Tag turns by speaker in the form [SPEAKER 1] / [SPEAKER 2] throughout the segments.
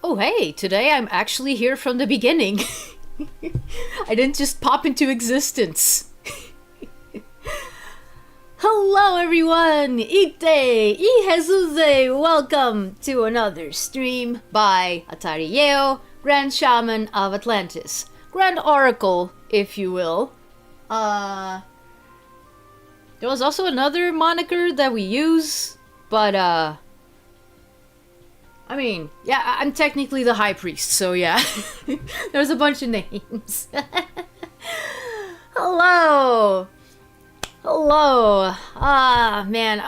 [SPEAKER 1] Oh hey, today I'm actually here from the beginning. I didn't just pop into existence. Hello everyone! Ite! Ihezuze! Welcome to another stream by Atari, Grand Shaman of Atlantis. Grand Oracle, if you will. There was also another moniker that we use, but I mean, yeah, I'm technically the High Priest, so yeah. There's a bunch of names. Hello! Hello! Man,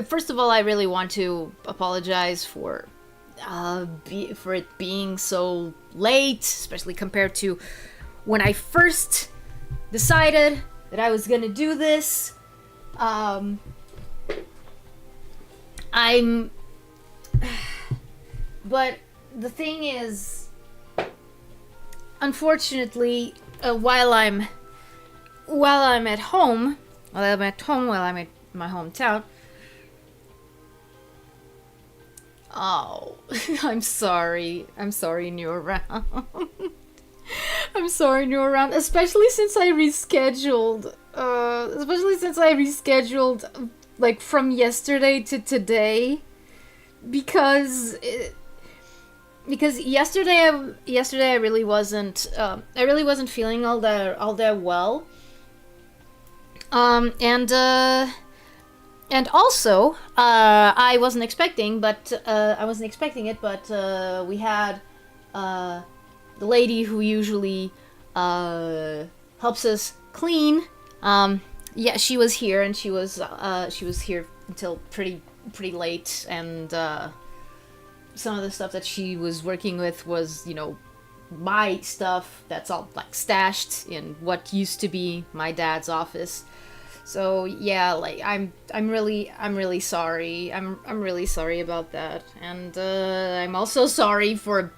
[SPEAKER 1] first of all, I really want to apologize for it being so late, especially compared to when I first decided that I was gonna do this. But the thing is, unfortunately, while I'm at home, while I'm at my hometown. Oh, I'm sorry, New Around. I'm sorry, New Around, especially since I rescheduled, like, from yesterday to today. Because yesterday I really wasn't feeling all that well, and also I wasn't expecting it, but we had the lady who usually helps us clean. Yeah, she was here, and she was here until pretty late, and some of the stuff that she was working with was, you know, my stuff that's all like stashed in what used to be my dad's office. So yeah, like I'm really sorry. I'm really sorry about that, and I'm also sorry for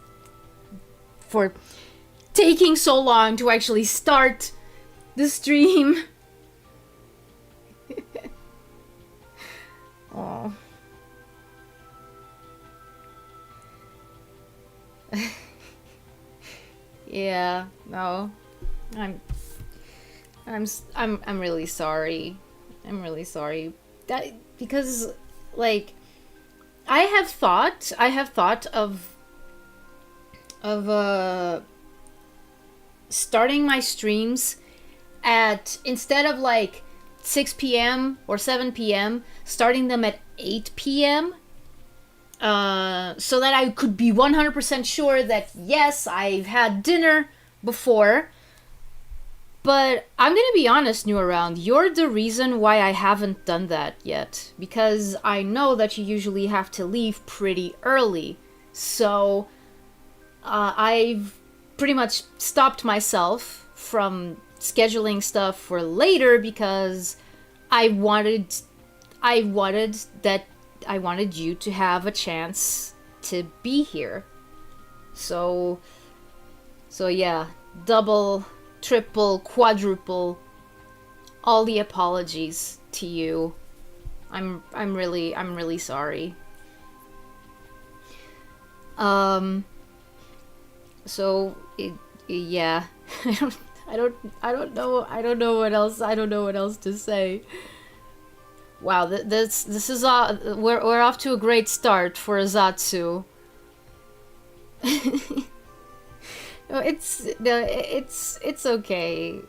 [SPEAKER 1] taking so long to actually start the stream. Oh. Yeah, no. I'm really sorry. I'm really sorry. That because like I have thought of starting my streams at, instead of like 6 p.m. or 7 p.m., starting them at 8 p.m. So that I could be 100% sure that, yes, I've had dinner before. But I'm gonna be honest, New Around, you're the reason why I haven't done that yet. Because I know that you usually have to leave pretty early. So I've pretty much stopped myself from scheduling stuff for later because I wanted you to have a chance to be here. So yeah, double, triple, quadruple, all the apologies to you. I'm really sorry. So yeah, I don't know what else to say. Wow, this is we're off to a great start for Azatsu. It's okay.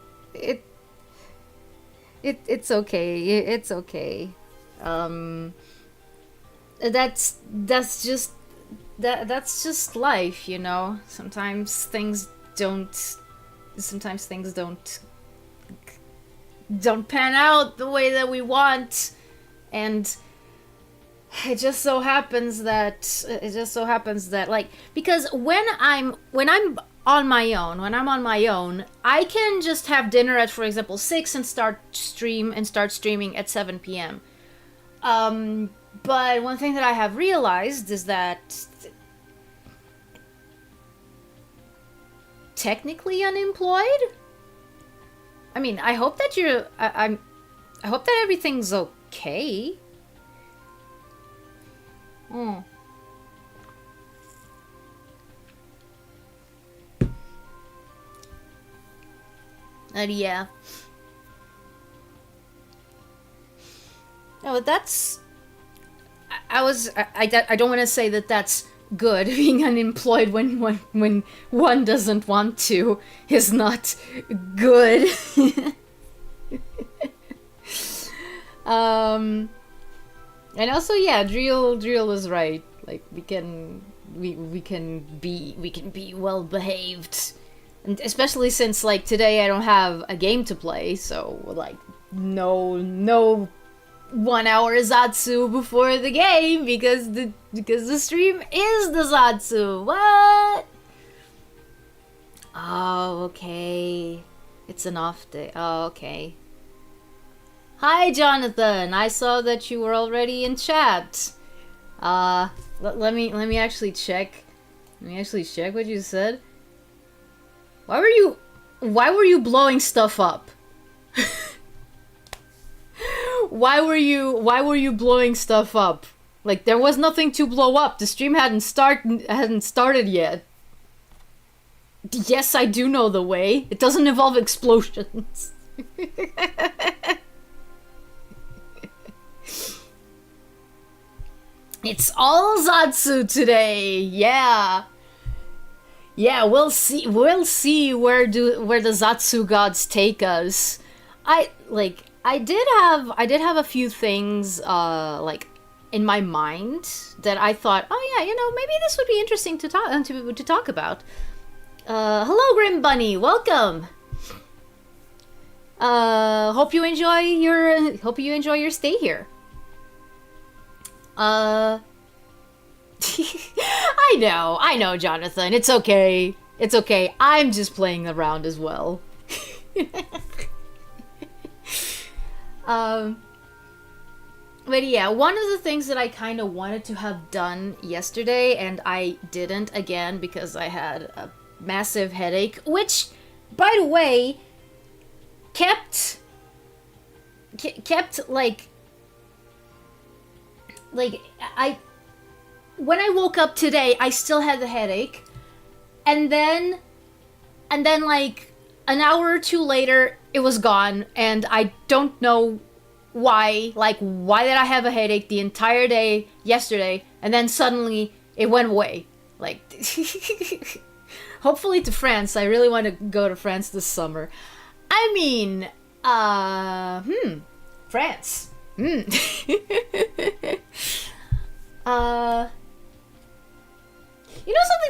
[SPEAKER 1] It's okay. It's okay. That's just life, you know. Sometimes things don't pan out the way that we want, and it just so happens that like, because when I'm on my own, when I'm on my own, I can just have dinner at, for example, 6 and start streaming at 7 p.m. But one thing that I have realized is that technically unemployed. I mean, I hope that I hope that everything's okay. Hmm. Yeah. No, but that's. I don't want to say that that's good. Being unemployed when one doesn't want to is not good. And also, yeah, Drill is right. Like we can be well behaved, and especially since like today I don't have a game to play, so like no 1 hour Zatsu before the game because the stream is the Zatsu. What? Oh, okay. It's an off day. Oh, okay. Hi, Jonathan. I saw that you were already in chat. Let me actually check. Let me actually check what you said. Why were you blowing stuff up? Why were you blowing stuff up? Like there was nothing to blow up. The stream hadn't started yet. Yes, I do know the way. It doesn't involve explosions. It's all Zatsu today. Yeah. Yeah, we'll see where the Zatsu gods take us. I did have a few things like in my mind that I thought, oh yeah, maybe this would be interesting to talk about. Hello, Grim Bunny, welcome. Hope you enjoy your stay here. I know, Jonathan. It's okay. I'm just playing around as well. But yeah, one of the things that I kind of wanted to have done yesterday, and I didn't again because I had a massive headache, which, by the way, kept like when I woke up today, I still had the headache, and then like an hour or two later, it was gone, and I don't know why. Like, why did I have a headache the entire day yesterday, and then suddenly it went away? Like, hopefully to France. I really want to go to France this summer. I mean, France. Something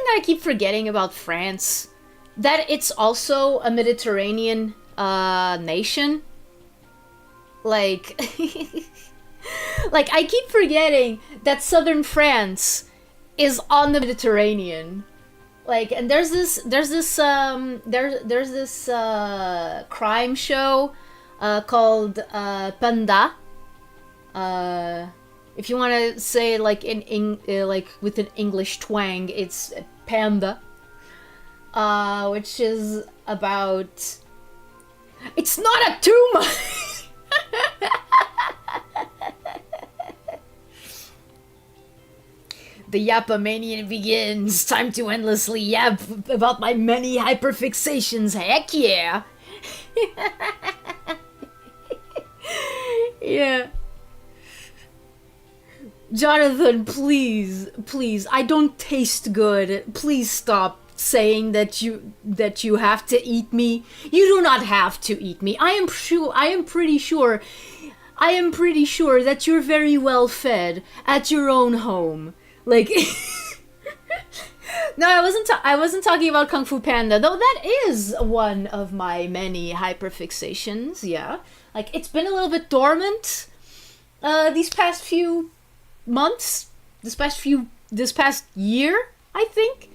[SPEAKER 1] that I keep forgetting about France? That it's also a Mediterranean nation. Like, like I keep forgetting that southern France is on the Mediterranean. Like, and there's this crime show called Panda. If you want to say it like like with an English twang, it's Panda. Which is about. It's not a tumor. The Yappamania begins. Time to endlessly yap about my many hyperfixations. Heck yeah. Yeah. Jonathan, please, I don't taste good. Please stop saying that you have to eat me. You do not have to eat me. I am pretty sure that you're very well fed at your own home. Like, no, I wasn't talking about Kung Fu Panda, though that is one of my many hyperfixations. Yeah, like it's been a little bit dormant these past few months, this past year, I think.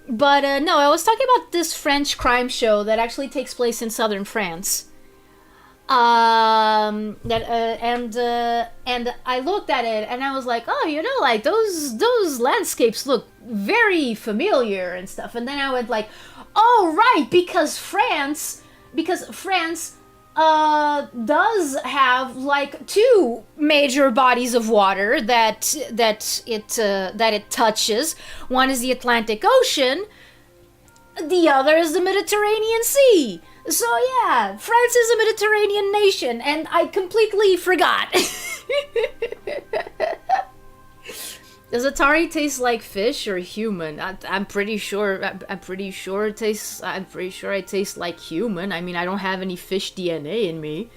[SPEAKER 1] But no, I was talking about this French crime show that actually takes place in southern France. And I looked at it and I was like, oh, like those landscapes look very familiar and stuff. And then I went like, oh right, because France does have like two major bodies of water that it touches. One is the Atlantic Ocean, the other is the Mediterranean Sea. So yeah, France is a Mediterranean nation, and I completely forgot. Does Atari taste like fish or human? I'm pretty sure. I'm pretty sure it tastes. I'm pretty sure it tastes like human. I mean, I don't have any fish DNA in me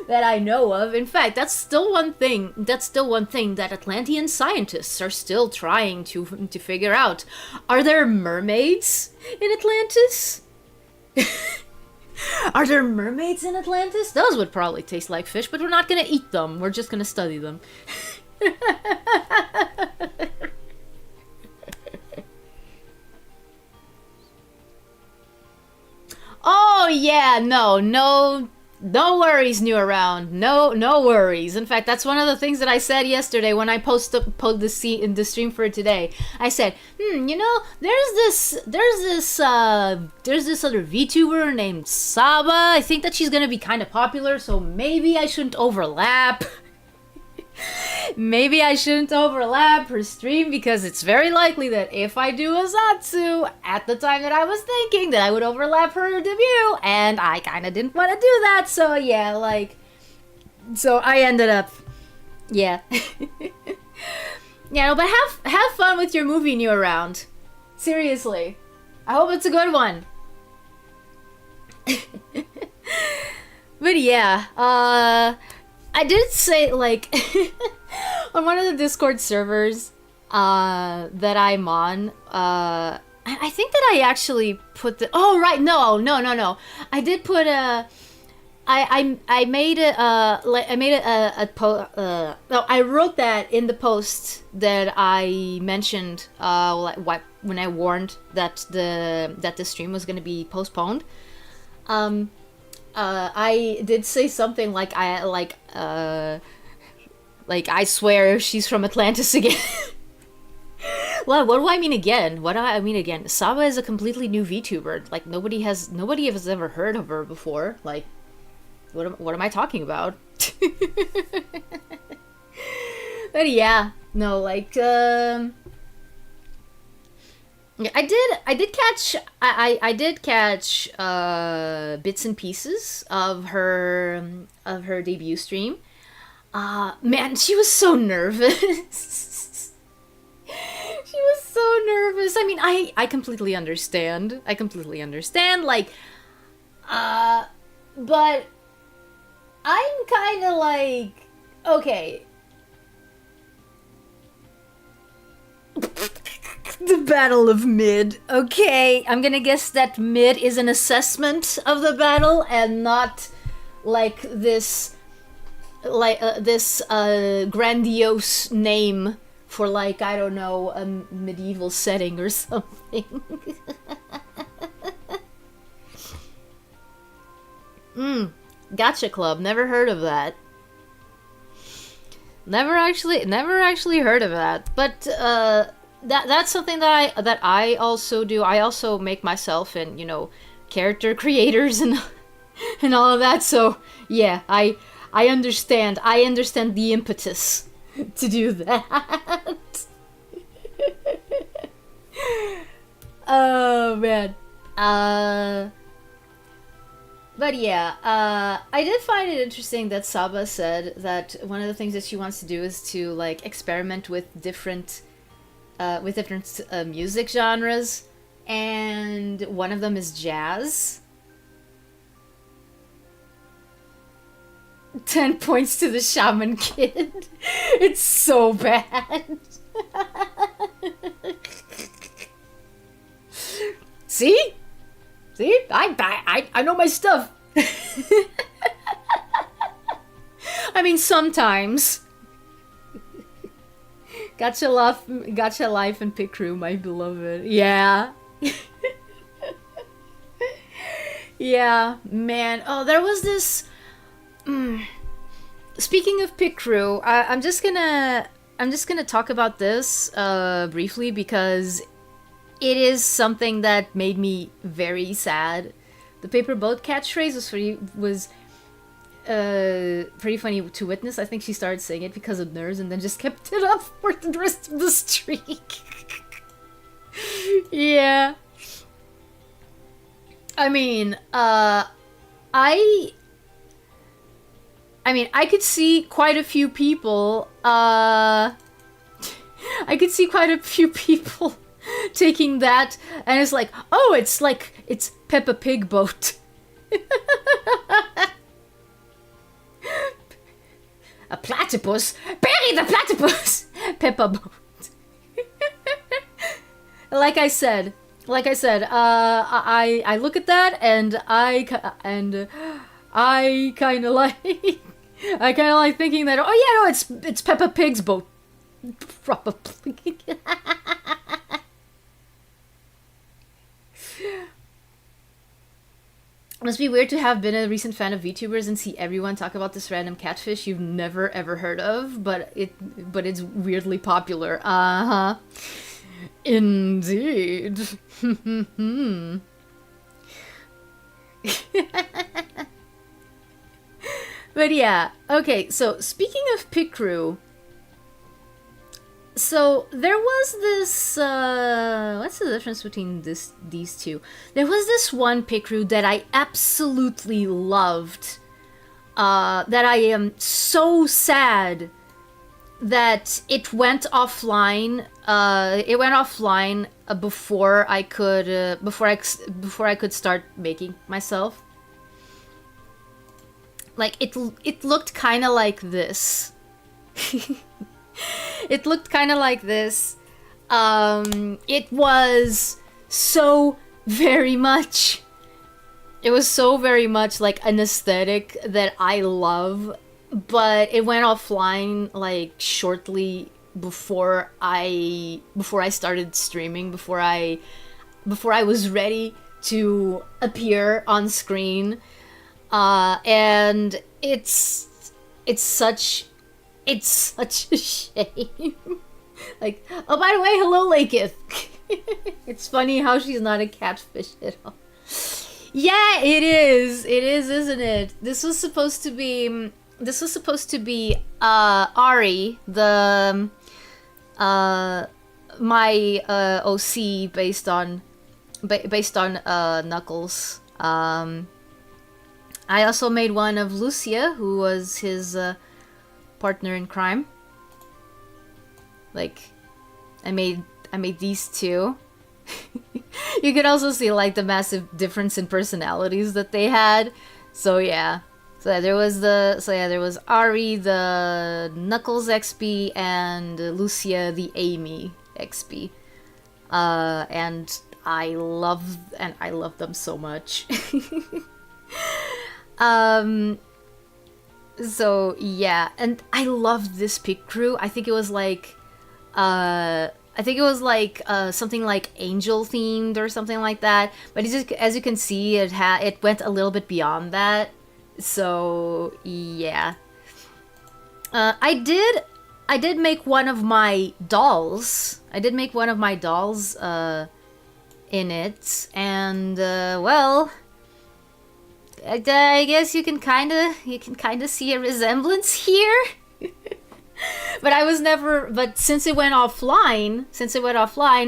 [SPEAKER 1] that I know of. In fact, that's still one thing. That's still one thing that Atlantean scientists are still trying to figure out. Are there mermaids in Atlantis? Are there mermaids in Atlantis? Those would probably taste like fish, but we're not gonna eat them. We're just gonna study them. Oh yeah, no worries, new around. No worries. In fact, that's one of the things that I said yesterday when I posted the stream for today. I said, there's this other VTuber named Saba. I think that she's gonna be kind of popular, so maybe I shouldn't overlap. Maybe I shouldn't overlap her stream because it's very likely that if I do a Zatsu at the time that I was thinking, that I would overlap her debut, and I kind of didn't want to do that, so yeah, so I ended up, yeah. Yeah, no, but have fun with your movie, new around. Seriously. I hope it's a good one. But yeah, I did say, like, on one of the Discord servers that I'm on, I think that I actually put the... Oh, right, no. I did put a... I made it, no, I wrote that in the post that I mentioned, when I warned that the stream was going to be postponed. I did say something like I swear she's from Atlantis again. What do I mean again? What do I mean again? Saba is a completely new VTuber. Like nobody has ever heard of her before. Like, what am I talking about? But yeah, no, like I did catch bits and pieces of her debut stream. Man, she was so nervous. She was so nervous. I mean, I completely understand. Like, but I'm kind of like, okay. The Battle of Mid. Okay, I'm gonna guess that Mid is an assessment of the battle and not like this grandiose name for, like, I don't know, a medieval setting or something. Gotcha Club. Never heard of that. Never actually heard of that. But that's something that I also do. I also make myself and, character creators and and all of that. So yeah, I understand. I understand the impetus to do that. Oh man. But yeah, I did find it interesting that Saba said that one of the things that she wants to do is to, like, experiment with different music genres, and one of them is jazz. 10 points to the Shaman Kid. It's so bad. See? I know my stuff. I mean, sometimes. Gotcha life and pick crew, my beloved. Yeah. Yeah, man. Oh, there was this. Speaking of pick crew, I'm just gonna talk about this briefly because it is something that made me very sad. The paper boat catchphrase was pretty funny to witness. I think she started saying it because of nerves and then just kept it up for the rest of the streak. Yeah. I mean, I could see quite a few people, I could see quite a few people taking that, and it's oh, it's Peppa Pig boat. A platypus? Bury the platypus! Peppa boat. Like I said, I look at that and I kind of like thinking that, oh yeah, no, it's Peppa Pig's boat, probably. It must be weird to have been a recent fan of VTubers and see everyone talk about this random catfish you've never ever heard of, but it's weirdly popular. Uh-huh. Indeed. But yeah, okay, so speaking of pick crew, so there was this what's the difference between these two? There was this one pick crew that I absolutely loved, that I am so sad that it went offline. It went offline before I could start making myself. Like it looked kind of like this. It looked kind of like this. It was so very much. It was so very much like an aesthetic that I love, but it went offline like shortly before I started streaming, before I was ready to appear on screen, and it's such a shame. Like, oh, by the way, hello, Laketh. It's funny how she's not a catfish at all. Yeah, it is. It is, isn't it? This was supposed to be Ari, the my OC based on Knuckles. I also made one of Lucia, who was his partner in crime. Like, I made these two. You could also see like the massive difference in personalities that they had. So yeah. There was Ari, the Knuckles XP, and Lucia, the Amy XP. And I love them so much. So yeah, and I loved this pick crew. I think it was like something like angel themed or something like that. But it's just, as you can see, it went a little bit beyond that. So yeah, I did make one of my dolls. I did make one of my dolls in it, and well, I guess you can kind of see a resemblance here. But since it went offline,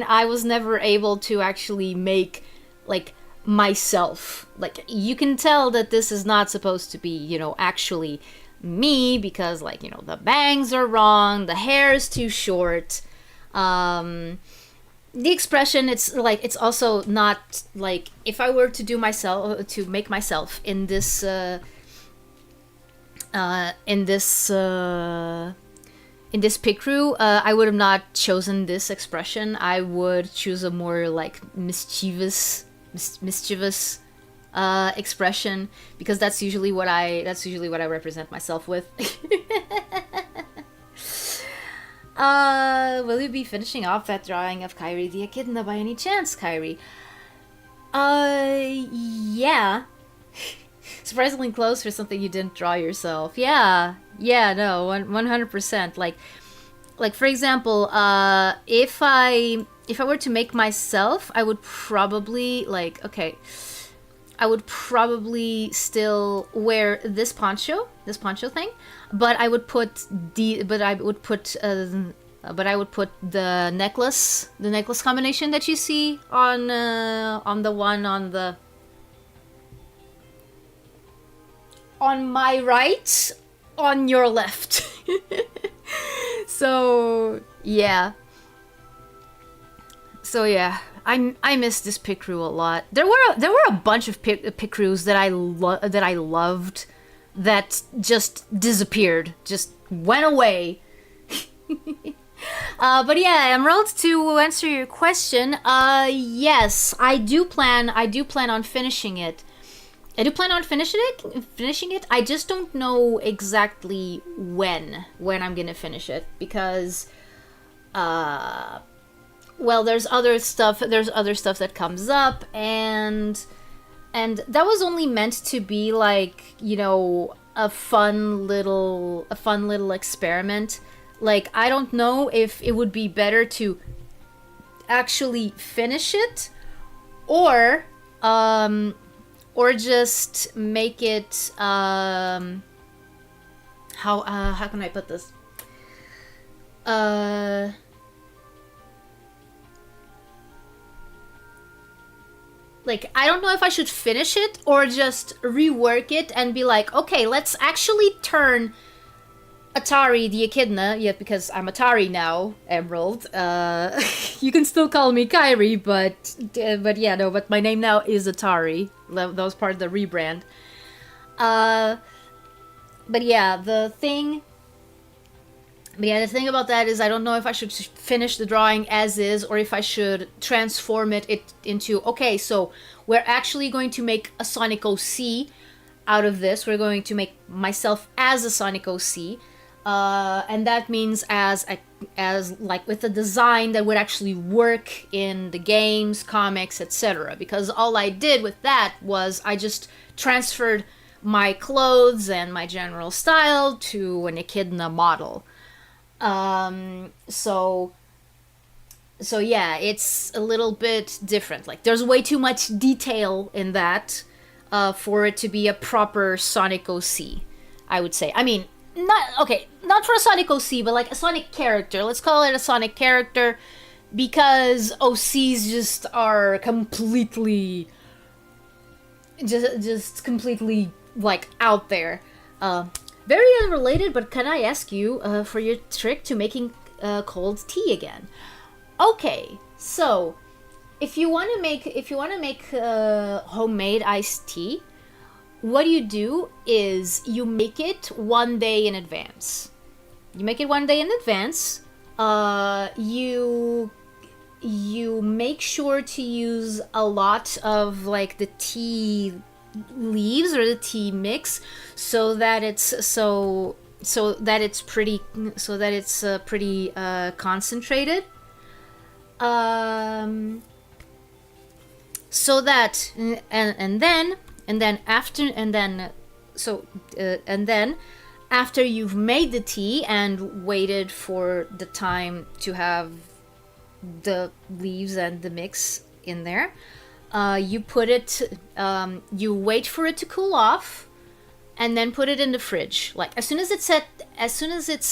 [SPEAKER 1] I was never able to actually make like myself. Like, you can tell that this is not supposed to be, actually me, because like, the bangs are wrong, the hair is too short, the expression, it's also not like, if I were to make myself in this pick crew, I would have not chosen this expression. I would choose a more like mischievous expression, because that's usually what I represent myself with. Will you be finishing off that drawing of Kyrie the Echidna by any chance, Kyrie? Yeah. Surprisingly close for something you didn't draw yourself. Yeah. Yeah, no, 100%. Like for example, if I were to make myself, I would probably like I would probably still wear this poncho thing, but I would put the necklace combination that you see on the one on my right, on your left. So yeah. So yeah, I miss this pick crew a lot. There were a bunch of pick crews that I loved that just disappeared, just went away. But yeah, Emerald, to answer your question, yes, I do plan on finishing it. I do plan on finishing it. I just don't know exactly when I'm gonna finish it, because well, there's other stuff that comes up, and that was only meant to be like, you know, a fun little experiment. Like, I don't know if it would be better to actually finish it, or just make it how can I put this? Like, I don't know if I should finish it or just rework it and be like, okay, let's actually turn Atari the Echidna, yeah, because I'm Atari now, Emerald. You can still call me Kyrie, but yeah, no, but my name now is Atari. That was part of the rebrand. But yeah, the thing about that is I don't know if I should finish the drawing as is, or if I should transform it into, okay, so we're actually going to make a Sonic OC out of this. We're going to make myself as a Sonic OC. And that means as like with a design that would actually work in the games, comics, etc. Because all I did with that was I just transferred my clothes and my general style to an Echidna model. So yeah, it's a little bit different. Like, there's way too much detail in that for it to be a proper Sonic OC, I would say. I mean, not for a Sonic OC, but like a Sonic character. Let's call it a Sonic character, because OCs just are completely just completely like out there. Very unrelated, but can I ask you for your trick to making cold tea again? Okay, so if you want to make homemade iced tea, what you do is you make it 1 day in advance. You make it 1 day in advance. You make sure to use a lot of like the tea leaves or the tea mix, so that it's pretty concentrated. So that and then after you've made the tea and waited for the time to have the leaves and the mix in there, you wait for it to cool off, and then put it in the fridge. Like, as soon as it's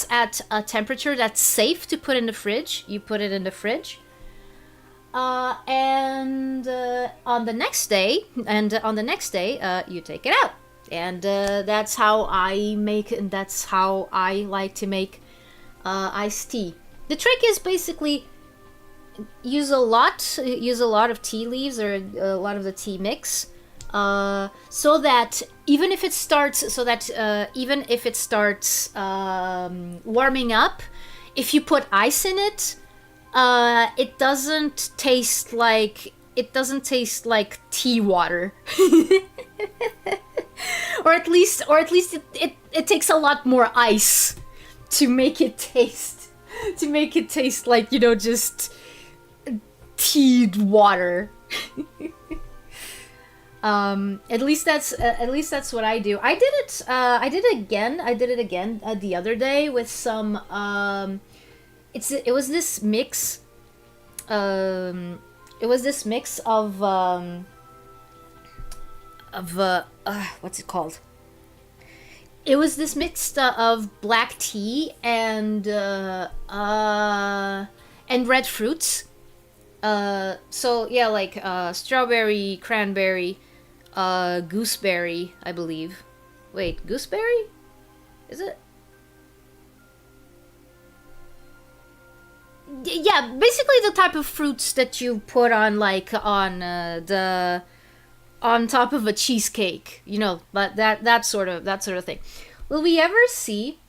[SPEAKER 1] at a temperature that's safe to put in the fridge, you put it in the fridge. And on the next day, you take it out, and that's how I like to make iced tea. The trick is basically use a lot of tea leaves or a lot of the tea mix, so that even if it starts warming up, if you put ice in it, it doesn't taste like tea water. or at least it takes a lot more ice to make it taste to make it taste like, you know, just teed water. At least that's what I do. I did it again the other day with some it was this mix of what's it called? It was this mix of black tea and red fruits. So yeah, like strawberry, cranberry, gooseberry, I believe. Wait, gooseberry? Is it? Yeah, basically the type of fruits that you put on like on top of a cheesecake, you know, but that sort of thing. Will we ever see?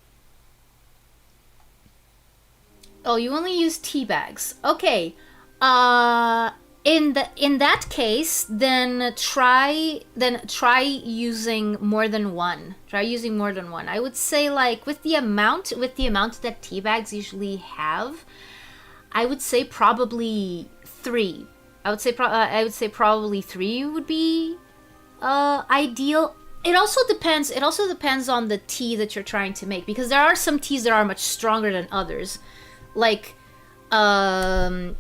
[SPEAKER 1] Oh, you only use tea bags. Okay. In that case, then try using more than one. Try using more than one. I would say like with the amount that tea bags usually have, I would say probably 3. I would say probably 3 would be ideal. It also depends on the tea that you're trying to make, because there are some teas that are much stronger than others. Like for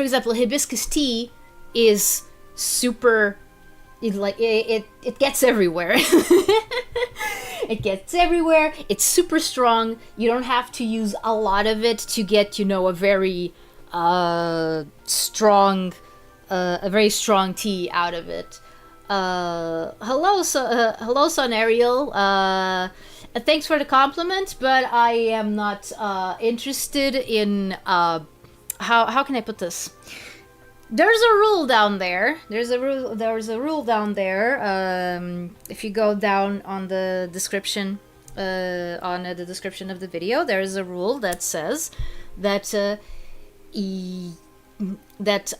[SPEAKER 1] example, hibiscus tea is super, it gets everywhere. It gets everywhere. It's super strong. You don't have to use a lot of it to get, you know, a very strong tea out of it. Hello, Son Ariel. Thanks for the compliment, but I am not interested in how can I put this? There's a rule down there. There's a rule down there. If you go down on the description, the description of the video, there is a rule that says that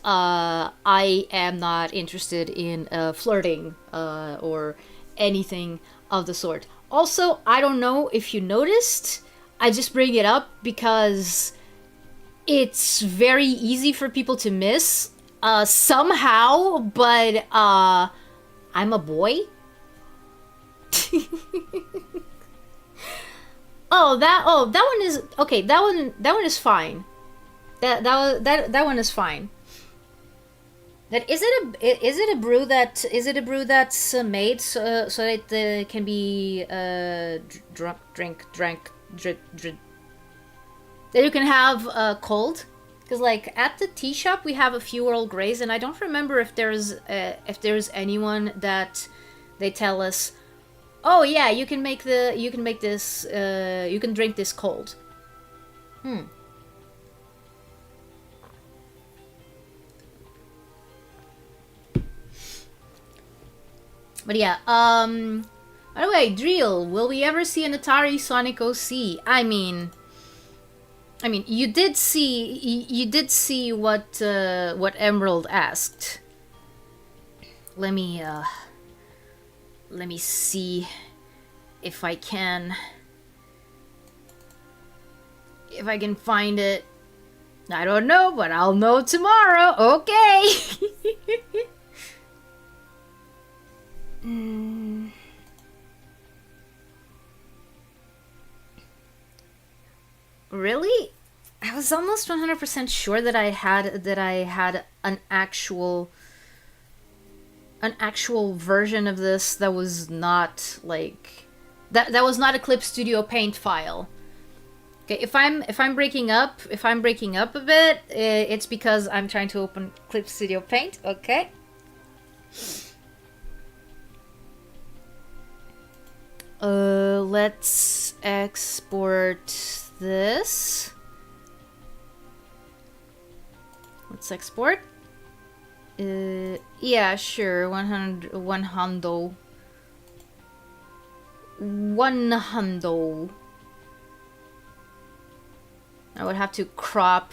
[SPEAKER 1] I am not interested in flirting or anything of the sort. Also, I don't know if you noticed, I just bring it up because it's very easy for people to miss somehow, but I'm a boy. that one is okay. That one is fine. That one is fine. Is it a brew that's made so that it can be drank that you can have cold? Because like at the tea shop we have a few Earl Greys, and I don't remember if there's anyone that they tell us, oh yeah, you can drink this cold. But yeah, by the way, Drill, will we ever see an Atari Sonic OC? I mean, you did see what Emerald asked. Let me see if I can find it. I don't know, but I'll know tomorrow. Okay. Really? I was almost 100% sure that I had an actual version of this that was not like that was not a Clip Studio Paint file. Okay, if I'm breaking up a bit, it's because I'm trying to open Clip Studio Paint. Okay. Let's export this. Let's export. Yeah, sure. 100. I would have to crop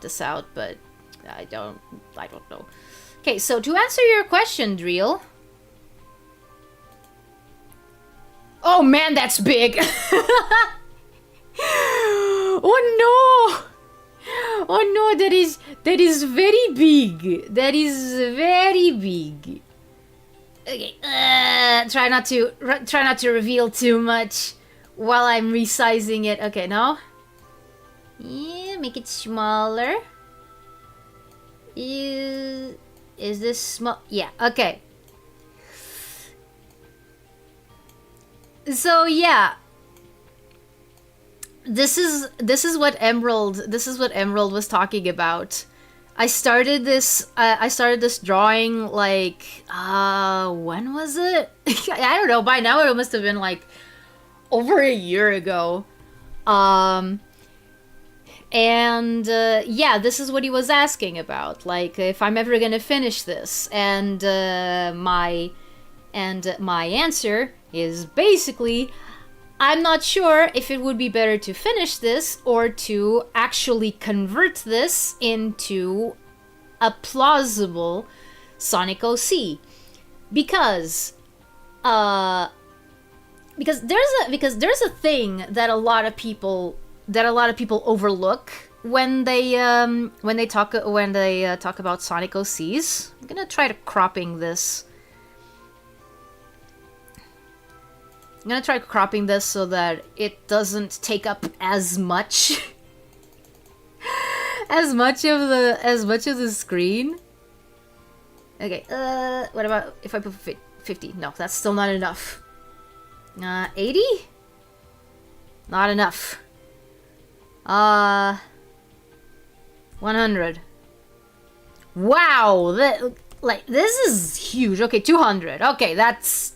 [SPEAKER 1] this out, but I don't know. Okay, so to answer your question, Drill. Oh man, that's big. Oh no. Oh no, that is very big. That is very big. Okay, try not to reveal too much while I'm resizing it. Okay, no. Yeah, make it smaller. Is this small? Yeah, okay. So yeah, this is what Emerald was talking about. I started this drawing like when was it? I don't know. By now it must have been like over a year ago. And yeah, this is what he was asking about, like if I'm ever gonna finish this, and my answer is basically I'm not sure if it would be better to finish this or to actually convert this into a plausible Sonic OC, because there's a thing that a lot of people overlook when they talk about Sonic OCs. I'm gonna try to cropping this. I'm gonna try cropping this so that it doesn't take up as much as much of the screen. Okay, what about if I put 50? No, that's still not enough. 80? Not enough. 100. Wow, this is huge. Okay, 200. Okay, that's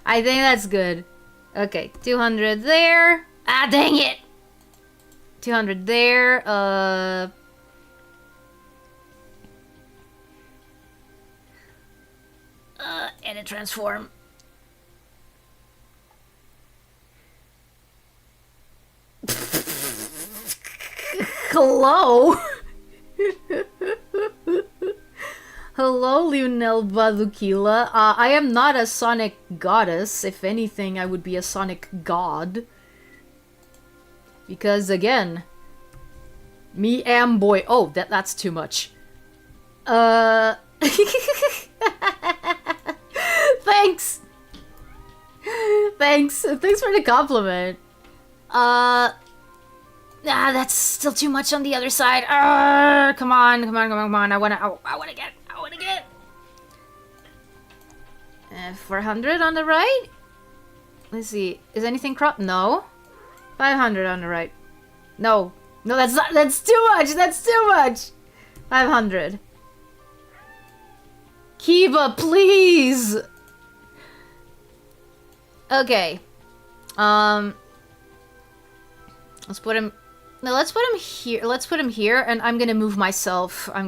[SPEAKER 1] I think that's good. Okay, 200 there. Ah, dang it! 200 there. Edit transform. Hello? Hello, Lionel Badukila. I am not a Sonic goddess. If anything, I would be a Sonic god. Because, again, me am boy. Oh, that's too much. Thanks! Thanks for the compliment. That's still too much on the other side. Come on. I wanna get. 400 on the right? Let's see. Is anything cropped? No. 500 on the right. No, that's too much. 500. Kiba, please. Okay. Let's put him here. Let's put him here, and I'm gonna move myself a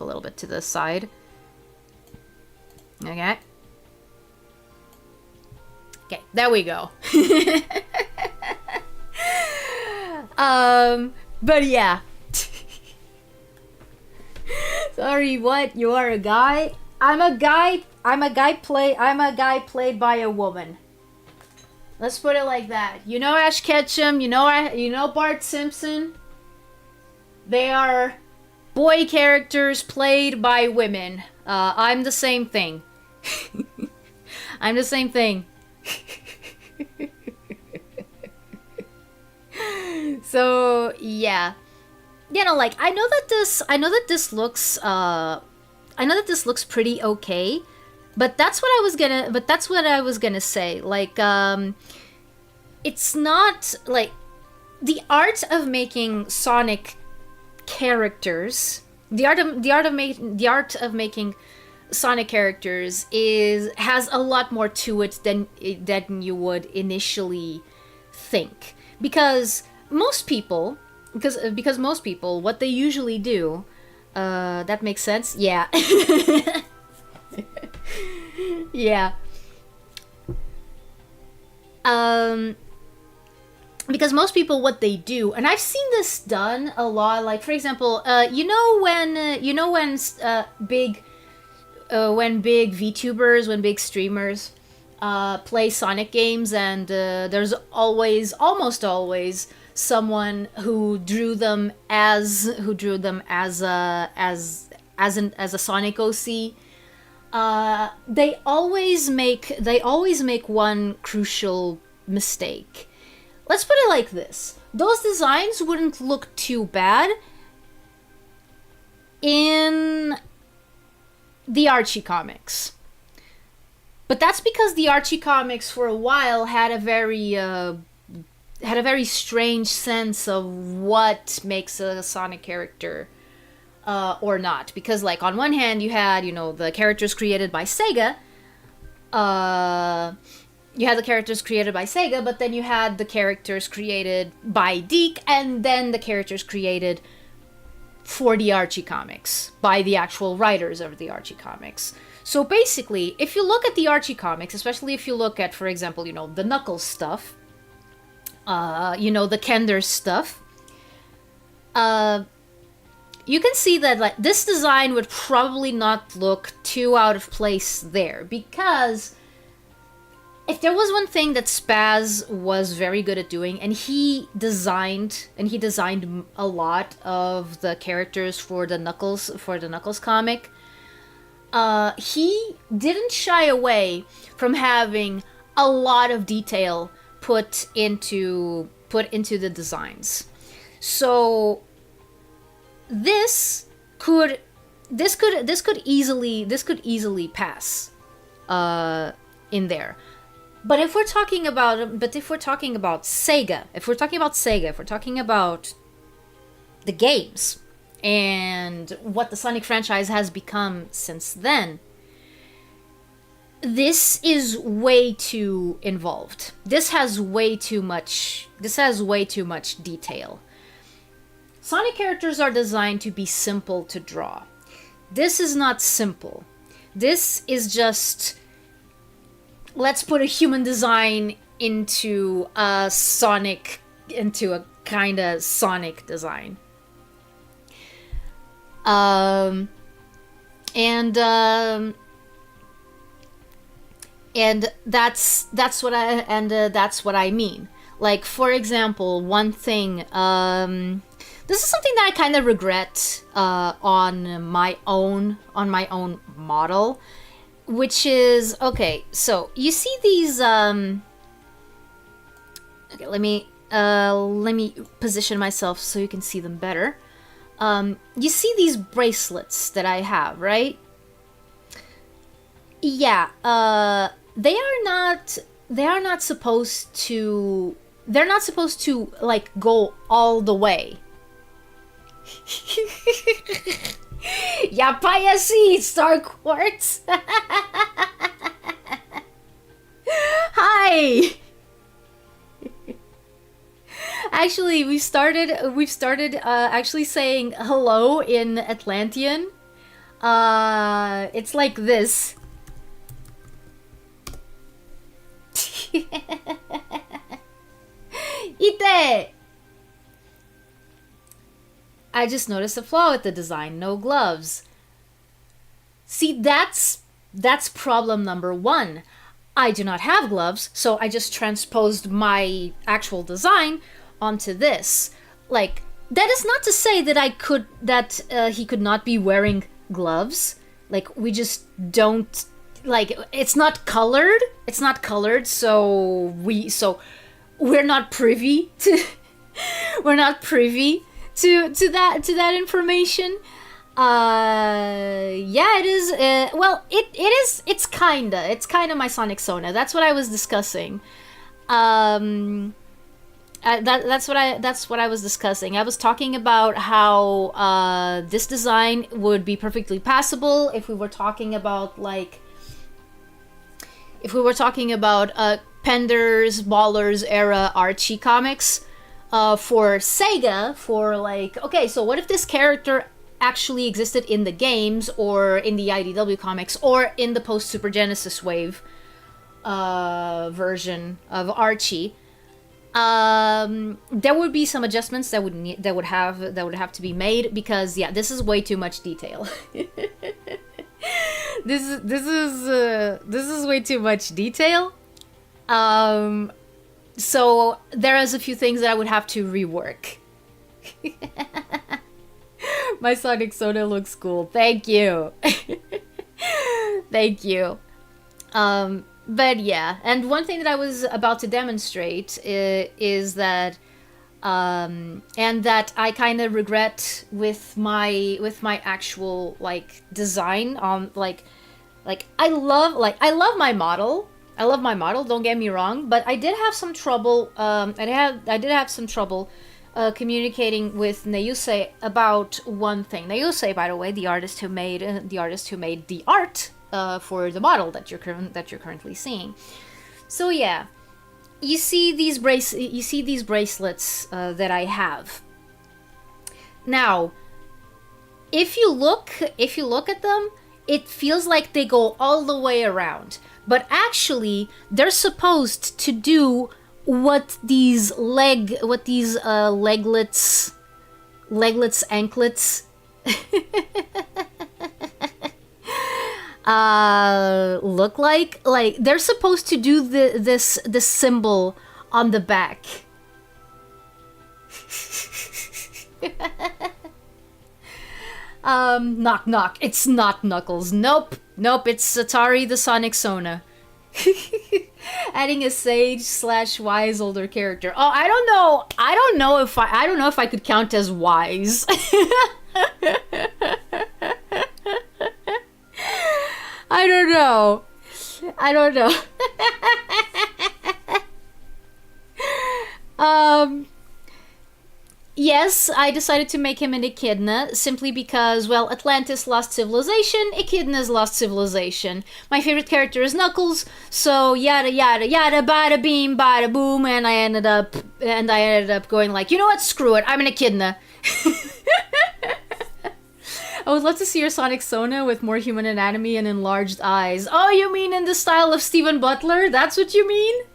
[SPEAKER 1] little bit to the side. Okay. Okay, there we go. But yeah. Sorry, what? You are a guy? I'm a guy played by a woman. Let's put it like that. You know Ash Ketchum, you know Bart Simpson? They are boy characters played by women. I'm the same thing. I'm the same thing. So yeah, like I know that this looks pretty okay, but that's what I was gonna say. Like it's not like the art of making Sonic characters. The art of making Sonic characters has a lot more to it than you would initially think, because most people what they usually do, that makes sense. Yeah. Yeah. Because most people, what they do, and I've seen this done a lot. Like, for example, when big VTubers, when big streamers play Sonic games, and there's almost always, someone who drew them as a Sonic OC. They always make one crucial mistake. Let's put it like this: those designs wouldn't look too bad in the Archie comics. But that's because the Archie comics for a while had a very strange sense of what makes a Sonic character or not. Because, like, on one hand, you had, the characters created by Sega. But then you had the characters created by Deke, and then the characters created for the Archie comics by the actual writers of the Archie comics. So basically, if you look at the Archie comics, especially if you look at, for example, the Knuckles stuff, the Kender stuff, you can see that, like, this design would probably not look too out of place there, because if there was one thing that Spaz was very good at doing, and he designed a lot of the characters for the Knuckles comic, he didn't shy away from having a lot of detail put into the designs. So this could easily pass in there. But if we're talking about Sega, if we're talking about the games and what the Sonic franchise has become since then, this is way too involved. This has way too much detail. Sonic characters are designed to be simple to draw. This is not simple. This is just, let's put a human design into a kind of Sonic design. And that's what I mean. Like, for example, one thing, this is something that I kind of regret on my own model, which is, okay, so you see these okay, let me position myself so you can see them better. You see these bracelets that I have, right? Yeah, they're not supposed to like go all the way. Yappaya seeds, Star Quartz. Hi. Actually, we've started actually saying hello in Atlantean. It's like this. Ite! I just noticed a flaw with the design. No gloves. See, that's problem number one. I do not have gloves, so I just transposed my actual design onto this. Like, that is not to say that he could not be wearing gloves. Like, we just don't, like, it's not colored, so we're not privy to that information. Yeah, it is. Well, it's kinda my Sonic Sona. That's what I was discussing. That's what I was discussing. I was talking about how this design would be perfectly passable if we were talking about Pender's Ballers era Archie comics. For Sega, okay, so what if this character actually existed in the games, or in the IDW comics, or in the post-Super Genesis wave version of Archie? There would be some adjustments that would have to be made, because, yeah, this is way too much detail. this is way too much detail. So there is a few things that I would have to rework. My Sonic Soda looks cool. Thank you. Thank you. But yeah, and one thing that I was about to demonstrate is that, and that I kind of regret with my actual like design on like I love my model. I love my model. Don't get me wrong, but I did have some trouble. I did have some trouble communicating with Nayuse about one thing. Nayuse, by the way, the artist who made the art for the model that you're currently seeing. So yeah, you see these bracelets that I have. Now, if you look at them, it feels like they go all the way around, but actually they're supposed to do what these leglets, anklets look like. Like they're supposed to do this symbol on the back. Knock knock. It's not Knuckles. Nope. It's Atari the Sonic Sona. Adding a sage/wise older character. Oh, I don't know if I could count as wise. I don't know. Yes, I decided to make him an echidna simply because, well, Atlantis lost civilization, echidnas lost civilization. My favorite character is Knuckles, so yada yada yada, bada beam, bada boom, and I ended up going like, you know what, screw it, I'm an echidna. I would love to see your Sonic Sona with more human anatomy and enlarged eyes. Oh, you mean in the style of Stephen Butler? That's what you mean?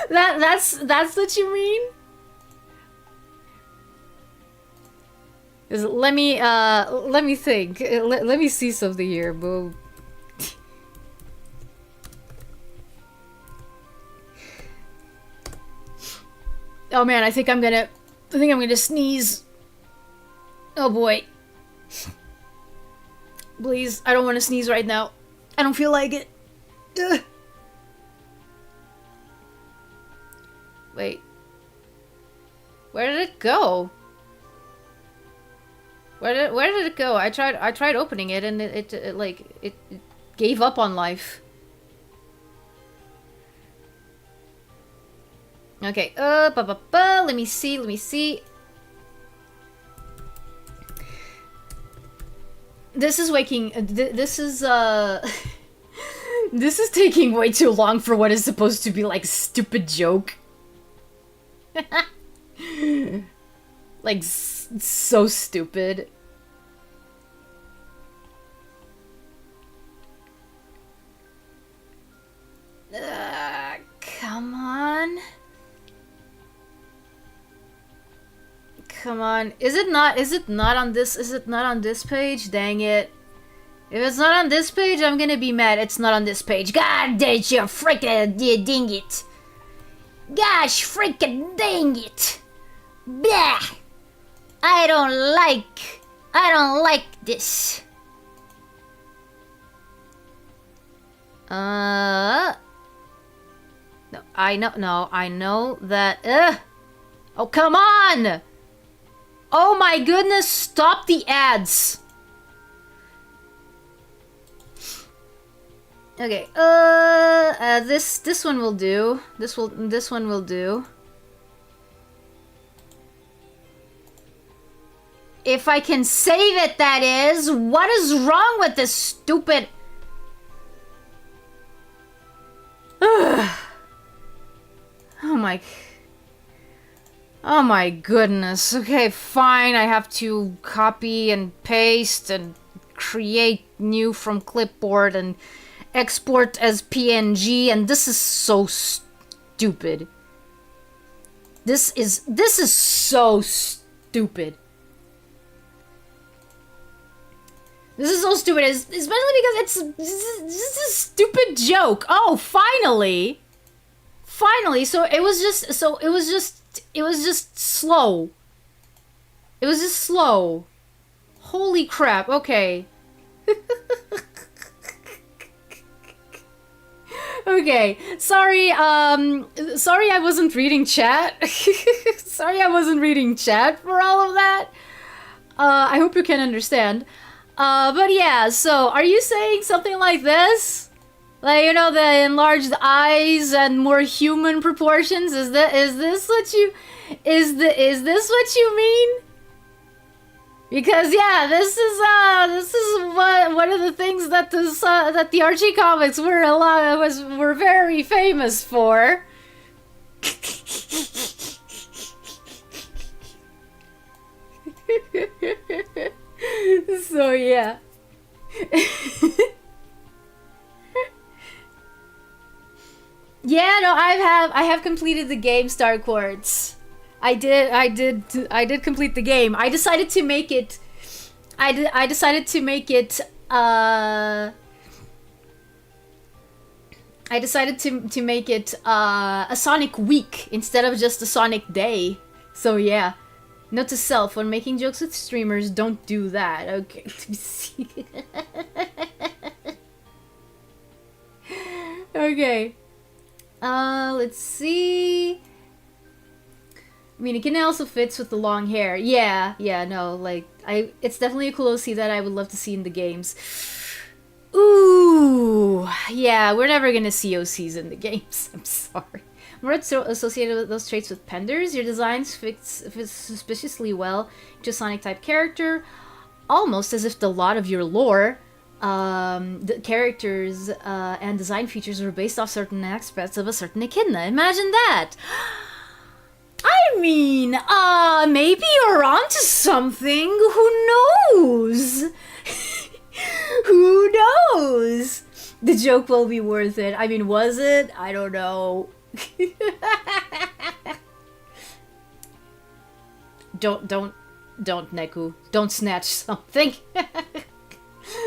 [SPEAKER 1] That's what you mean? Let me think. Let me see something here, boo. Oh man, I think I'm gonna sneeze. Oh boy. Please, I don't want to sneeze right now. I don't feel like it. Ugh. Wait. Where did it go? Where did it go? I tried opening it and it gave up on life. Okay. Let me see. This is this is taking way too long for what is supposed to be like stupid joke. Like so stupid. Come on. Is it not on this page? Dang it. If it's not on this page, I'm gonna be mad. It's not on this page. God dang you freaking dang it. Gosh freaking dang it. Blah. I don't like this. No, I know that. Oh, come on! Oh my goodness, stop the ads. Okay, this one will do. This one will do. If I can save it, that is. What is wrong with this stupid... Oh my goodness. Okay, fine. I have to copy and paste and create new from clipboard and export as PNG, and this is so stupid. This is so stupid. This is so stupid, especially because it's a stupid joke. Oh, finally. Finally. So it was just slow. It was just slow. Holy crap. Okay. Okay. Sorry I wasn't reading chat. Sorry I wasn't reading chat for all of that. I hope you can understand. But yeah, so are you saying something like this? Like, you know, the enlarged eyes and more human proportions? Is this what you mean? Because yeah, this is one of the things that that the Archie comics were very famous for. So yeah. Yeah, no, I have completed the game Star Quartz. I did complete the game. I decided to make it I decided to make it a Sonic week instead of just a Sonic day. So yeah. Note to self, when making jokes with streamers, don't do that. Okay. Okay. Let's see. I mean, it can also fits with the long hair. Yeah, no, like, it's definitely a cool OC that I would love to see in the games. Ooh, yeah, we're never gonna see OCs in the games. I'm sorry. More associated with those traits with penders. Your designs fits suspiciously well to a Sonic-type character, almost as if the lot of your lore, the characters and design features were based off certain aspects of a certain echidna. Imagine that! I mean, maybe you're onto something. Who knows? Who knows? The joke will be worth it. I mean, was it? I don't know. Don't, Neku. Don't snatch something.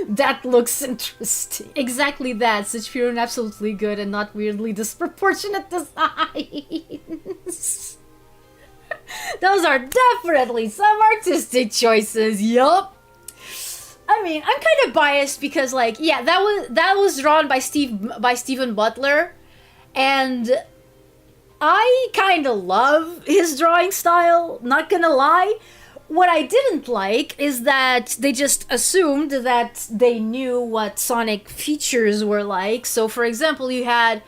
[SPEAKER 1] That looks interesting. Exactly that. Such pure and absolutely good and not weirdly disproportionate designs. Those are definitely some artistic choices. Yup. I mean, I'm kind of biased because, like, yeah, that was drawn by Stephen Butler, and I kind of love his drawing style. Not gonna lie. What I didn't like is that they just assumed that they knew what Sonic features were like. So, for example, you had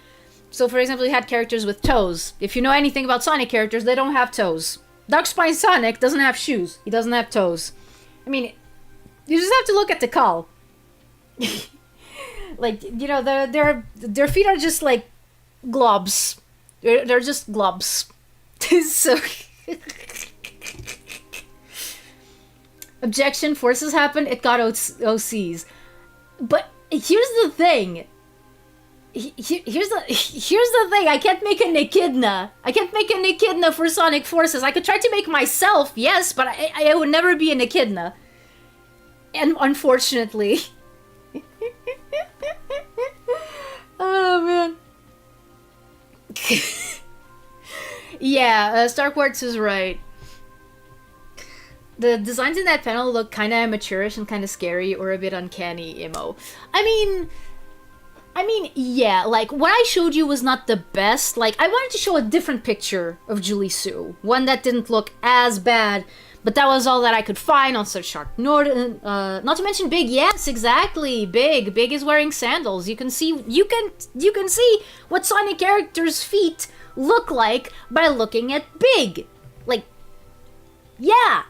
[SPEAKER 1] characters with toes. If you know anything about Sonic characters, they don't have toes. Darkspine Sonic doesn't have shoes. He doesn't have toes. I mean, you just have to look at the call. Like, you know, their feet are just like globs. They're just globs. So objection, forces happened, it got OCs. But here's the thing. Here's the thing. I can't make an echidna. I can't make an echidna for Sonic Forces. I could try to make myself, yes, but I would never be an echidna. And unfortunately. Oh, man. Yeah, Star Quartz is right. The designs in that panel look kind of amateurish and kind of scary or a bit uncanny emo. I mean, yeah, like, what I showed you was not the best. Like, I wanted to show a different picture of Julie Sue. One that didn't look as bad, but that was all that I could find on such short notice. Not to mention Big. Yes, exactly. Big. Big is wearing sandals. You can see what Sonic characters' feet look like by looking at Big. Like, yeah.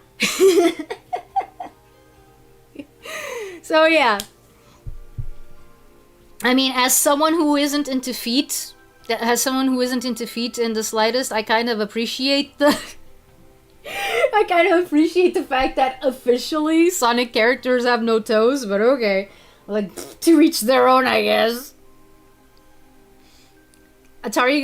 [SPEAKER 1] So, yeah. I mean, as someone who isn't into feet in the slightest, I kind of appreciate the fact that officially Sonic characters have no toes, but okay. Like, to each their own, I guess. Atari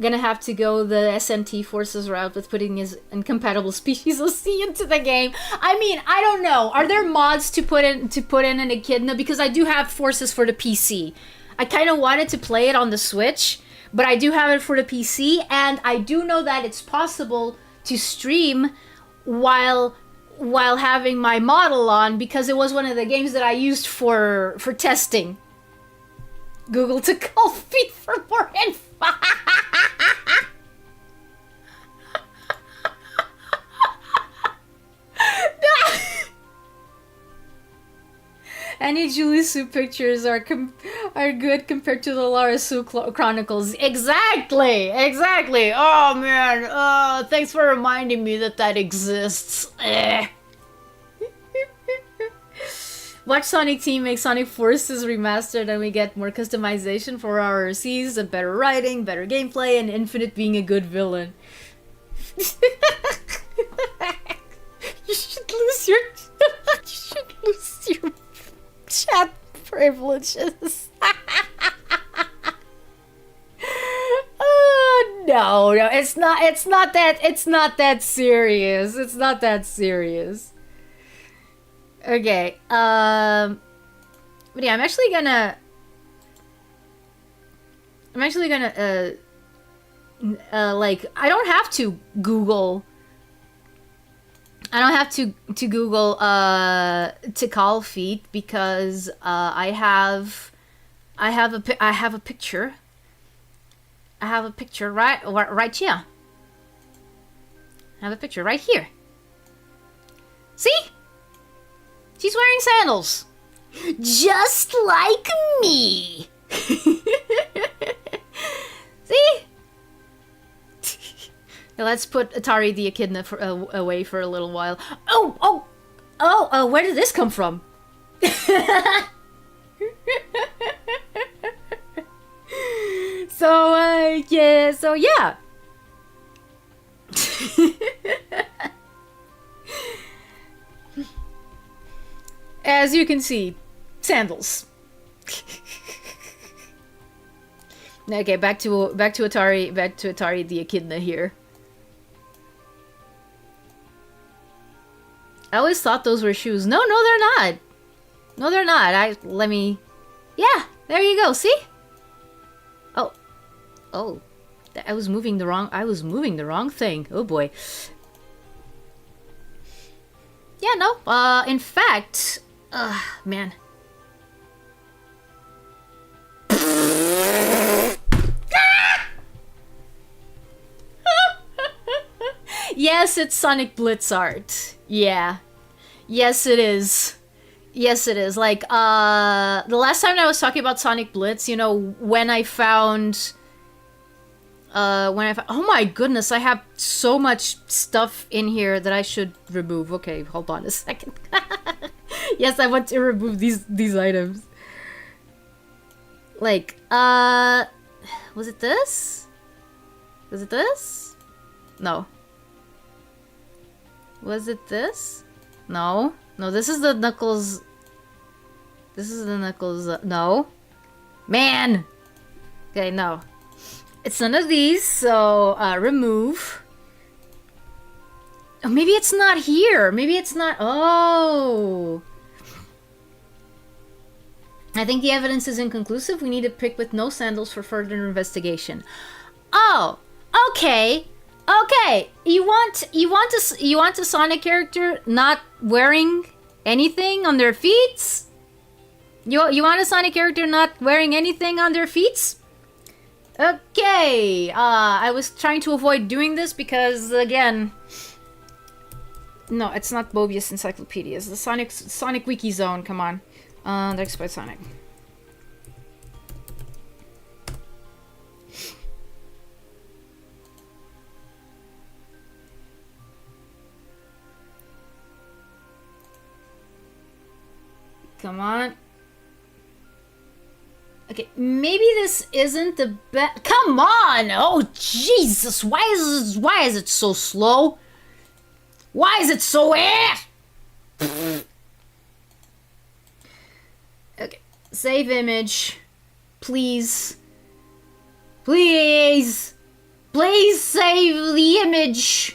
[SPEAKER 1] gonna have to go the SNT forces route with putting his incompatible species of C into the game. I mean, I don't know. Are there mods to put in an echidna? Because I do have forces for the PC. I kind of wanted to play it on the Switch, but I do have it for the PC, and I do know that it's possible to stream while having my model on, because it was one of the games that I used for testing. Google to call feet for more info. Any Julie Sue pictures are good compared to the Laura Sue Chronicles. Exactly. Oh man. Thanks for reminding me that exists. Watch Sonic Team make Sonic Forces remastered, and we get more customization for our Cs and better writing, better gameplay, and Infinite being a good villain. You should lose your chat privileges. Oh no, it's not that serious. It's not that serious. Okay, but yeah, I'm actually gonna like, I don't have to Google to call feet, because I have a picture right here. I have a picture right here. See? She's wearing sandals. Just like me. See? Now let's put Atari the Echidna away for a little while. Oh, where did this come from? So yeah. As you can see, sandals. Okay, back to Atari the Echidna here. I always thought those were shoes. No, they're not. No, they're not. Yeah, there you go. See? Oh, I was moving the wrong thing. Oh boy. Yeah, no. In fact, man. Yes, it's Sonic Blitz art. Yeah. Yes, it is. Like, the last time I was talking about Sonic Blitz, you know, when I found, oh my goodness, I have so much stuff in here that I should remove. Okay, hold on a second. Yes, I want to remove these items. Like, was it this? No. Was it this? No, this is the Knuckles. No. Man! Okay, no. It's none of these, so, remove. Oh, maybe it's not here. Maybe it's not. Oh! I think the evidence is inconclusive. We need a pick with no sandals for further investigation. Oh! Okay! You want a Sonic character not wearing anything on their feet? You want a Sonic character not wearing anything on their feet? Okay. I was trying to avoid doing this because, again, no, it's not Bobius Encyclopedia. It's the Sonic Wiki Zone. Come on, Dex by Sonic. Come on. Okay, maybe this isn't the best. Come on! Oh Jesus! Why is it so slow? Why is it so Okay, save image, please. Please! Please save the image!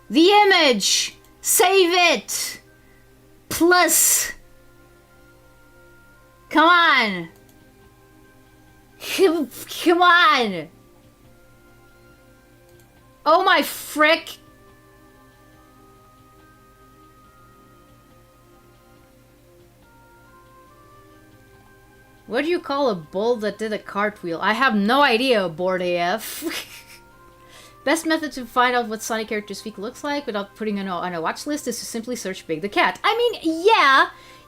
[SPEAKER 1] The image! Save it! Plus! Come on! Come on! Oh my frick! What do you call a bull that did a cartwheel? I have no idea, bored AF. Best method to find out what Sonic character's feet looks like without putting on a watch list is to simply search Big the Cat. I mean,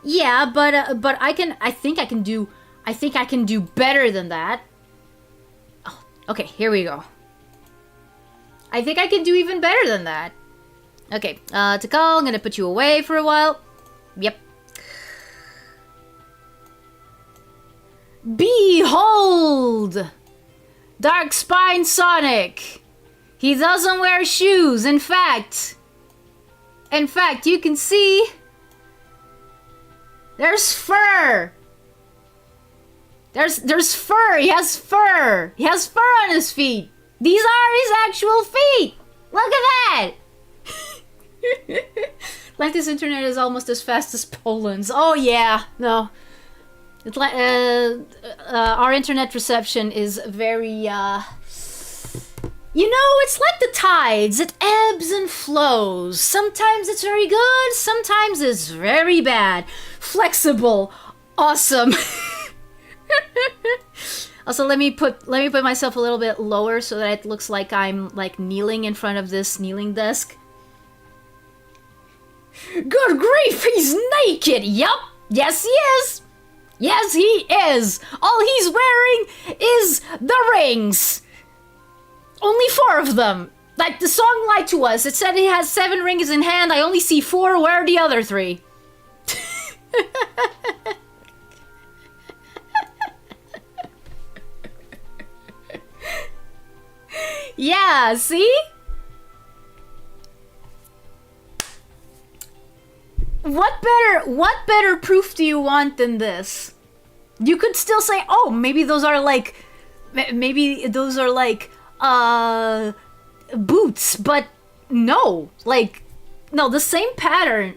[SPEAKER 1] yeah, but I think I can do better than that. Oh, okay, here we go. I think I can do even better than that. Okay, Takal, I'm gonna put you away for a while. Yep. Behold! Dark Spine Sonic! He doesn't wear shoes. In fact, you can see there's fur. There's fur. He has fur. He has fur on his feet. These are his actual feet. Look at that. Like this internet is almost as fast as Poland's. Oh yeah, no. It's like our internet reception is very you know, it's like the tides. It ebbs and flows. Sometimes it's very good, sometimes it's very bad. Flexible. Awesome. Also, let me put myself a little bit lower so that it looks like I'm like kneeling in front of this kneeling desk. Good grief, he's naked. Yup. Yes, he is. Yes, he is. All he's wearing is the rings. Only 4 of them. Like, the song lied to us. It said he has 7 rings in hand. I only see 4. Where are the other 3? Yeah, see? What better proof do you want than this? You could still say, oh, maybe those are like boots, but no, like, no, the same pattern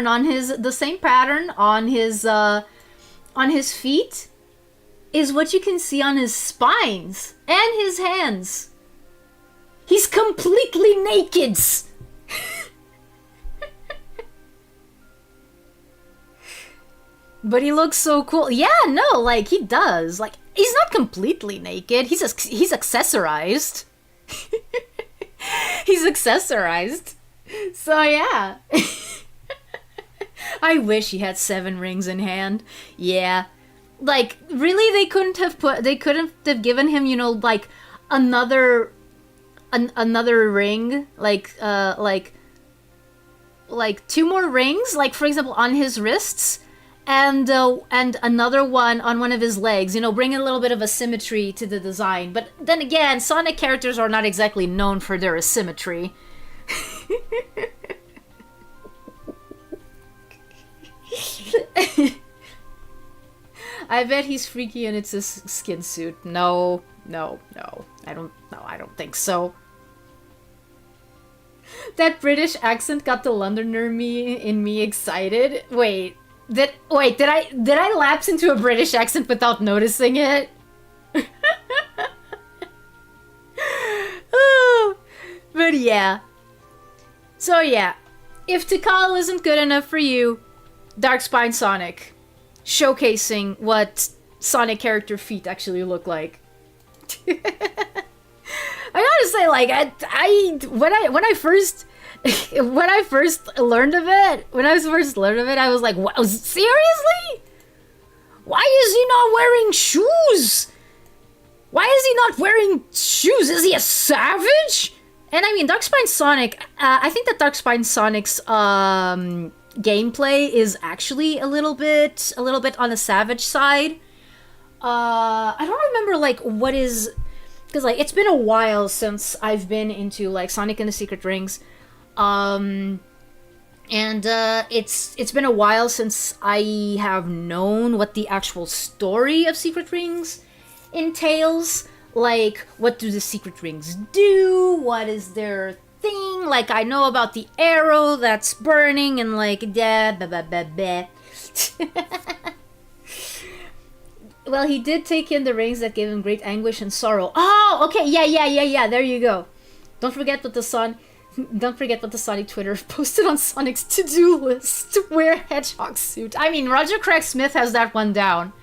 [SPEAKER 1] on his feet is what you can see on his spines and his hands. He's completely naked. But he looks so cool. Yeah, no, like, he does. Like, he's not completely naked. He's accessorized. He's accessorized. So, yeah. I wish he had 7 rings in hand. Yeah. Like, really, they couldn't have given him, you know, like, another ring, like 2 more rings, like, for example, on his wrists, and another one on one of his legs, you know, bring a little bit of asymmetry to the design. But then again, Sonic characters are not exactly known for their asymmetry. I bet he's freaky and it's a skin suit. No. I don't think so. That British accent got the Londoner in me excited. Wait, did I lapse into a British accent without noticing it? Oh, but yeah. So yeah, if Tikal isn't good enough for you, Darkspine Sonic, showcasing what Sonic character feet actually look like. I gotta say, like, when I first learned of it, I was like, what, seriously? Why is he not wearing shoes? Why is he not wearing shoes? Is he a savage? And I mean, Darkspine Sonic, I think that Darkspine Sonic's gameplay is actually a little bit on the savage side. I don't remember, like, what is... Because, like, it's been a while since I've been into, like, Sonic and the Secret Rings. And it's been a while since I have known what the actual story of Secret Rings entails. Like, what do the secret rings do? What is their thing? Like, I know about the arrow that's burning and like, da, ba, ba, ba, ba. Well, he did take in the rings that gave him great anguish and sorrow. Oh, okay, yeah. There you go. Don't forget what the Sonic Twitter posted on Sonic's to-do list. Wear hedgehog suit. I mean, Roger Craig Smith has that one down.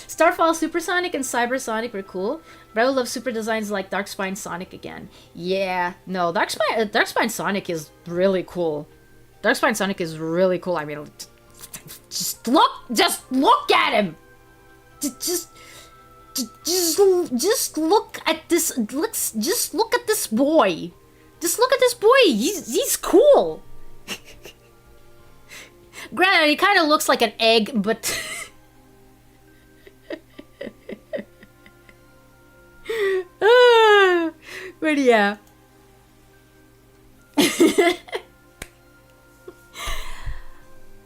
[SPEAKER 1] Starfall Supersonic and Cybersonic were cool, but I would love super designs like Darkspine Sonic again. Yeah, no, Darkspine Sonic is really cool. Darkspine Sonic is really cool. I mean, just look at him. Just look at this. Just look at this boy. Just look at this boy. He's cool. Granted, he kind of looks like an egg, but. But yeah.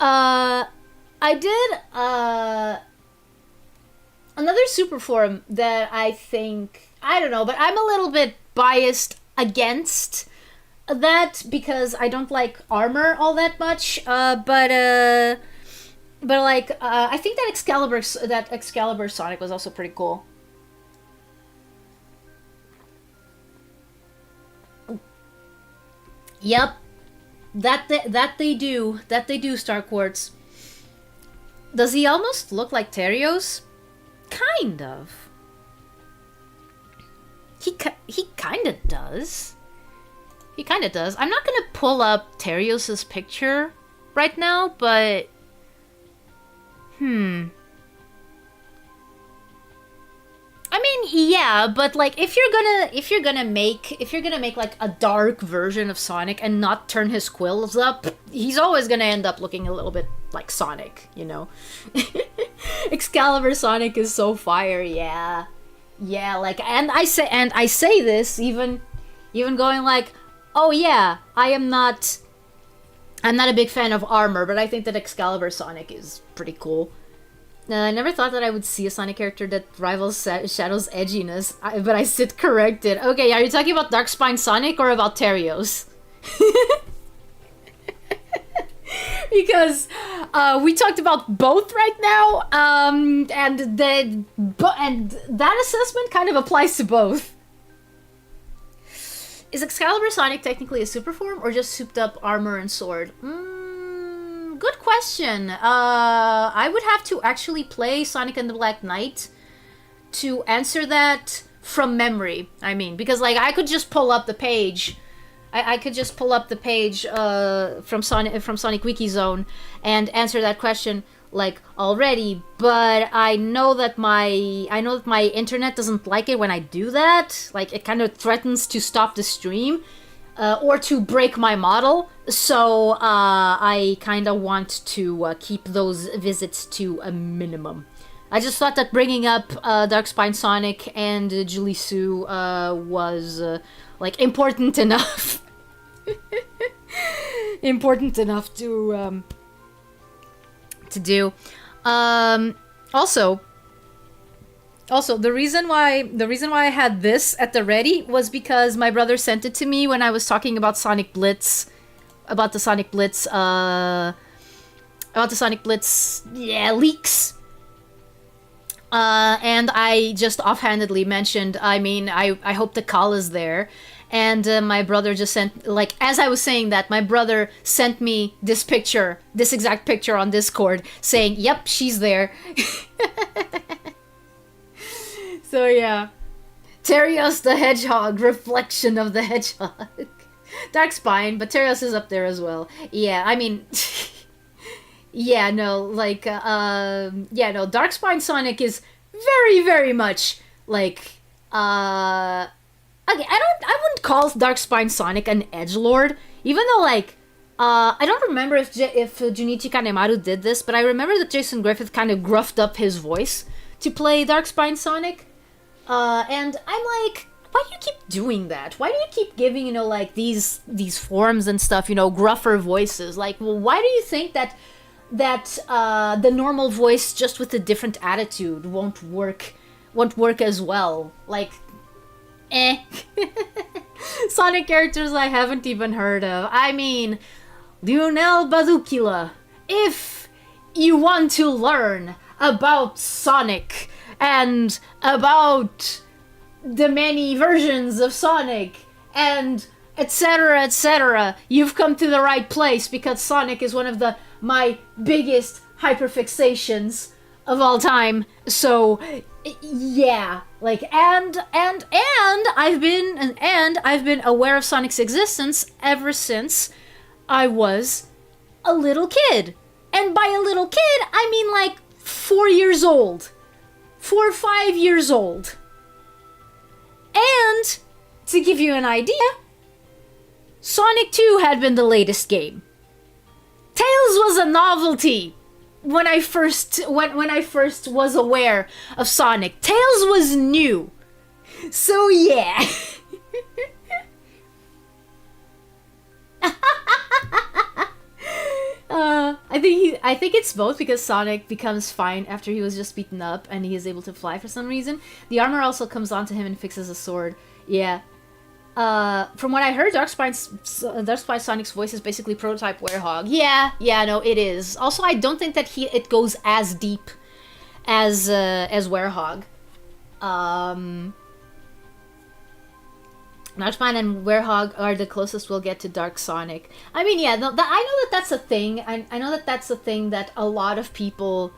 [SPEAKER 1] I did another super forum that I think, I don't know, but I'm a little bit biased against that because I don't like armor all that much. But like I think that Excalibur Sonic was also pretty cool. Yep, that they do, Star Quartz. Does he almost look like Terios? Kind of. He kind of does. He kind of does. I'm not gonna pull up Terios' picture right now, but I mean, yeah, but like if you're gonna make like a dark version of Sonic and not turn his quills up, he's always gonna end up looking a little bit like Sonic, you know. Excalibur Sonic is so fire, yeah, like, and I say this even going like, oh yeah, I'm not a big fan of armor, but I think that Excalibur Sonic is pretty cool. I never thought that I would see a Sonic character that rivals Shadow's edginess, but I sit corrected. Okay, are you talking about Darkspine Sonic or about Terios? Because we talked about both right now, and that assessment kind of applies to both. Is Excalibur Sonic technically a super form or just souped up armor and sword? Good question. I would have to actually play Sonic and the Black Knight to answer that from memory. I mean, because like I could just pull up the page. I could just pull up the page from Sonic WikiZone and answer that question like already. But I know that my internet doesn't like it when I do that. Like it kind of threatens to stop the stream. Or to break my model, so I kind of want to keep those visits to a minimum. I just thought that bringing up Darkspine Sonic and Julie Sue was like important enough. Important enough to do. Also, the reason why I had this at the ready was because my brother sent it to me when I was talking about Sonic Blitz, about the Sonic Blitz leaks. And I just offhandedly mentioned, I mean, I hope the call is there. And my brother just sent, like, as I was saying that, my brother sent me this exact picture on Discord, saying, yep, she's there. So yeah, Terios the Hedgehog, reflection of the Hedgehog. Darkspine, but Terios is up there as well. Yeah, I mean, yeah, no, like, Darkspine Sonic is very, very much like, okay, I wouldn't call Darkspine Sonic an edgelord, even though like, I don't remember if Junichi Kanemaru did this, but I remember that Jason Griffith kind of gruffed up his voice to play Darkspine Sonic. And I'm like, why do you keep doing that? Why do you keep giving, like, these forms and stuff, gruffer voices? Like, well, why do you think that the normal voice just with a different attitude won't work won't work as well. Like, eh. Sonic characters I haven't even heard of. I mean, Lionel Baducula. If you want to learn about Sonic and about the many versions of Sonic and etc., etc., you've come to the right place, because Sonic is one of my biggest hyperfixations of all time. So yeah, like, and I've been aware of Sonic's existence ever since I was a little kid. And by a little kid, I mean like 4 years old. 4 or 5 years old. And to give you an idea, Sonic 2 had been the latest game. Tails was a novelty when I first was aware of Sonic. Tails was new. So yeah. I think it's both, because Sonic becomes fine after he was just beaten up and he is able to fly for some reason. The armor also comes onto him and fixes a sword. Yeah. From what I heard, Darkspine Sonic's voice is basically prototype Werehog. Yeah, no, it is. Also, I don't think that it goes as deep as Werehog. Darkspine and Werehog are the closest we'll get to Dark Sonic. I mean, yeah, I know that that's a thing. I know that that's a thing that a lot of people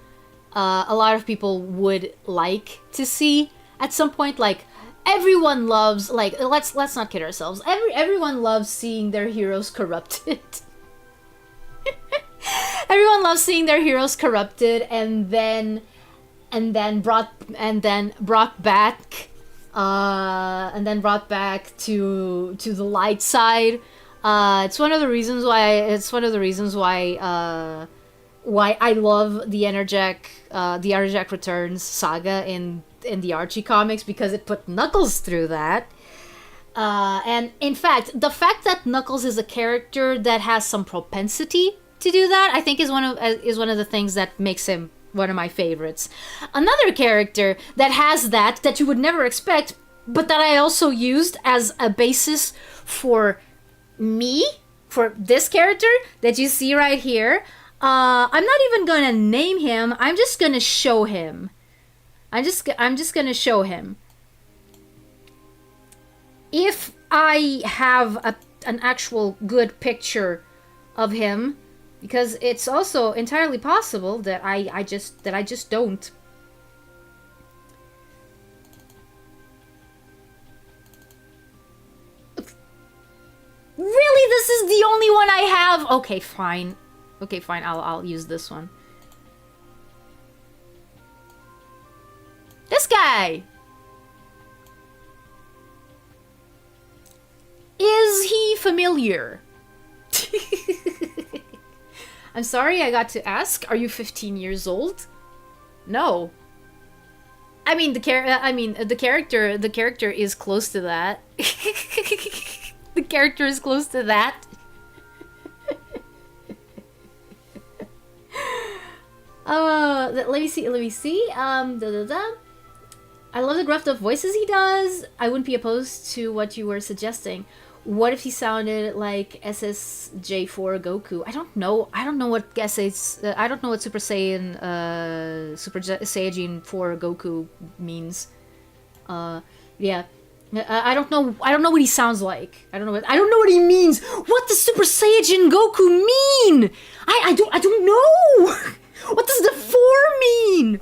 [SPEAKER 1] would like to see at some point. Like, everyone loves, like, let's not kid ourselves. Everyone loves seeing their heroes corrupted. Everyone loves seeing their heroes corrupted and then brought back. And then brought back to the light side. It's one of the reasons why I love the Enerjack Returns saga in the Archie comics, because it put Knuckles through that. And in fact, the fact that Knuckles is a character that has some propensity to do that, I think is one of the things that makes him one of my favorites. Another character that has that you would never expect, but that I also used as a basis for this character that you see right here. I'm not even gonna name him. I'm just gonna show him. I'm just gonna show him. If I have an actual good picture of him, because it's also entirely possible that I just don't. Really, this is the only one I have? Okay, fine. I'll use this one. This guy. Is he familiar? I'm sorry, I got to ask. Are you 15 years old? No. I mean, the character is close to that. The character is close to that. Let me see. I love the gruffed up voices he does. I wouldn't be opposed to what you were suggesting. What if he sounded like SSJ4 Goku? I don't know what I don't know what Super Saiyan Super Saiyajin 4 Goku means. Yeah. I don't know what he sounds like. I don't know what he means. What does Super Saiyajin Goku mean? I don't know. What does the 4 mean?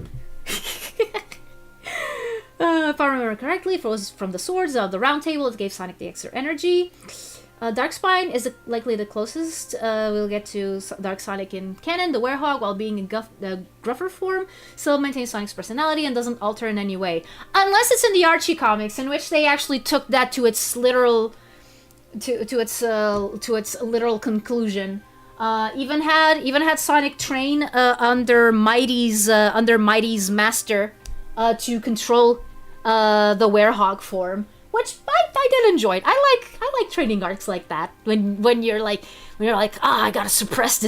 [SPEAKER 1] If I remember correctly, if it was from the swords of the round table, it gave Sonic the extra energy. Darkspine is likely the closest we'll get to Dark Sonic in canon. The Werehog, while being in gruffer form, still maintains Sonic's personality and doesn't alter in any way. Unless it's in the Archie comics, in which they actually took that to its literal literal conclusion. Even had Sonic train under Mighty's master to control the Werehog form, which I did enjoy. I like training arcs like that when you're like I gotta suppress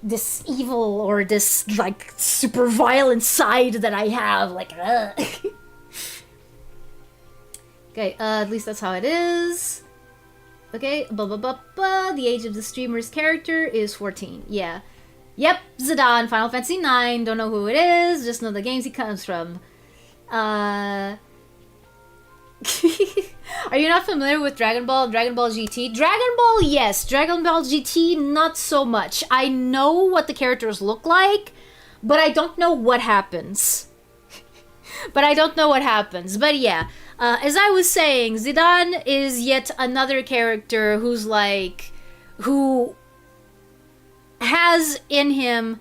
[SPEAKER 1] this evil or this like super violent side that I have, like Okay, at least that's how it is. Okay, blah blah blah blah. The age of the streamer's character is 14. Yeah. Yep, Zidane, Final Fantasy 9. Don't know who it is, just know the games he comes from. Are you not familiar with Dragon Ball and Dragon Ball GT? Dragon Ball, yes. Dragon Ball GT, not so much. I know what the characters look like, but I don't know what happens. But yeah, as I was saying, Zidane is yet another character who's like, who has in him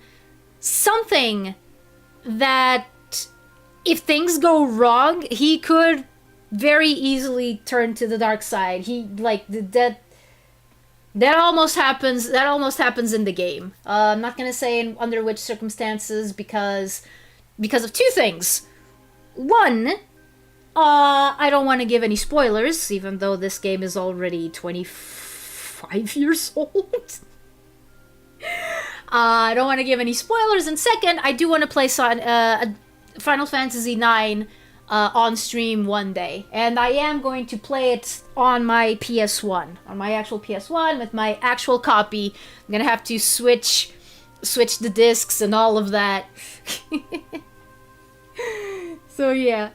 [SPEAKER 1] something that if things go wrong, he could very easily turn to the dark side. He like that almost happens. That almost happens in the game. I'm not gonna say under which circumstances because of two things. One, I don't want to give any spoilers, even though this game is already 25 years old. I don't want to give any spoilers. And second, I do want to play Final Fantasy IX on stream one day. And I am going to play it on my PS1. On my actual PS1 with my actual copy. I'm going to have to switch the discs and all of that. So yeah.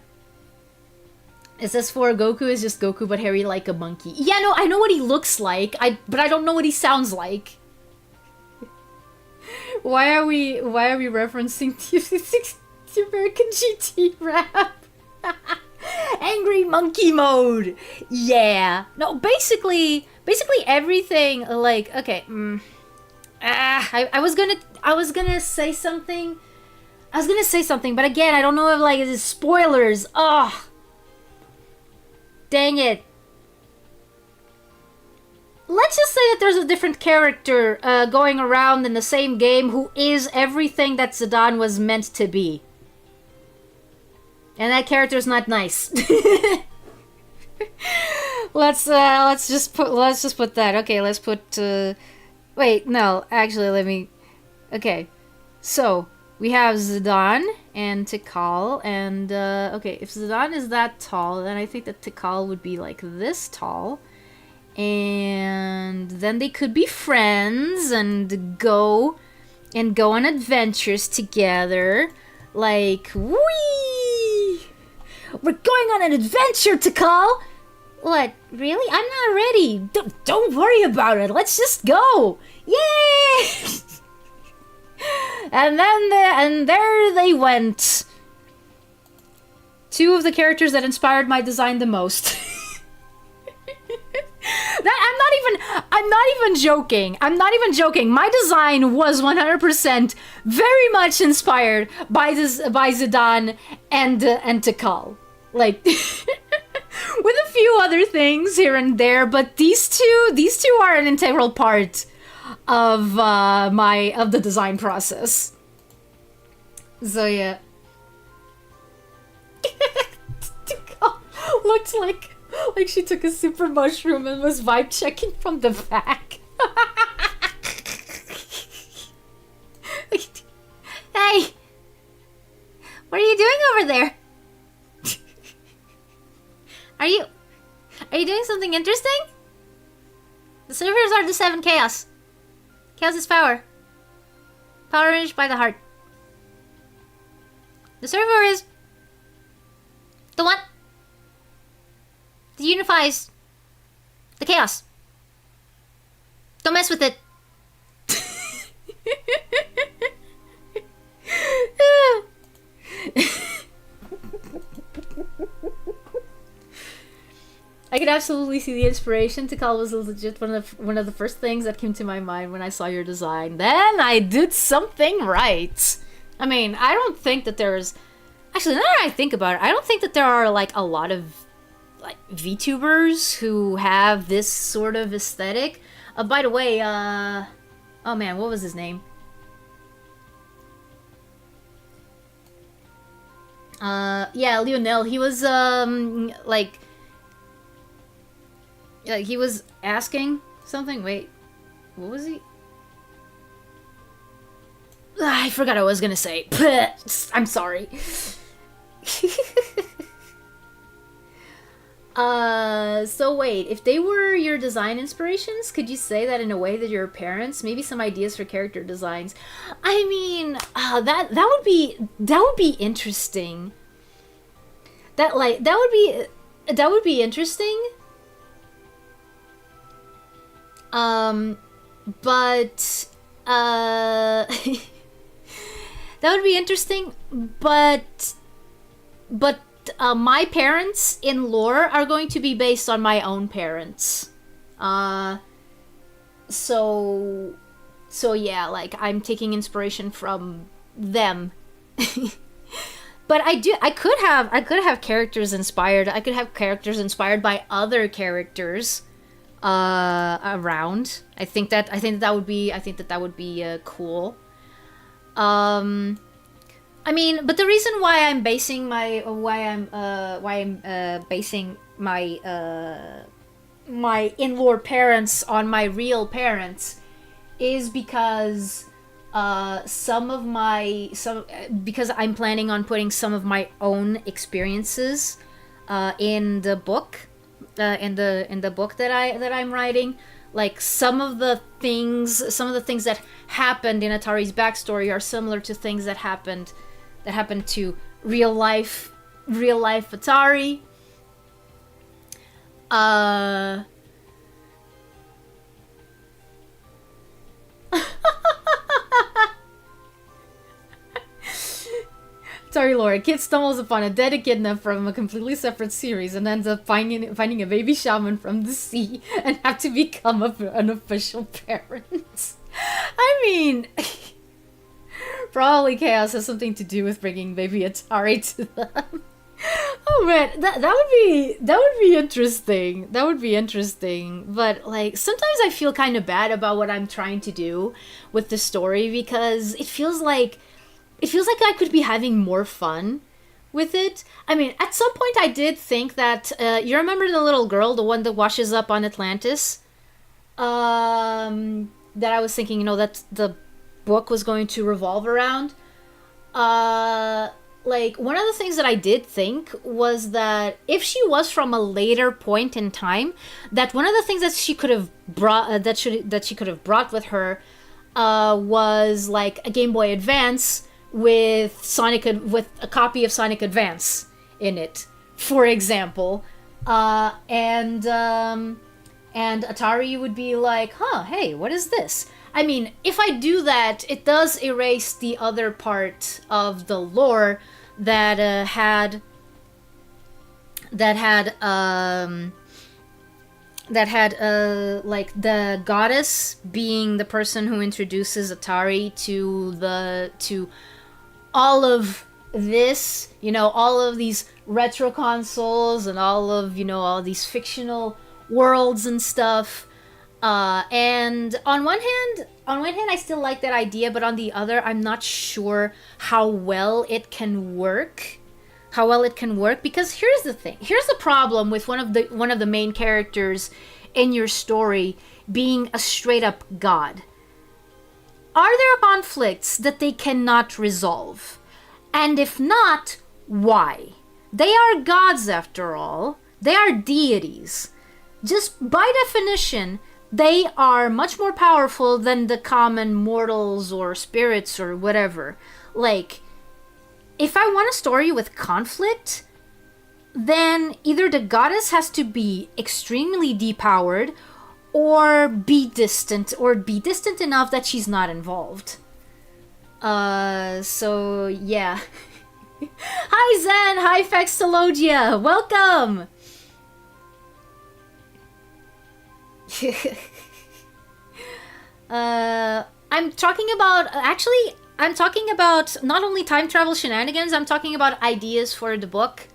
[SPEAKER 1] It says for Goku is just Goku but hairy like a monkey. Yeah, no, I know what he looks like. But I don't know what he sounds like. Why are we referencing the American GT rap? Angry monkey mode. Yeah. No, basically everything like okay. I was gonna say something. But again, I don't know if like it's spoilers. Oh, dang it. Let's just say that there's a different character going around in the same game who is everything that Zidane was meant to be. And that character's not nice. let's just put that. Okay, let's put wait, no, actually let me. Okay. So, we have Zidane and Tikal, and okay, if Zidane is that tall, then I think that Tikal would be like this tall. And then they could be friends and go on adventures together. Like, whee! We're going on an adventure, Tikal! What? Really? I'm not ready. Don't worry about it. Let's just go. Yay! And there they went. Two of the characters that inspired my design the most. I'm not even joking. My design was 100% very much inspired by Zidane and Tikal. Like with a few other things here and there, but these two are an integral part of the design process. So yeah. Tikal looked like she took a super mushroom and was vibe checking from the back. Hey! What are you doing over there? Are you doing something interesting? The servers are the 7 chaos. Chaos is power. Power managed by the heart. The server is the one that unifies the chaos. Don't mess with it. I could absolutely see the inspiration. Tikal was legit one of the first things that came to my mind when I saw your design. Then I did something right. I mean, I don't think that there's... Actually, now that I think about it, I don't think that there are, like, a lot of, like, VTubers who have this sort of aesthetic. By the way, oh man, what was his name? Yeah, Lionel. He was, like, he was asking something. Wait, what was he? I forgot what I was gonna say. I'm sorry. So wait, if they were your design inspirations, could you say that in a way that your parents, maybe some ideas for character designs? I mean, that would be interesting. That would be interesting. But that would be interesting. But my parents in lore are going to be based on my own parents. Uh, so so yeah, like I'm taking inspiration from them. But I could have characters inspired. I could have characters inspired by other characters around. I think that would be cool. Um I mean, but the reason why I'm basing my in-law parents on my real parents is because some because I'm planning on putting some of my own experiences in the book, in the book that I'm writing. Like some of the things that happened in Atari's backstory are similar to things that happened to real life Atari. Uh Sorry, Laura. Kid stumbles upon a dead echidna from a completely separate series and ends up finding a baby shaman from the sea and have to become an official parent. I mean, probably chaos has something to do with bringing baby Atari to them. Oh man, that would be interesting. That would be interesting. But like sometimes I feel kind of bad about what I'm trying to do with the story because it feels like I could be having more fun with it. I mean, at some point I did think that you remember the little girl, the one that washes up on Atlantis? That I was thinking, you know, that the book was going to revolve around. Uh like one of the things that I did think was that if she was from a later point in time, that one of the things that she could have brought that she could have brought with her was like a Game Boy Advance with a copy of Sonic Advance in it, for example, and Atari would be like, "Huh, hey, what is this?" I mean, if I do that, it does erase the other part of the lore that that had um that had like the goddess being the person who introduces Atari to all of this, you know, all of these retro consoles and all of, you know, all these fictional worlds and stuff. And on one hand, I still like that idea, but on the other, I'm not sure how well it can work. How well it can work, because here's the thing. Here's the problem with one of the main characters in your story being a straight up god. Are there conflicts that they cannot resolve? And if not, why? They are gods after all. They are deities. Just by definition, they are much more powerful than the common mortals or spirits or whatever. Like, if I want a story with conflict, then either the goddess has to be extremely depowered or be distant enough that she's not involved. So yeah. Hi Zen, hi Fextologia, welcome! I'm talking about, actually, I'm talking about not only time travel shenanigans, I'm talking about ideas for the book.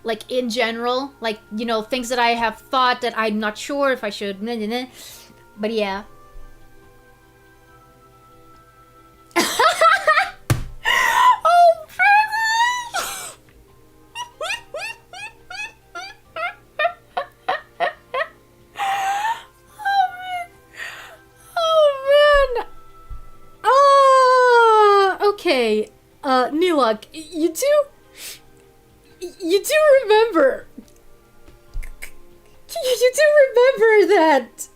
[SPEAKER 1] Like in general, like, you know, things that I have thought that I'm not sure if I should, but yeah. Oh, oh man. Okay. Nilok, you do You do remember. You do remember that.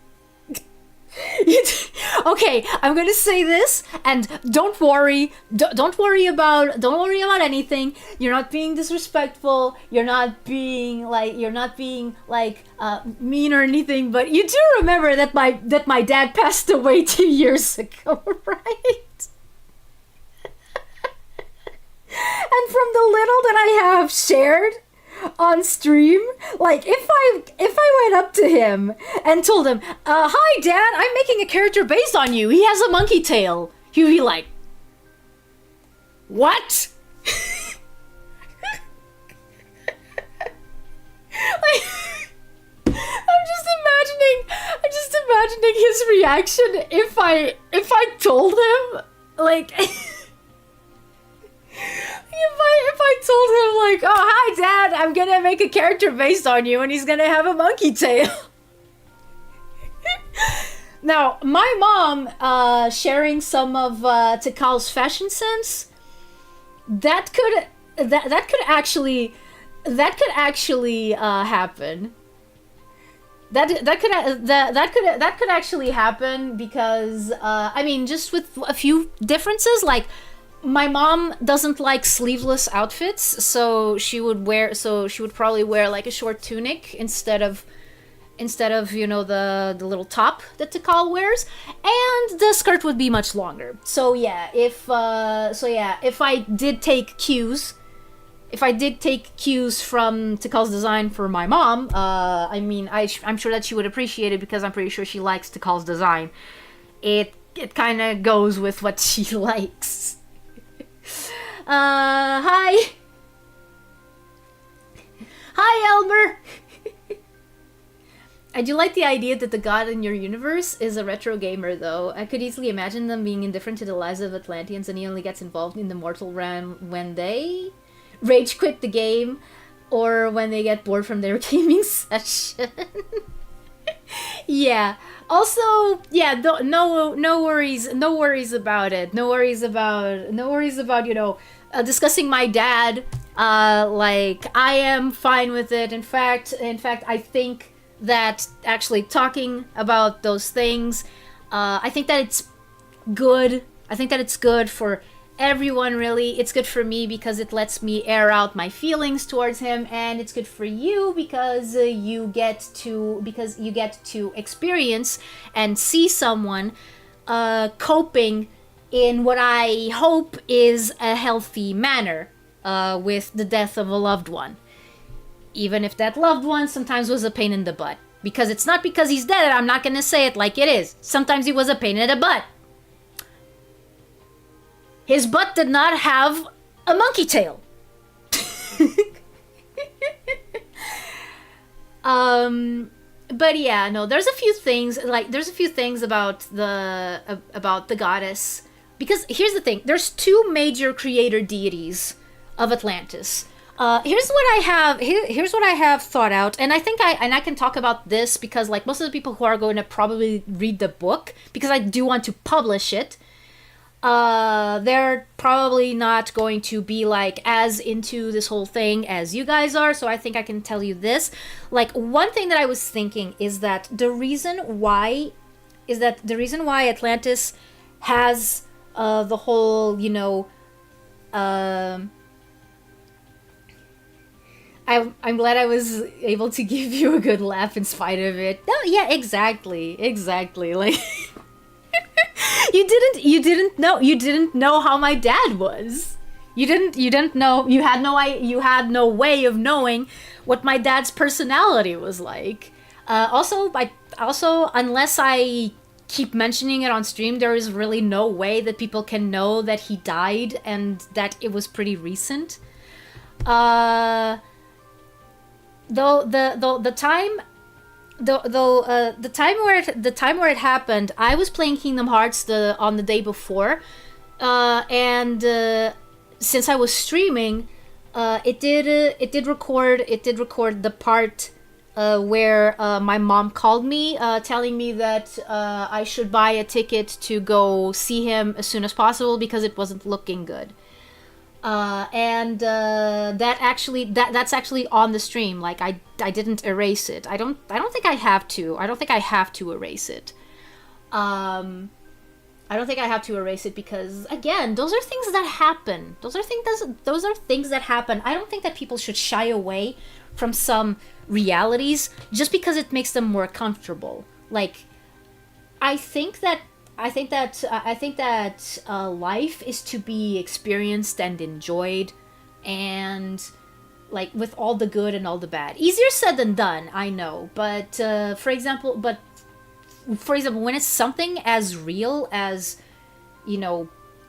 [SPEAKER 1] Okay, I'm gonna say this, and don't worry. Don't worry about. Don't worry about anything. You're not being disrespectful. You're not being like. You're not being like mean or anything. But you do remember that my dad passed away 2 years ago, right? And from the little that I have shared on stream, like if I went up to him and told him, "Hi, Dad, I'm making a character based on you. He has a monkey tail," he'd be like, "What?" Like, I'm just imagining his reaction if I told him, like. If I told him, like, "Oh, hi, Dad, I'm gonna make a character based on you, and he's gonna have a monkey tail." Now, my mom sharing some of Tikal's fashion sense, that could actually happen. That could actually happen because I mean, just with a few differences, like. My mom doesn't like sleeveless outfits, so she would probably wear like a short tunic instead of the little top that Tikal wears, and the skirt would be much longer. So yeah, if I did take cues from Tikal's design for my mom, I mean, I'm sure that she would appreciate it because I'm pretty sure she likes Tikal's design. It kind of goes with what she likes. Hi, Elmer. I do like the idea that the god in your universe is a retro gamer, though. I could easily imagine them being indifferent to the lives of Atlanteans, and he only gets involved in the mortal realm when they rage quit the game or when they get bored from their gaming session. Yeah. Also, yeah, no worries about it. No worries about discussing my dad. Like, I am fine with it. In fact, I think that actually talking about those things, I think that it's good. I think that it's good for everyone, really. It's good for me because it lets me air out my feelings towards him, and it's good for you because you get to experience and see someone coping in what I hope is a healthy manner with the death of a loved one, even if that loved one sometimes was a pain in the butt. Because it's not because he's dead. I'm not gonna say it like it is. Sometimes he was a pain in the butt. His butt did not have a monkey tail. But yeah, no, there's a few things about the goddess, because here's the thing, there's two major creator deities of Atlantis. Here's what I have thought out, and I think I can talk about this because, like, most of the people who are going to probably read the book, because I do want to publish it, they're probably not going to be like as into this whole thing as you guys are, so I think I can tell you this. Like, one thing that I was thinking is that the reason why Atlantis has the whole, I'm glad I was able to give you a good laugh in spite of it. No, yeah, exactly. Like you didn't know how my dad was. You didn't know, you had no way of knowing what my dad's personality was like. Also, unless I keep mentioning it on stream, there is really no way that people can know that he died and that it was pretty recent. The time where it happened, I was playing Kingdom Hearts on the day before, and since I was streaming, it did record the part where my mom called me, telling me that I should buy a ticket to go see him as soon as possible because it wasn't looking good. And that's actually on the stream. Like I didn't erase it. I don't think I have to. I don't think I have to erase it. I don't think I have to erase it because, again, those are things that happen. Those are things that happen. I don't think that people should shy away from some realities just because it makes them more comfortable. Like, I think that life is to be experienced and enjoyed, and like with all the good and all the bad. Easier said than done, I know. But for example, when it's something as real as,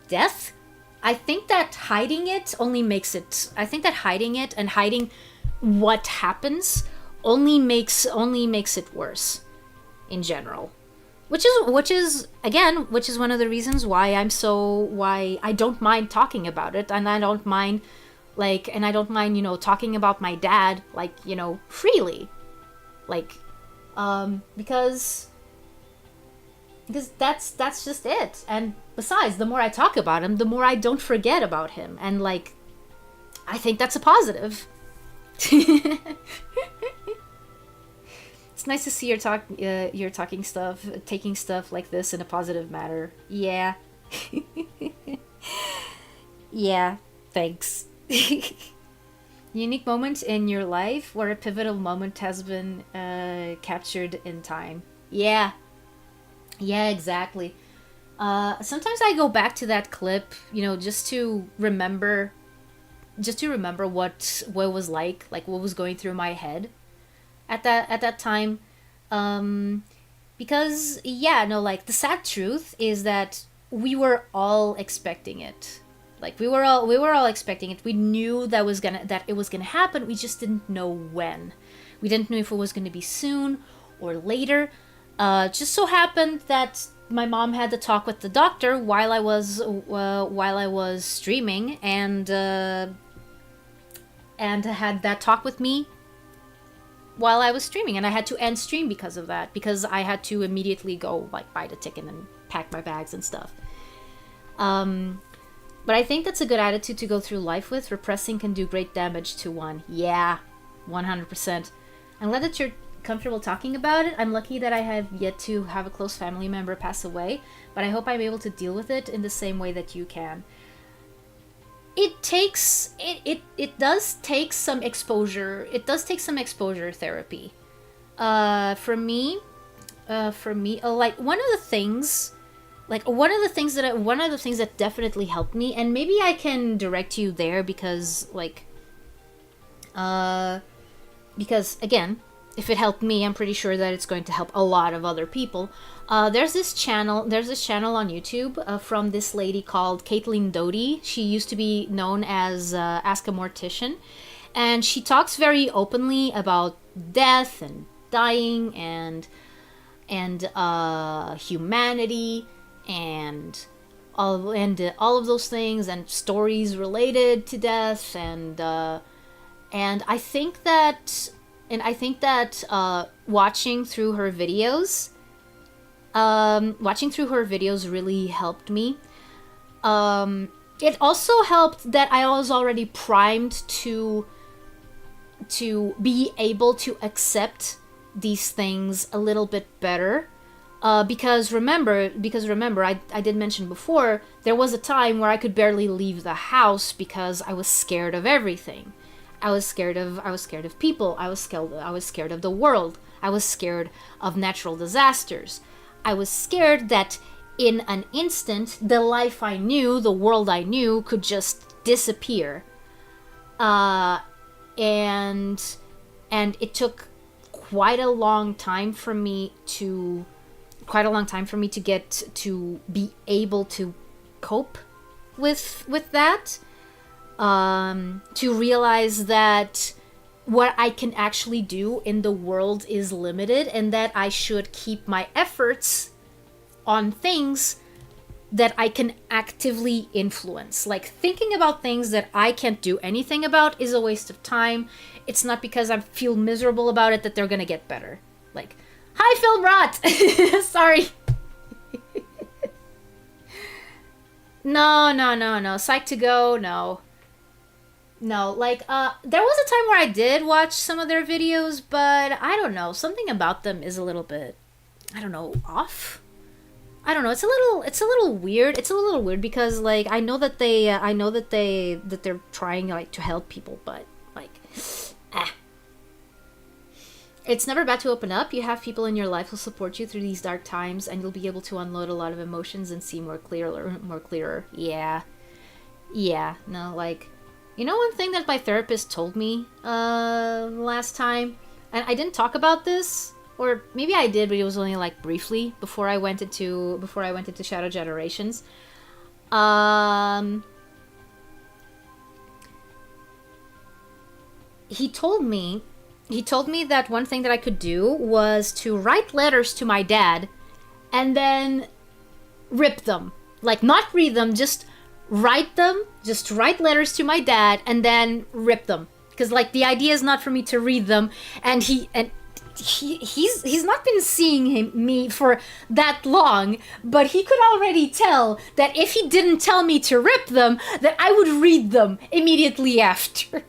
[SPEAKER 1] death, I think that hiding it only makes it. I think that hiding it and hiding what happens only makes it worse in general. Which is one of the reasons why I don't mind talking about it, and I don't mind talking about my dad, freely, like, because that's just it. And besides, the more I talk about him, the more I don't forget about him, and like, I think that's a positive. It's nice to see you're talking stuff, taking stuff like this in a positive manner. Yeah. Yeah, thanks. Unique moment in your life where a pivotal moment has been captured in time. Yeah. Yeah, exactly. Sometimes I go back to that clip, just to remember what it was like what was going through my head at that time. Because, yeah, no, like, the sad truth is that we were all expecting it. Like, we were all expecting it. We knew that it was gonna happen. We just didn't know when. We didn't know if it was gonna be soon or later. Just so happened that my mom had to talk with the doctor while I was streaming, and had that talk with me while I was streaming, and I had to end stream because of that, because I had to immediately go, like, buy the ticket and pack my bags and stuff. But I think that's a good attitude to go through life with. Repressing can do great damage to one. Yeah, 100%. I'm glad that you're comfortable talking about it. I'm lucky that I have yet to have a close family member pass away, but I hope I'm able to deal with it in the same way that you can. It does take some exposure. It does take some exposure therapy. For me, like, one of the things that definitely helped me, and maybe I can direct you there because, like, because again, if it helped me, I'm pretty sure that it's going to help a lot of other people. There's this channel on YouTube from this lady called Caitlin Doty. She used to be known as Ask a Mortician, and she talks very openly about death and dying and humanity and all of those things, and stories related to death, and I think that watching through her videos really helped me. It also helped that I was already primed to be able to accept these things a little bit better. Because remember, I did mention before, there was a time where I could barely leave the house because I was scared of everything. I was scared of people. I was scared of the world. I was scared of natural disasters. I was scared that in an instant, the life I knew, the world I knew, could just disappear. And it took quite a long time for me to get to be able to cope with that. To realize that what I can actually do in the world is limited, and that I should keep my efforts on things that I can actively influence. Like, thinking about things that I can't do anything about is a waste of time. It's not because I feel miserable about it that they're gonna get better. Like, hi, Film Rot! Sorry. No. Psych to go, no. No, like, there was a time where I did watch some of their videos, but I don't know, something about them is a little bit, I don't know, off. I don't know. It's a little weird. It's a little weird because like I know that they're trying like to help people, but like, ah. It's never bad to open up. You have people in your life who support you through these dark times, and you'll be able to unload a lot of emotions and see more clearer, more clearer. Yeah, yeah. No, like, you know, one thing that my therapist told me last time, and I didn't talk about this, or maybe I did, but it was only like briefly before I went into Shadow Generations. Um, he told me he told me that one thing that I could do was to write letters to my dad and then rip them. Like, not read them, just write them, just write letters to my dad and then rip them. Because, like, the idea is not for me to read them, and he's not been seeing me for that long, but he could already tell that if he didn't tell me to rip them, that I would read them immediately after.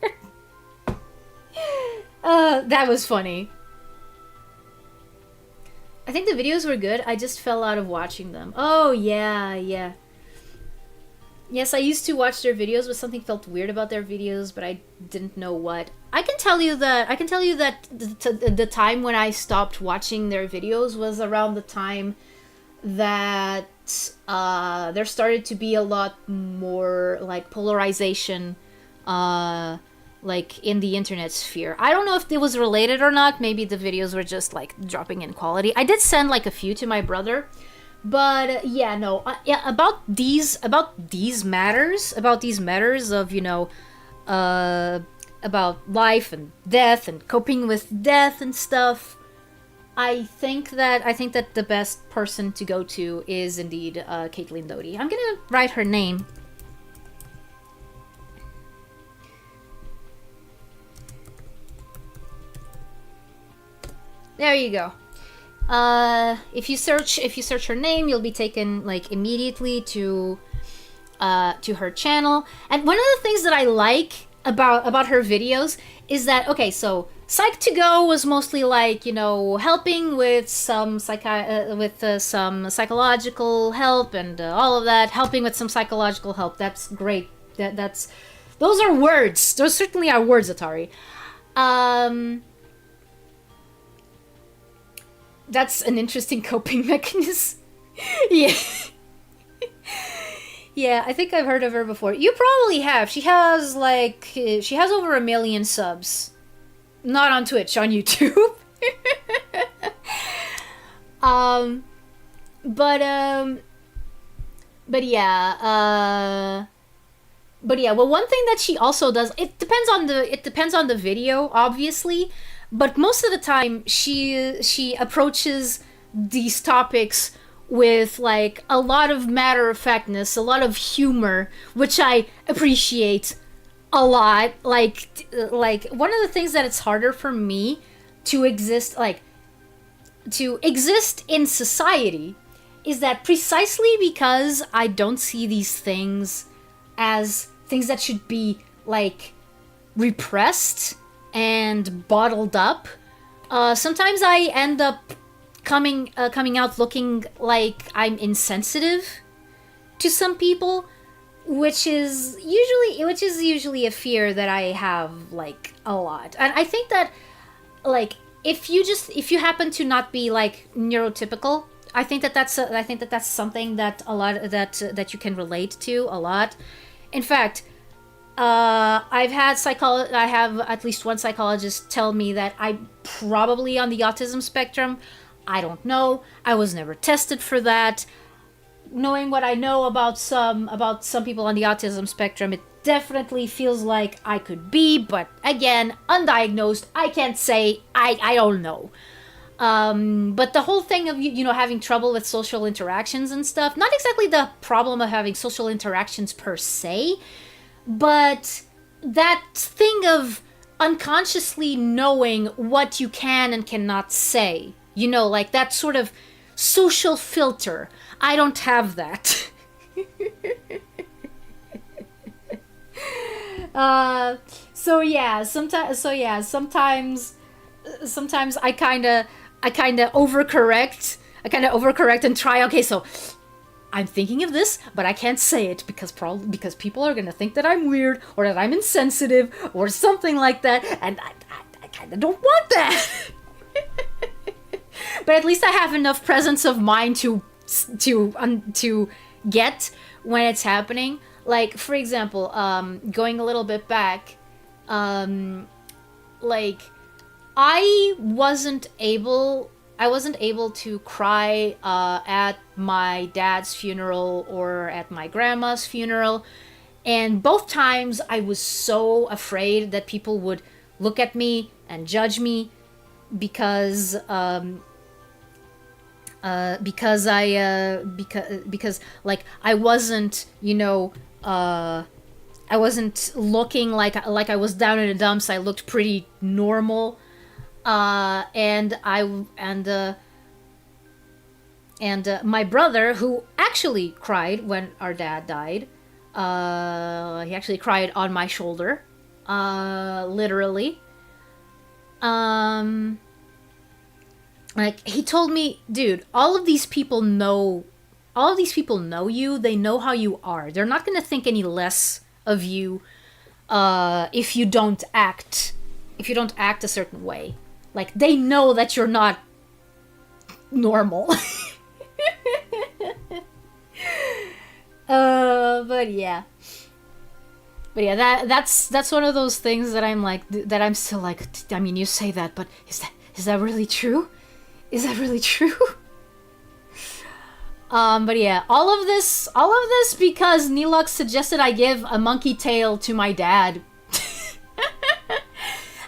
[SPEAKER 1] That was funny. I think the videos were good. I just fell out of watching them. Oh, yeah, yeah. Yes, I used to watch their videos, but something felt weird about their videos, but I didn't know what. I can tell you that the time when I stopped watching their videos was around the time that there started to be a lot more like polarization like in the internet sphere. I don't know if it was related or not. Maybe the videos were just like dropping in quality. I did send like a few to my brother. But yeah, no, yeah, about these matters of, you know, about life and death and coping with death and stuff. I think that the best person to go to is indeed Caitlin Doty. I'm gonna write her name. There you go. If you search her name, you'll be taken like immediately to her channel. And one of the things that I like about her videos is that, okay, so Psych to Go was mostly like, you know, helping with some some psychological help and all of that, helping with some psychological help. That's great. Those are words. Those certainly are words, Atari. That's an interesting coping mechanism. Yeah. Yeah, I think I've heard of her before. You probably have. She has over 1 million subs. Not on Twitch, on YouTube. um, but yeah, well, one thing that she also does, it depends on the video, obviously, but most of the time she approaches these topics with like a lot of matter-of-factness, a lot of humor, which I appreciate a lot. Like one of the things that it's harder for me to exist in society is that precisely because I don't see these things as things that should be like repressed and bottled up. Sometimes I end up coming out looking like I'm insensitive to some people, which is usually a fear that I have like a lot. And I think that like if you happen to not be like neurotypical, I think that that's something that a lot that you can relate to a lot. In fact, I have at least one psychologist tell me that I'm probably on the autism spectrum. I don't know. I was never tested for that. Knowing what I know about some people on the autism spectrum, it definitely feels like I could be, but again, undiagnosed. I can't say. I don't know. But the whole thing of, you know, having trouble with social interactions and stuff, not exactly the problem of having social interactions per se, but that thing of unconsciously knowing what you can and cannot say, you know, like that sort of social filter. I don't have that. So yeah, sometimes I kind of overcorrect. I kind of overcorrect and try. Okay, so I'm thinking of this, but I can't say it because people are gonna think that I'm weird or that I'm insensitive or something like that, and I kind of don't want that. But at least I have enough presence of mind to get when it's happening. Like, for example, going a little bit back, like I wasn't able to cry at my dad's funeral or at my grandma's funeral, and both times I was so afraid that people would look at me and judge me because because like I wasn't, I wasn't looking like I was down in the dumps. I looked pretty normal, and my brother, who actually cried when our dad died, he actually cried on my shoulder, literally. Um, like he told me, dude, all of these people know you. They know how you are. They're not gonna think any less of you if you don't act a certain way. Like they know that you're not normal. But yeah. But yeah, that's one of those things that I'm like, that I'm still like. I mean, you say that, but is that really true? Is that really true? But yeah, all of this because Nilux suggested I give a monkey tail to my dad.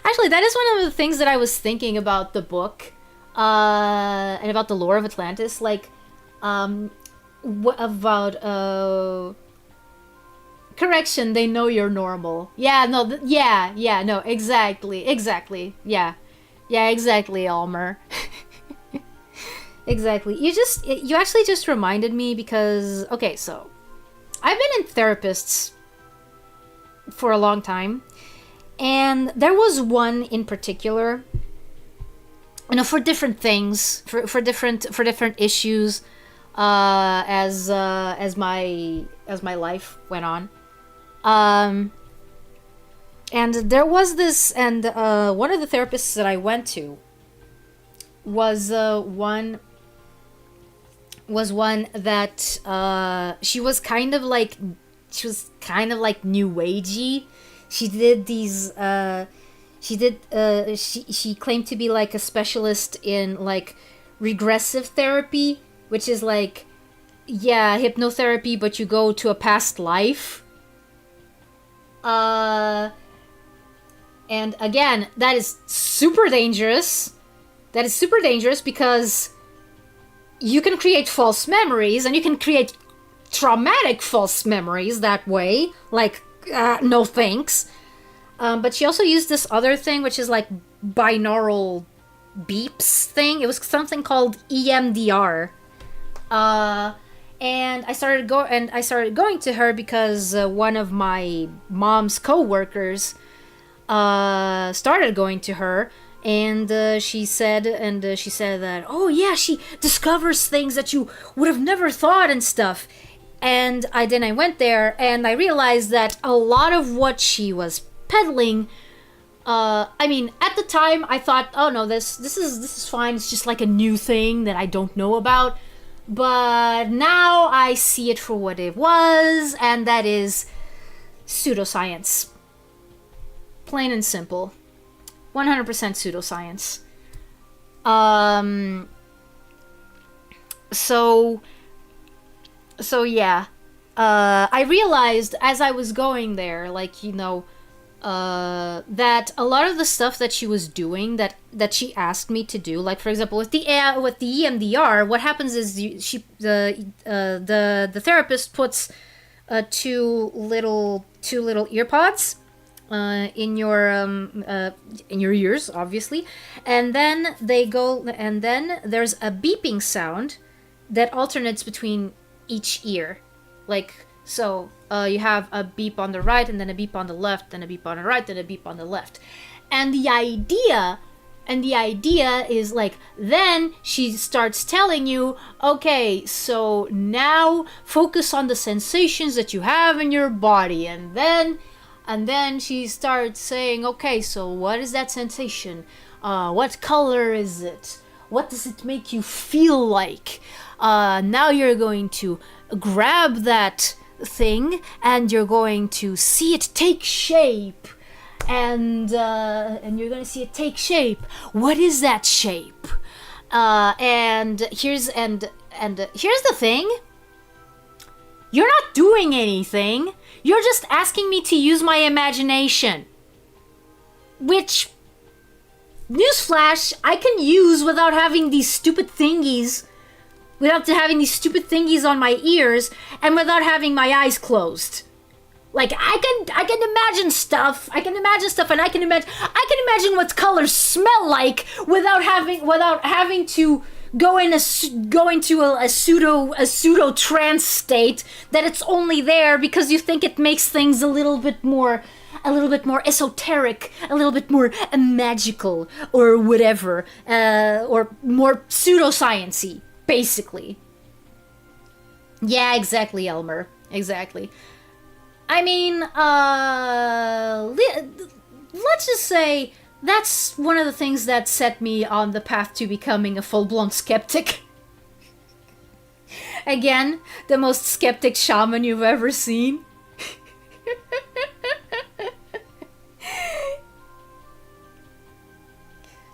[SPEAKER 1] Actually, that is one of the things that I was thinking about the book, and about the lore of Atlantis. Like, what about correction? They know you're normal. Yeah, no, yeah, no, exactly, yeah, exactly, Almer. Exactly. You actually just reminded me because, okay, so I've been in therapists for a long time, and there was one in particular, for different things, for different issues, as my life went on. And there was this, and one of the therapists that I went to was one that she was kind of like new agey. She did these she claimed to be like a specialist in like regressive therapy, which is like, yeah, hypnotherapy, but you go to a past life. And again, that is super dangerous. Because you can create false memories, and you can create traumatic false memories that way. Like, no thanks. But she also used this other thing, which is like binaural beeps thing. It was something called EMDR. And I started going to her because one of my mom's co-workers started going to her. And she said that, oh yeah, she discovers things that you would have never thought and stuff. And I went there and I realized that a lot of what she was peddling, I mean, at the time I thought, oh no, this is fine. It's just like a new thing that I don't know about. But now I see it for what it was, and that is pseudoscience. Plain and simple. 100% pseudoscience. So yeah. I realized as I was going there, like, that a lot of the stuff that she was doing, that she asked me to do, like, for example, with the EMDR, what happens is the therapist puts two little ear pods in your ears, obviously, and then there's a beeping sound that alternates between each ear, like, So you have a beep on the right, and then a beep on the left, then a beep on the right, then a beep on the left. And the idea is like, then she starts telling you, okay, so now focus on the sensations that you have in your body. And then she starts saying, okay, so what is that sensation? What color is it? What does it make you feel like? Now you're going to grab that thing and you're going to see it take shape. And you're gonna see it take shape. What is that shape? And here's the thing. You're not doing anything. You're just asking me to use my imagination. Which, newsflash, I can use without having these stupid thingies. Without having these stupid thingies on my ears and without having my eyes closed. Like, I can imagine stuff. I can imagine what colors smell like without having to go into a pseudo trance state that it's only there because you think it makes things a little bit more esoteric, a little bit more magical or whatever, or more pseudoscience-y, basically. Yeah, exactly, Elmer. Exactly. I mean, let's just say that's one of the things that set me on the path to becoming a full-blown skeptic. Again, the most skeptic shaman you've ever seen.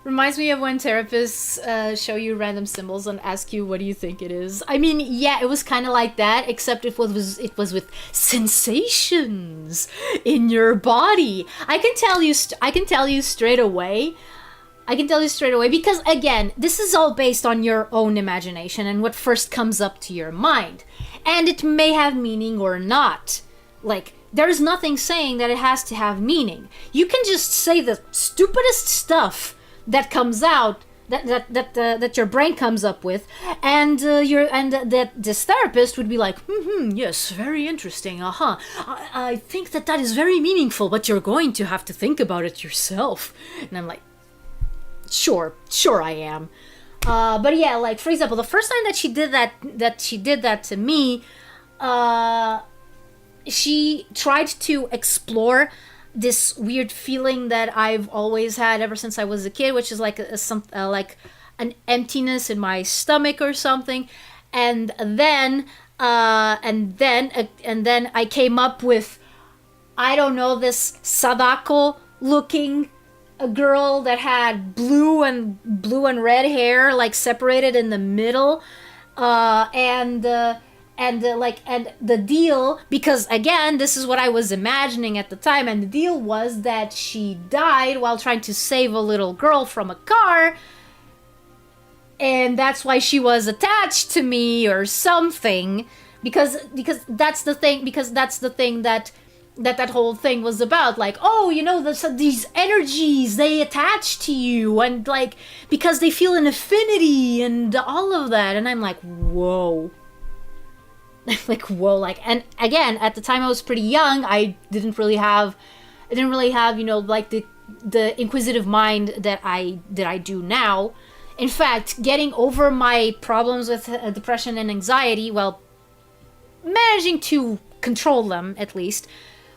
[SPEAKER 1] Reminds me of when therapists show you random symbols and ask you, what do you think it is? I mean, yeah, it was kind of like that, except it was with sensations in your body. I can tell you straight away because, again, this is all based on your own imagination and what first comes up to your mind. And it may have meaning or not. Like, there's nothing saying that it has to have meaning. You can just say the stupidest stuff that comes out, that your brain comes up with, and that this therapist would be like, yes, very interesting, I think that is very meaningful, but you're going to have to think about it yourself. And I'm like, sure I am. But yeah, like, for example, the first time that she did that to me, she tried to explore this weird feeling that I've always had ever since I was a kid, which is like like an emptiness in my stomach or something, and then I came up with, I don't know, this Sadako looking a girl that had blue and red hair, like separated in the middle, and the deal, because again, this is what I was imagining at the time, and the deal was that she died while trying to save a little girl from a car, and that's why she was attached to me or something, because that's the thing that whole thing was about. Like, oh, you know, these energies, they attach to you, and like, because they feel an affinity and all of that. And I'm like, whoa. And again, at the time I was pretty young. I didn't really have, you know, like the inquisitive mind that I do now. In fact, getting over my problems with depression and anxiety, well, managing to control them at least.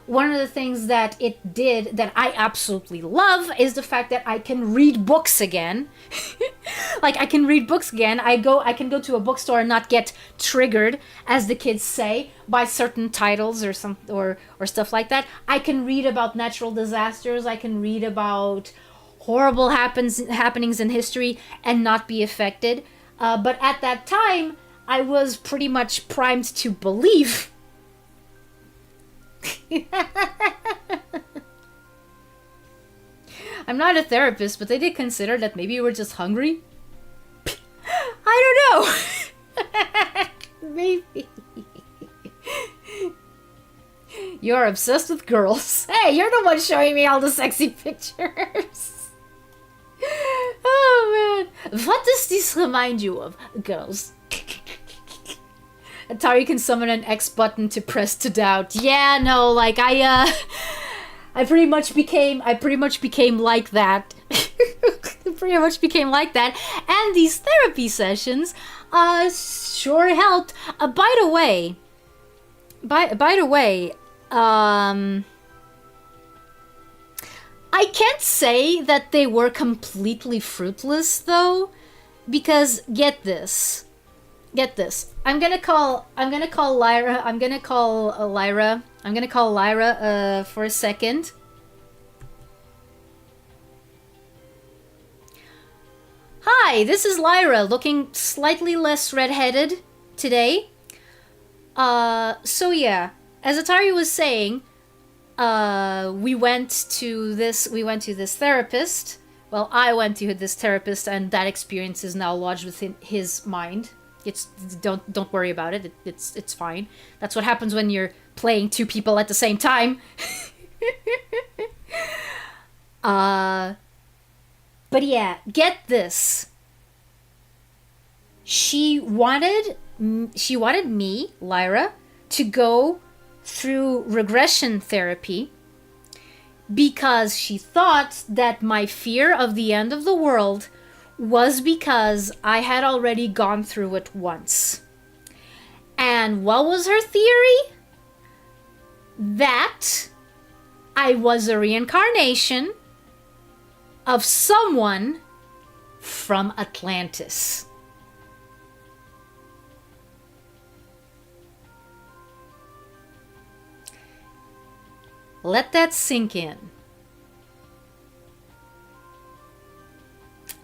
[SPEAKER 1] One of the things that it did that I absolutely love is the fact that I can read books again. Like, I can read books again. I can go to a bookstore and not get triggered, as the kids say, by certain titles or stuff like that. I can read about natural disasters. I can read about horrible happenings in history and not be affected. But at that time, I was pretty much primed to believe. I'm not a therapist, but they did consider that maybe you were just hungry. I don't know. Maybe. You're obsessed with girls. Hey, you're the one showing me all the sexy pictures. Oh man. What does this remind you of, girls? Atari can summon an X button to press to doubt. Yeah, no, like I pretty much became like that. Pretty much became like that. And these therapy sessions sure helped. By the way, I can't say that they were completely fruitless though, because get this. I'm gonna call Lyra for a second. Hi, this is Lyra, looking slightly less redheaded today. So yeah, as Atari was saying, we went to this therapist. Well, I went to this therapist, and that experience is now lodged within his mind. It's don't worry about it. It's fine. That's what happens when you're playing two people at the same time. But yeah, get this. She wanted me, Lyra, to go through regression therapy because she thought that my fear of the end of the world was because I had already gone through it once. And what was her theory? That I was a reincarnation of someone from Atlantis. Let that sink in.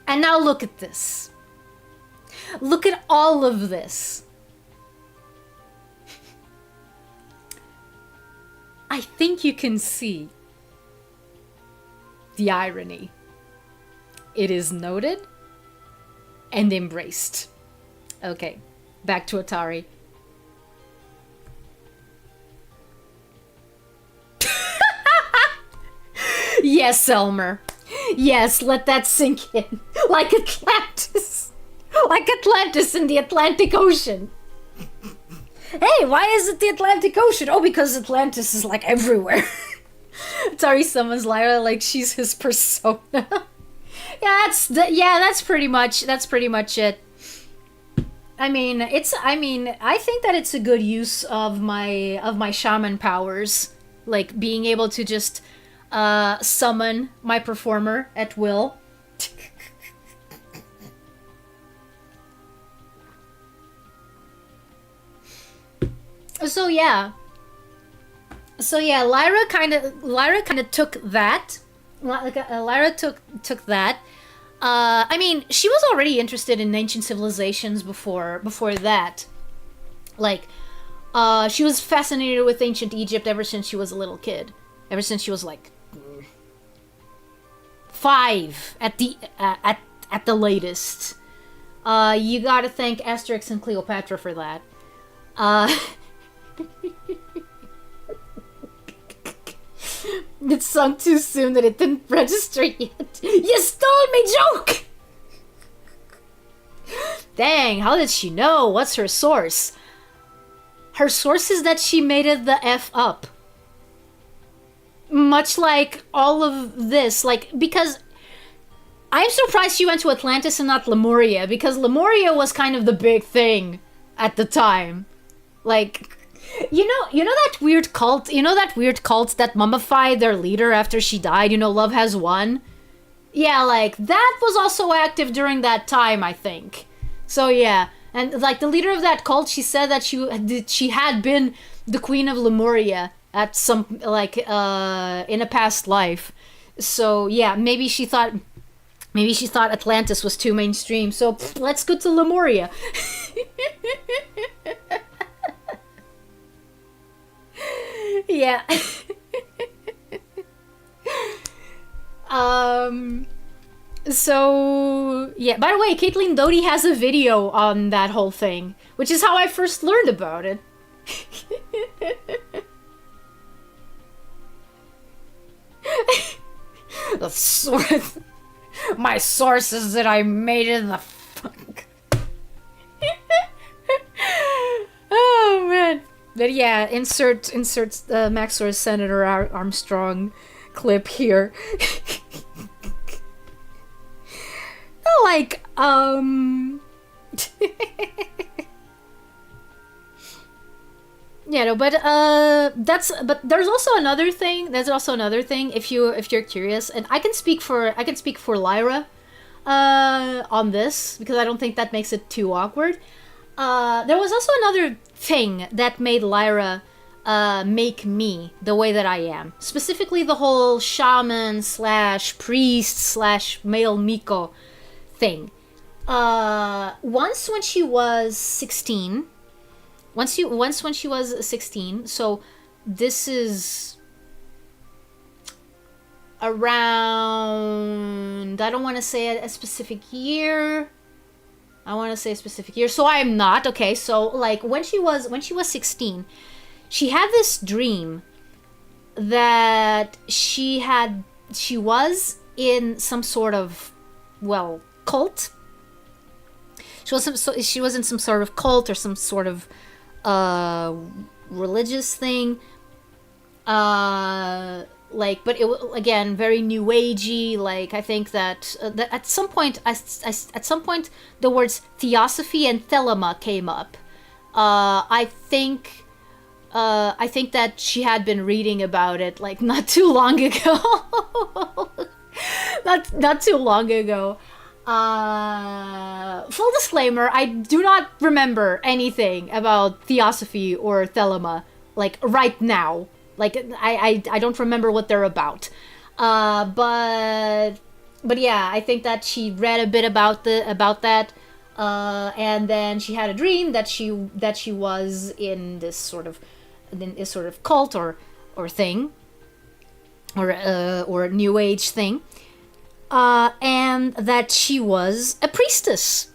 [SPEAKER 1] And now look at this. Look at all of this. I think you can see the irony. It is noted and embraced. Okay, back to Atari. Yes, Elmer. Yes, let that sink in. Like Atlantis. Like Atlantis in the Atlantic Ocean. Hey, why is it the Atlantic Ocean? Oh, because Atlantis is like everywhere. Atari summons Lyra like she's his persona. That's pretty much it. I mean, I think that it's a good use of my shaman powers, like being able to just summon my performer at will. So yeah, Lyra kind of took that. Lyra took that. I mean, she was already interested in ancient civilizations before that. Like, she was fascinated with ancient Egypt ever since she was a little kid. Ever since she was like 5 at the latest. You gotta thank Asterix and Cleopatra for that. It sung too soon that it didn't register yet. You stole me joke! Dang, how did she know? What's her source? Her source is that she made it the F up. Much like all of this, like, because I'm surprised she went to Atlantis and not Lemuria, because Lemuria was kind of the big thing at the time. Like, you know that weird cult? You know that weird cult that mummified their leader after she died? You know, Love Has Won? Yeah, like, that was also active during that time, I think. So, yeah. And, like, the leader of that cult, she said that she had been the queen of Lemuria at some, like, in a past life. So, yeah, maybe she thought Atlantis was too mainstream. So, let's go to Lemuria. Yeah. So, yeah. By the way, Caitlin Doty has a video on that whole thing, which is how I first learned about it. The source... My source is that I made it in the fuck... yeah, insert Maxwell Senator Armstrong clip here. Like, yeah, no, but but there's also another thing. There's also another thing. If you're curious, and I can speak for Lyra, on this because I don't think that makes it too awkward. There was also another thing that made Lyra make me the way that I am. Specifically, the whole shaman slash priest slash male Miko thing. Once when she was 16. Once when she was 16. So this is around. I don't want to say a specific year. I want to say a specific year, so I'm not. Okay, so like when she was 16, she had this dream that she was in some sort of, well, cult. She was in some sort of cult or some sort of religious thing. Like, but it again very new agey. Like, I think that at some point, the words theosophy and thelema came up. I think that she had been reading about it like not too long ago. not too long ago. Full disclaimer: I do not remember anything about theosophy or thelema like right now. Like, I don't remember what they're about. But yeah, I think that she read a bit about that, and then she had a dream that she was in this sort of cult or thing, or new age thing, and that she was a priestess.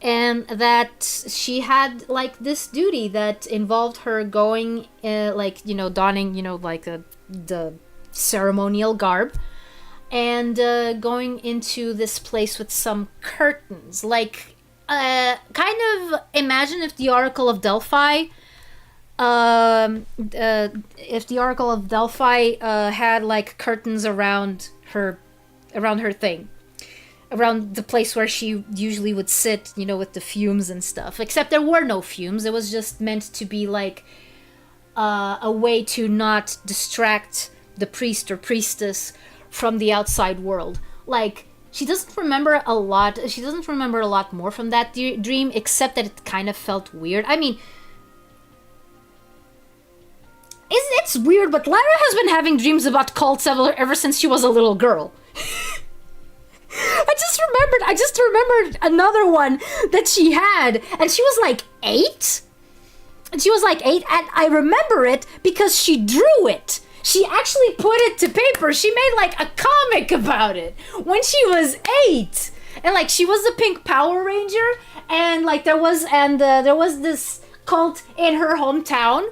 [SPEAKER 1] And that she had like this duty that involved her going, like, you know, donning, you know, like the ceremonial garb, and going into this place with some curtains. Like, kind of imagine if the Oracle of Delphi, had like curtains around her thing. Around the place where she usually would sit, you know, with the fumes and stuff. Except there were no fumes. It was just meant to be like a way to not distract the priest or priestess from the outside world. Like, she doesn't remember a lot. She doesn't remember a lot more from that dream, except that it kind of felt weird. I mean, it's weird, but Lara has been having dreams about cults ever since she was a little girl. I just remembered another one that she had, and she was like 8. And I remember it because she drew it. She actually put it to paper. She made like a comic about it when she was 8. And like, she was the Pink Power Ranger, and like there was this cult in her hometown,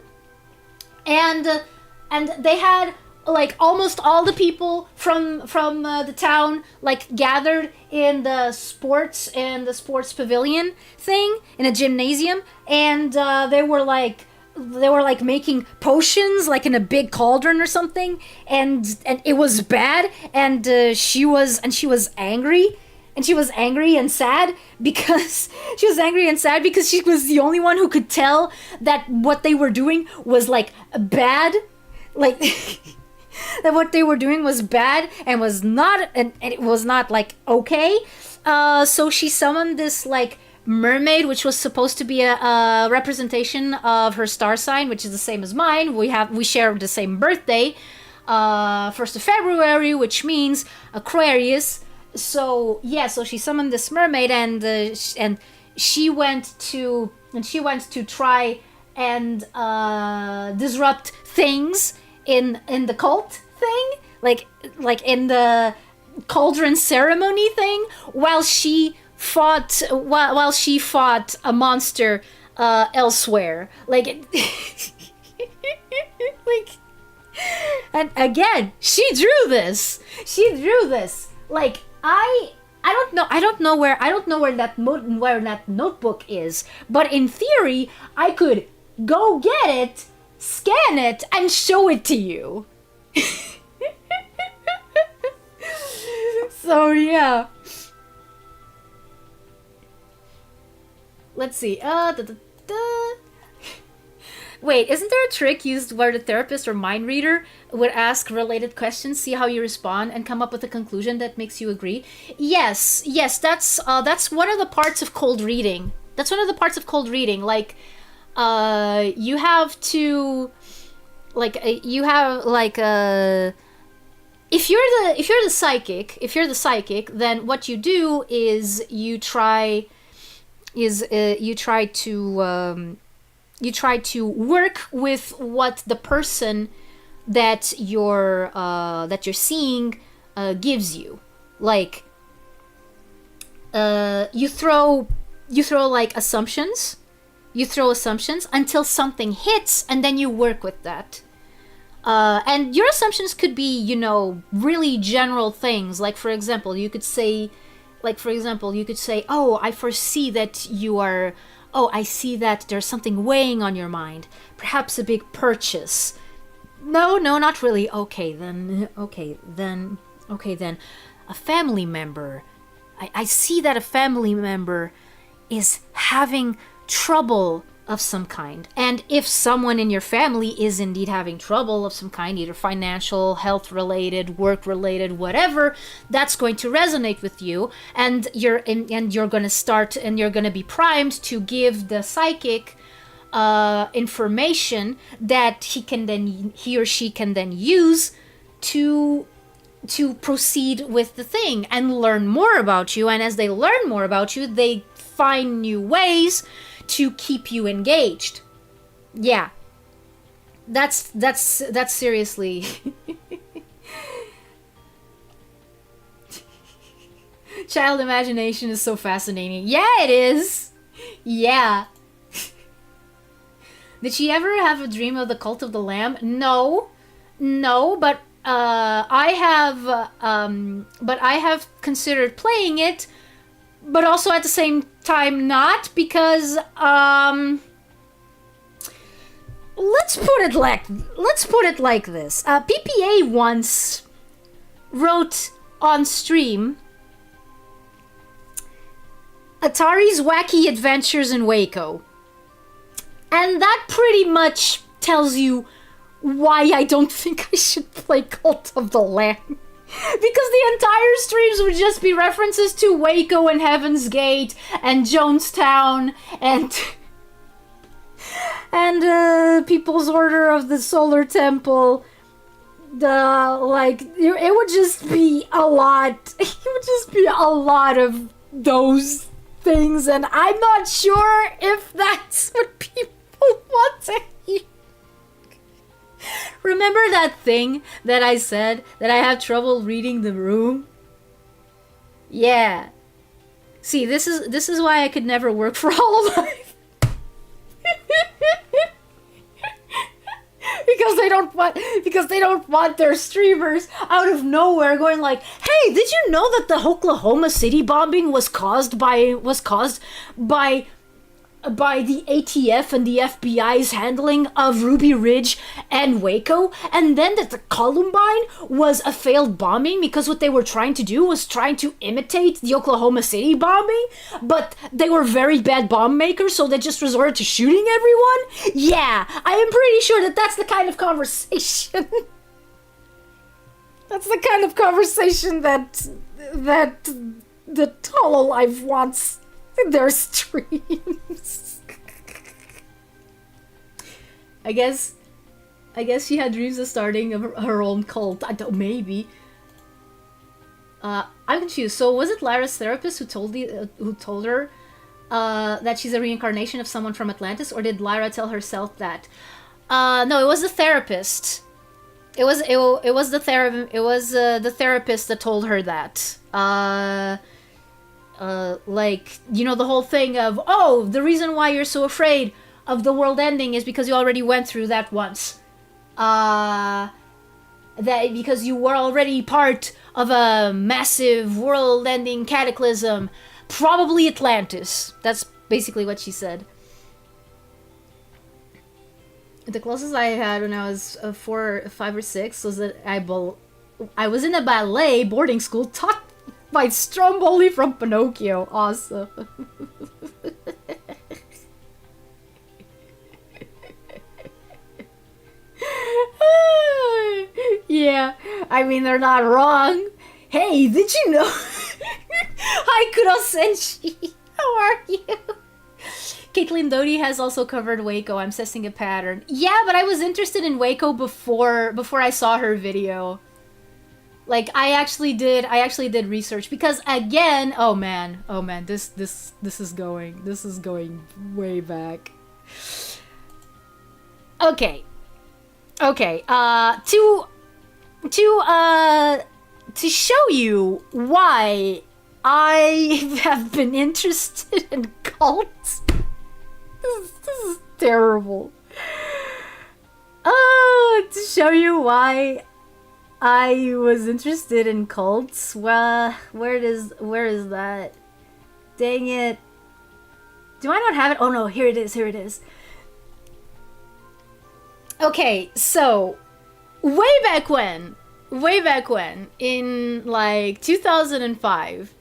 [SPEAKER 1] and they had like almost all the people from the town like gathered in the sports pavilion thing in a gymnasium, and they were like making potions like in a big cauldron or something, and it was bad, and she was angry. And she was angry and sad because she was the only one who could tell that what they were doing was like bad, like that what they were doing was bad and was not, and it was not like okay. So she summoned this like mermaid, which was supposed to be a representation of her star sign, which is the same as mine. We share the same birthday, 1st of February, which means Aquarius. So yeah, so she summoned this mermaid, and she went to try and disrupt things in the cult thing, like in the cauldron ceremony thing, while she fought a monster elsewhere, like like, and again she drew this like I don't know where that notebook is, but in theory I could go get it scan it, and show it to you. So yeah. Let's see. Wait, isn't there a trick used where the therapist or mind reader would ask related questions, see how you respond, and come up with a conclusion that makes you agree? Yes, that's one of the parts of cold reading. That's one of the parts of cold reading. Like, you have to, like, if you're the psychic, then what you do is you try to work with what the person that you're seeing gives you. Like, you throw like assumptions. You throw assumptions until something hits, and then you work with that. And your assumptions could be, you know, really general things. Like, for example, you could say, oh, I foresee that you are, oh, I see that there's something weighing on your mind. Perhaps a big purchase. No, not really. Okay, then. A family member. I see that a family member is having trouble of some kind. And if someone in your family is indeed having trouble of some kind, either financial, health related, work related, whatever, that's going to resonate with you, and you're going to be primed to give the psychic information that he or she can then use to proceed with the thing and learn more about you. And as they learn more about you, they find new ways to keep you engaged. Yeah. That's seriously. Child imagination is so fascinating. Yeah, it is. Yeah. Did she ever have a dream of the Cult of the Lamb? No, but I have considered playing it, but also at the same time not, because let's put it like this. PPA once wrote on stream Atari's Wacky Adventures in Waco. And that pretty much tells you why I don't think I should play Cult of the Lamb. Because the entire streams would just be references to Waco and Heaven's Gate and Jonestown and People's Order of the Solar Temple. It would just be a lot. It would just be a lot of those things, and I'm not sure if that's what people want to hear. Remember that thing that I said that I have trouble reading the room? Yeah. See, this is why I could never work for Hololive. because they don't want their streamers out of nowhere going like, "Hey, did you know that the Oklahoma City bombing was caused by the ATF and the FBI's handling of Ruby Ridge and Waco, and then that the Columbine was a failed bombing because what they were trying to do was trying to imitate the Oklahoma City bombing, but they were very bad bomb makers, so they just resorted to shooting everyone?" Yeah, I am pretty sure that that's the kind of conversation. That's the kind of conversation that the Hololive wants in their streams. I guess she had dreams of starting her own cult. I don't, maybe. I'm confused. So was it Lara's therapist who told her that she's a reincarnation of someone from Atlantis, or did Lara tell herself that? No, it was the therapist. It was the therapist that told her that. Like, you know, the whole thing of, oh, the reason why you're so afraid of the world ending is because you already went through that once. That because you were already part of a massive world-ending cataclysm, probably Atlantis. That's basically what she said. The closest I had when I was 5 or 6 was that I was in a ballet boarding school taught by Stromboli from Pinocchio. Awesome. Yeah, I mean, they're not wrong. Hey, did you know? Hi, Kurosenshi. How are you? Caitlin Doty has also covered Waco. I'm sensing a pattern. Yeah, but I was interested in Waco before I saw her video. Like, I actually did research because again, oh man, this is going way back. Okay. To show you why I have been interested in cults. This is terrible. To show you why I was interested in cults. Well, where is that? Dang it. Do I not have it? Oh no, here it is. Okay, so way back when, in like 2005,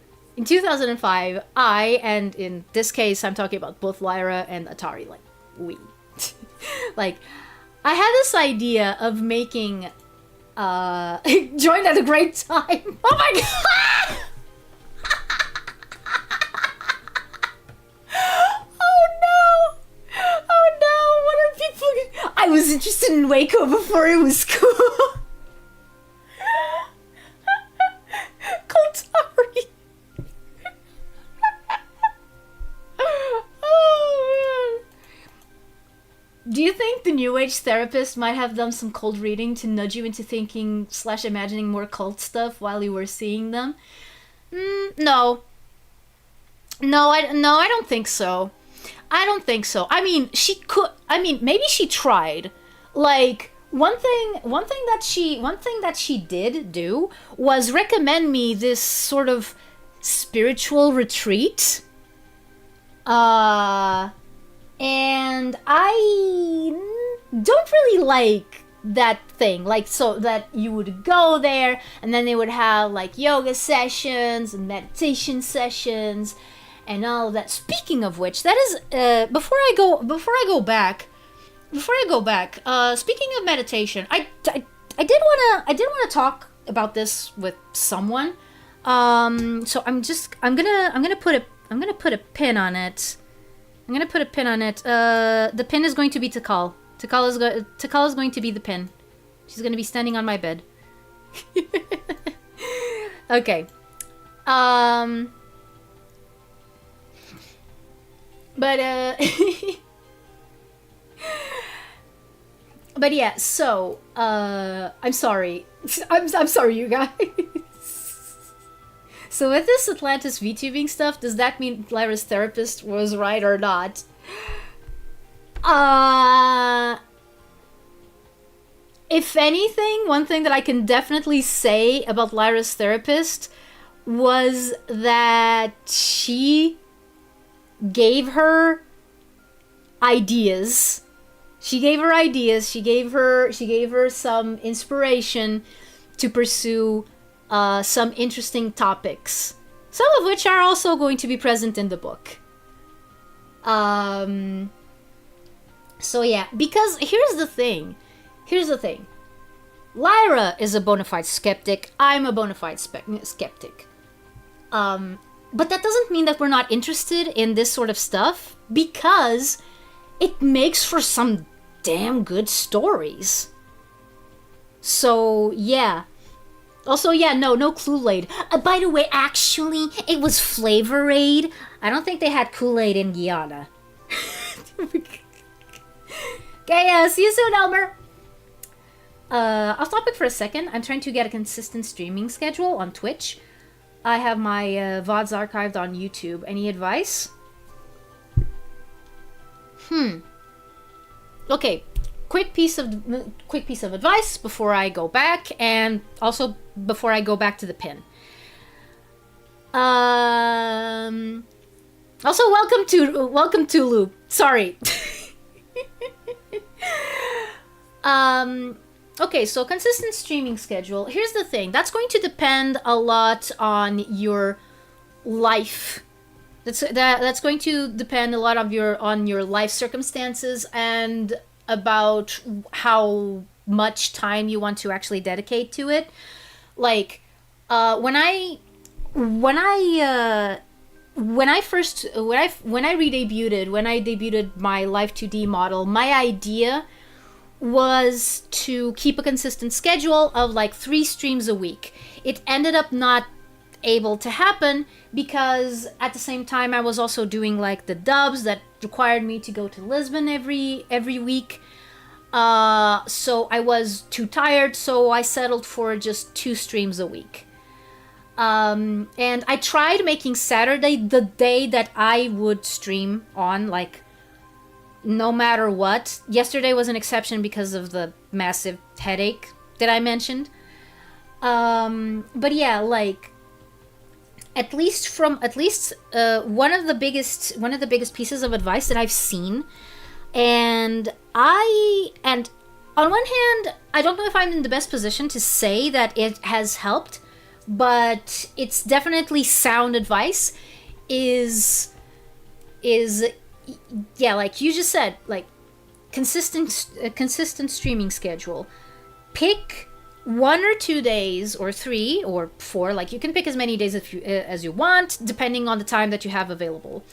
[SPEAKER 1] I, and in this case, I'm talking about both Lyra and Atari, like, we. Like, I had this idea of making, joined at a great time. Oh my god! Oh no, what are people... I was interested in Waco before it was cool. Koltari. Oh, man. Do you think the New Age therapist might have done some cold reading to nudge you into thinking / imagining more cult stuff while you were seeing them? No. No, I don't think so. I mean, she could. I mean, maybe she tried. Like, one thing that she did do was recommend me this sort of spiritual retreat. And I don't really like that thing. Like, so that you would go there and then they would have like yoga sessions and meditation sessions and all of that. Speaking of which, that is before I go back. Speaking of meditation, I did wanna talk about this with someone. So I'm gonna put a pin on it. The pin is going to be Takal. Takal is going to be the pin. She's going to be standing on my bed. Okay. But yeah, so I'm sorry. I'm sorry, you guys. So with this Atlantis VTubing stuff, does that mean Lyra's therapist was right or not? If anything, one thing that I can definitely say about Lyra's therapist was that she gave her ideas. She gave her some inspiration to pursue some interesting topics, some of which are also going to be present in the book. So yeah, because here's the thing. Lyra is a bona fide skeptic. I'm a bona fide skeptic. But that doesn't mean that we're not interested in this sort of stuff, because it makes for some damn good stories. So yeah. Also, yeah, no Kool-Aid. By the way, actually, it was Flavor Aid. I don't think they had Kool-Aid in Guyana. Okay, see you soon, Elmer. Off topic for a second. I'm trying to get a consistent streaming schedule on Twitch. I have my VODs archived on YouTube. Any advice? Okay, quick piece of advice before I go back, and also before I go back to the pin. Also, welcome to Loop. Sorry. Um, okay, so consistent streaming schedule. Here's the thing. That's going to depend a lot on your life. That's going to depend a lot of your on your life circumstances and about how much time you want to actually dedicate to it. Like, when when I when I debuted my Life 2D model, my idea was to keep a consistent schedule of like 3 streams a week. It ended up not able to happen because at the same time I was also doing like the dubs that required me to go to Lisbon every week. So I was too tired, so I settled for just 2 streams a week. And I tried making Saturday the day that I would stream on, like, no matter what. Yesterday was an exception because of the massive headache that I mentioned. But yeah, like, at least one of the biggest pieces of advice that I've seen, and on one hand, I don't know if I'm in the best position to say that it has helped, but it's definitely sound advice. Is yeah, like you just said, like consistent streaming schedule. Pick 1 or 2 days, or 3 or 4. Like, you can pick as many days as you want, depending on the time that you have available.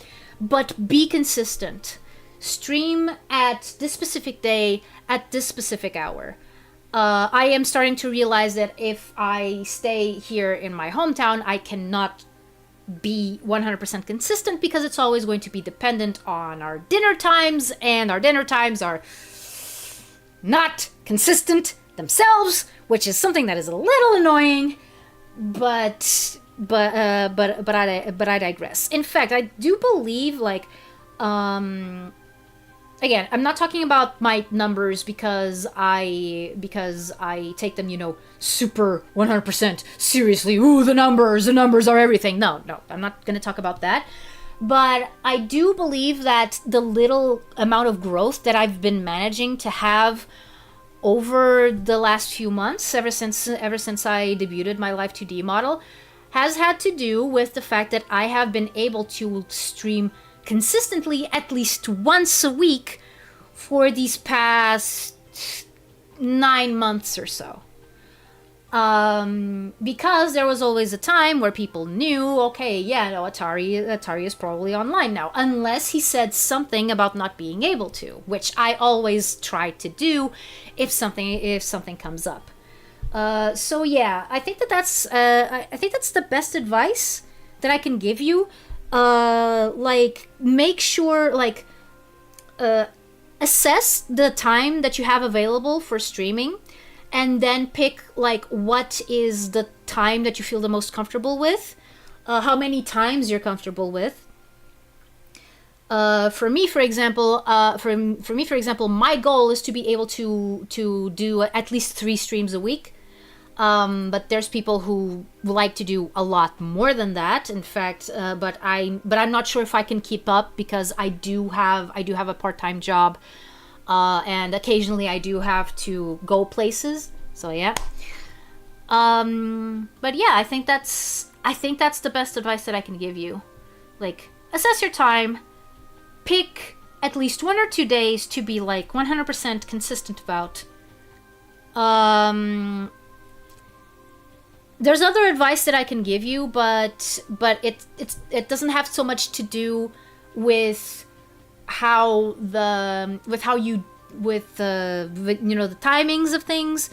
[SPEAKER 1] But be consistent. Stream at this specific day at this specific hour. I am starting to realize that if I stay here in my hometown, I cannot be 100% consistent because it's always going to be dependent on our dinner times, and our dinner times are not consistent themselves, which is something that is a little annoying. But I digress. In fact, I do believe, like, again, I'm not talking about my numbers because I take them, super 100% seriously. Ooh, the numbers are everything. No, I'm not going to talk about that. But I do believe that the little amount of growth that I've been managing to have over the last few months, ever since I debuted my Live 2D model, has had to do with the fact that I have been able to stream consistently at least once a week for these past 9 months or so. Because there was always a time where people knew, okay, yeah, no, Atari is probably online now, unless he said something about not being able to, which I always try to do if something comes up. So yeah, I think that's the best advice that I can give you. Like, make sure, like, assess the time that you have available for streaming, and then pick, like, what is the time that you feel the most comfortable with, how many times you're comfortable with. For me, for example, my goal is to be able to do at least 3 streams a week. But there's people who like to do a lot more than that. In fact, but I'm not sure if I can keep up because I do have a part-time job, and occasionally I do have to go places. So yeah. But yeah, I think that's the best advice that I can give you. Like, assess your time, pick at least 1 or 2 days to be like 100% consistent about. There's other advice that I can give you, but it doesn't have so much to do with the timings of things,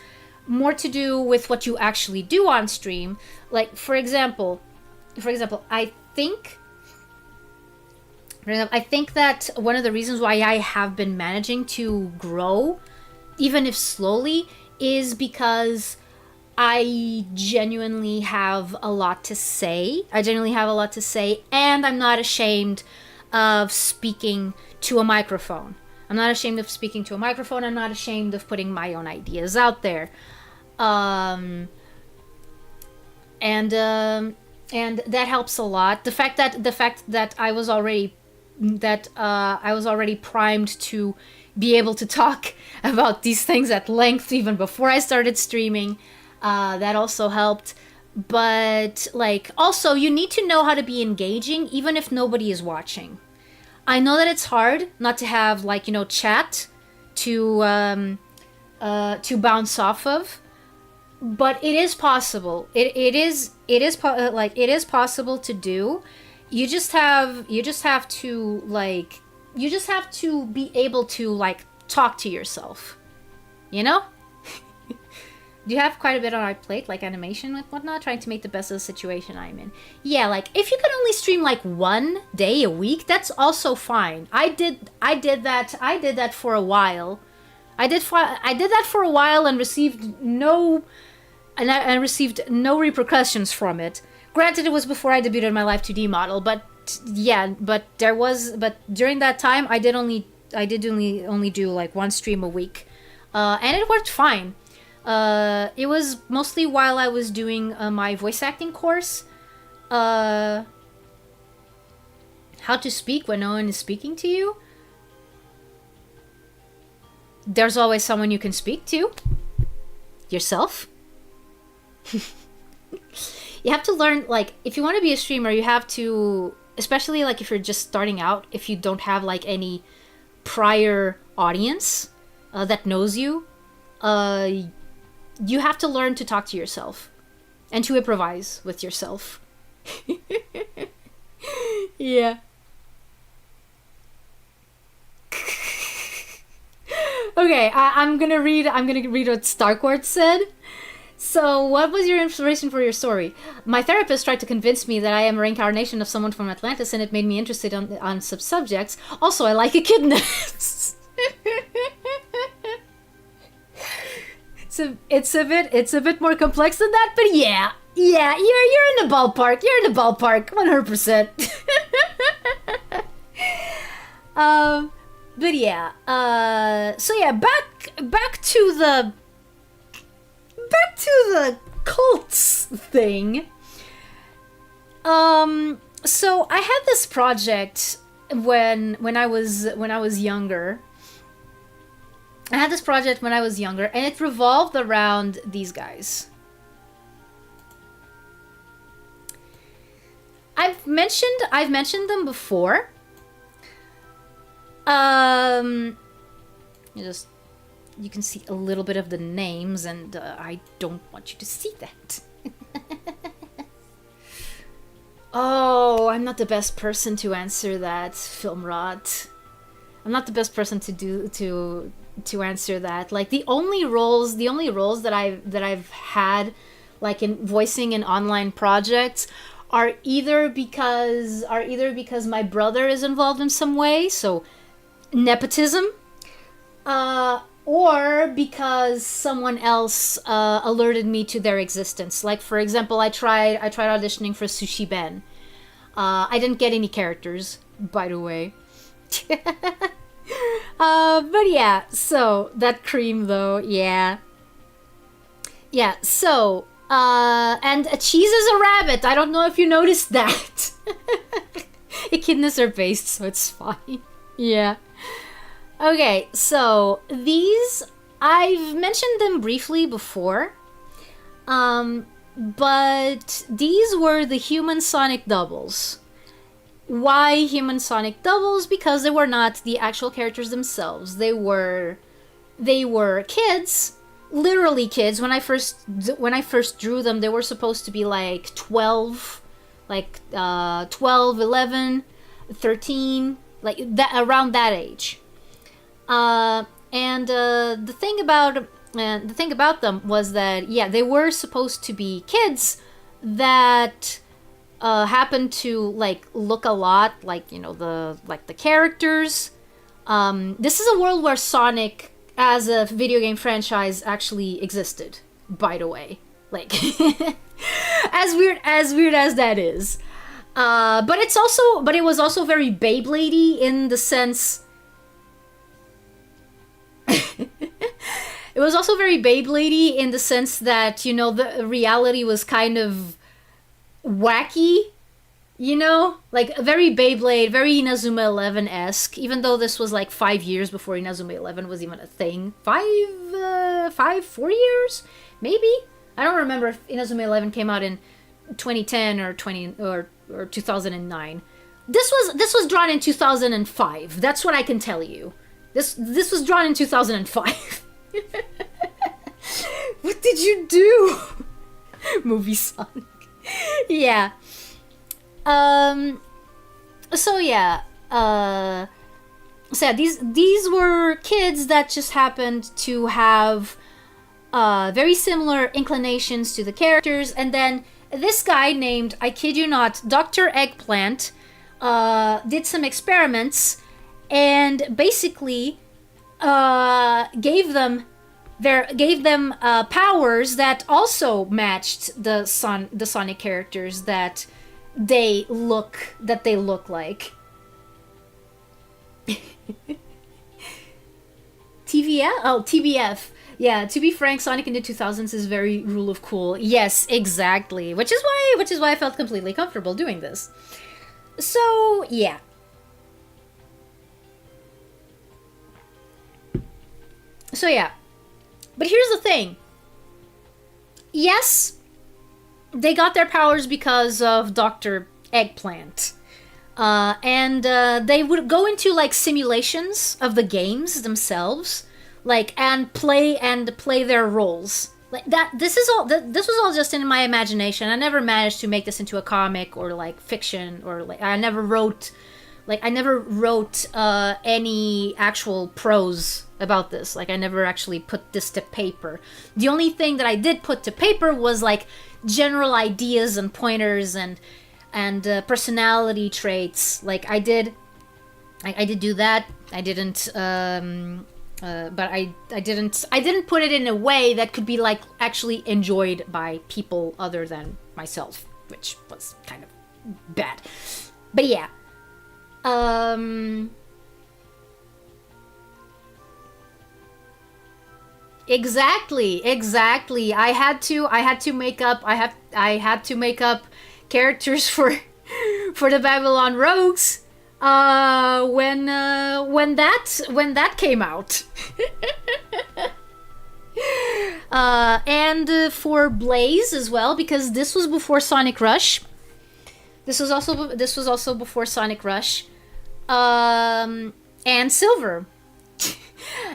[SPEAKER 1] more to do with what you actually do on stream. Like, for example, I think that one of the reasons why I have been managing to grow, even if slowly, is because I genuinely have a lot to say. And I'm not ashamed of speaking to a microphone. I'm not ashamed of putting my own ideas out there. And that helps a lot. The fact that I was already primed to be able to talk about these things at length even before I started streaming. That also helped. But like, also, you need to know how to be engaging even if nobody is watching. I know that it's hard not to have, like, you know, chat to bounce off of, but it is possible. It is possible to do. You just have to be able to, like, talk to yourself, you know. Do you have quite a bit on our plate, like animation and whatnot, trying to make the best of the situation I'm in? Yeah, like, if you can only stream like 1 day a week, that's also fine. I did that for a while. I did that for a while and received no repercussions from it. Granted, it was before I debuted my Live 2D model, but yeah, but during that time I did only do like 1 stream a week, and it worked fine. It was mostly while I was doing my voice acting course. How to speak when no one is speaking to you. There's always someone you can speak to. Yourself. You have to learn, like, if you want to be a streamer, you have to, especially like if you're just starting out, if you don't have like any prior audience that knows you, you have to learn to talk to yourself and to improvise with yourself. Yeah. Okay, I'm gonna read what Starcourt said. So, what was your inspiration for your story? My therapist tried to convince me that I am a reincarnation of someone from Atlantis, and it made me interested on some subjects. Also, I like echidnas. So it's a bit more complex than that, but yeah, you're in the ballpark. You're in the ballpark, 100%. But yeah, so yeah, back to the cults thing. So I had this project when I was younger. I had this project when I was younger, and it revolved around these guys. I've mentioned them before. You can see a little bit of the names, and I don't want you to see that. Oh, I'm not the best person to answer that, Filmrot. I'm not the best person to answer that. Like, the only roles that I've had, like, in voicing in online projects are either because my brother is involved in some way, so nepotism, or because someone else alerted me to their existence. Like, for example, I tried auditioning for Sushi Ben. I didn't get any characters, by the way. But yeah, so that cream though, yeah. Yeah, so, and a cheese is a rabbit. I don't know if you noticed that. Echidnas are based, so it's fine. Yeah. Okay, so these, I've mentioned them briefly before, but these were the human sonic doubles. Why human sonic doubles? Because they were not the actual characters themselves. They were kids, literally kids. When I first drew them, they were supposed to be like 12, 11, 13, like that, around that age. The thing about them was that, yeah, they were supposed to be kids that happened to, like, look a lot like, you know, the characters. This is a world where Sonic as a video game franchise actually existed, by the way. Like, as weird as that is. But it was also very Beyblade-y in the sense. It was also very Beyblade-y in the sense that, you know, the reality was kind of wacky. You know, like very Beyblade, very Inazuma 11-esque. Even though this was like 5 years before Inazuma 11 was even a thing. 4 years, maybe. I don't remember if Inazuma 11 came out in 2010 or 2009. This was drawn in 2005. That's what I can tell you. This was drawn in 2005. What did you do? Movie Sonic. Yeah. So yeah. So yeah, these were kids that just happened to have very similar inclinations to the characters, and then this guy named, I kid you not, Dr. Eggplant, did some experiments and basically gave them powers that also matched the Sonic characters that they look like. TVF? Oh, TBF. Yeah, to be frank, Sonic in the 2000s is very rule of cool. Yes, exactly. Which is why I felt completely comfortable doing this. So, yeah. So, yeah. But here's the thing. Yes, they got their powers because of Dr. Eggplant. And they would go into like simulations of the games themselves, like and play their roles. Like that. This was all just in my imagination. I never managed to make this into a comic or like fiction, or like I never wrote any actual prose about this. Like I never actually put this to paper. The only thing that I did put to paper was like general ideas and pointers and personality traits. Like I did do that. I didn't but I didn't put it in a way that could be like actually enjoyed by people other than myself, which was kind of bad. But yeah. Exactly. I had to make up characters for the Babylon Rogues when that came out. And for Blaze as well, because this was before Sonic Rush. This was also before Sonic Rush. And Silver.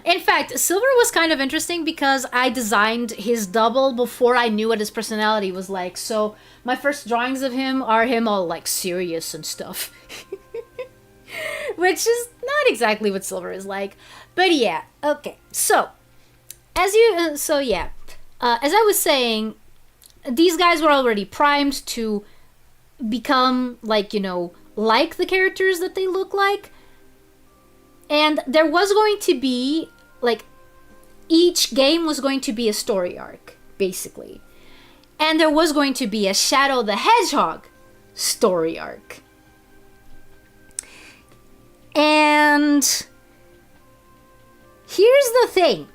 [SPEAKER 1] In fact, Silver was kind of interesting because I designed his double before I knew what his personality was like. So my first drawings of him are him all like serious and stuff. Which is not exactly what Silver is like. But yeah, okay. So, as I was saying, these guys were already primed to become like, like the characters that they look like. And there was going to be, like, each game was going to be a story arc, basically. And there was going to be a Shadow the Hedgehog story arc. And here's the thing.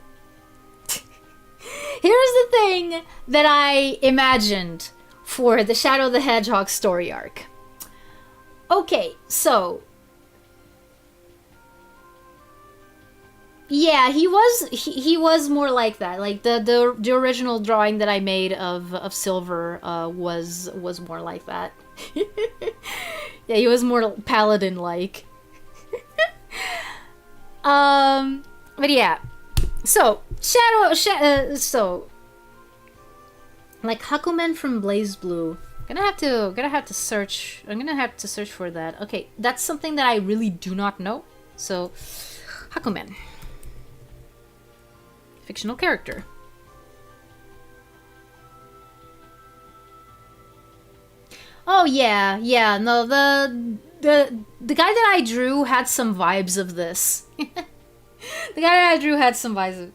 [SPEAKER 1] Here's the thing that I imagined for the Shadow the Hedgehog story arc. Okay, so yeah, he was more like that. Like the original drawing that I made of Silver was more like that. Yeah, he was more paladin like. But yeah. So, so like Hakumen from Blaze Blue. I'm gonna have to search for that. Okay, that's something that I really do not know. So, Hakumen. Fictional character. Oh yeah. No, the guy that I drew had some vibes of this. The guy that I drew had some vibes of...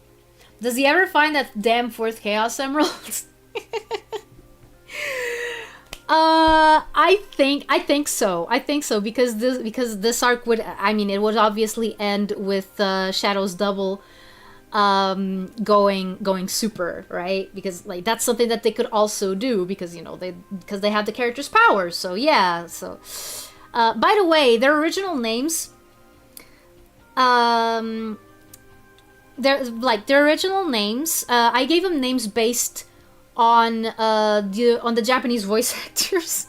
[SPEAKER 1] Does he ever find that damn fourth Chaos Emerald? I think so. because this arc would, it would obviously end with Shadow's double going super, right? Because like that's something that they could also do because they have the character's powers. So yeah. So by the way, their original names, their original names, I gave them names based on the Japanese voice actors.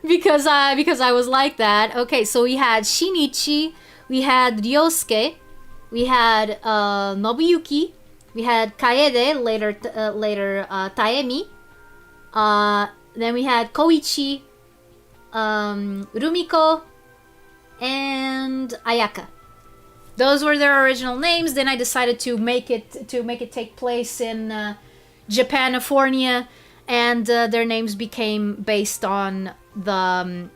[SPEAKER 1] because I was like that. Okay, so we had Shinichi, we had Ryosuke, we had Nobuyuki, we had Kaede, later Taemi, then we had Koichi, Rumiko, and Ayaka. Those were their original names. Then I decided to make it take place in Japanifornia, and their names became based on the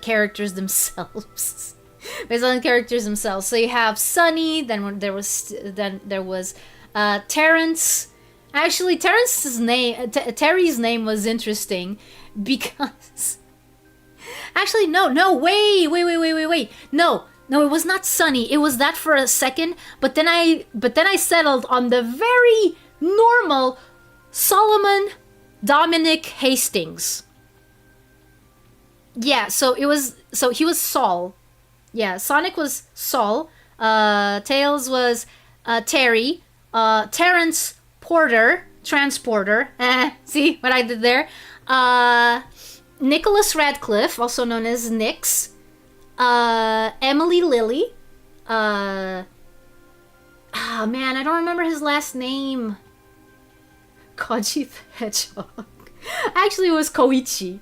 [SPEAKER 1] characters themselves. Based on the characters themselves. So you have Sunny. Then there was Terrence. Actually, Terrence's name, Terry's name was interesting because. Actually, no, wait. No, it was not Sunny. It was that for a second, but then I settled on the very normal Solomon Dominic Hastings. Yeah, so he was Saul. Yeah, Sonic was Saul. Tails was Terry. Terrence Porter, Transporter. See what I did there? Nicholas Radcliffe, also known as Nix. Emily Lily. Man, I don't remember his last name. Koji the Hedgehog. Actually, it was Koichi.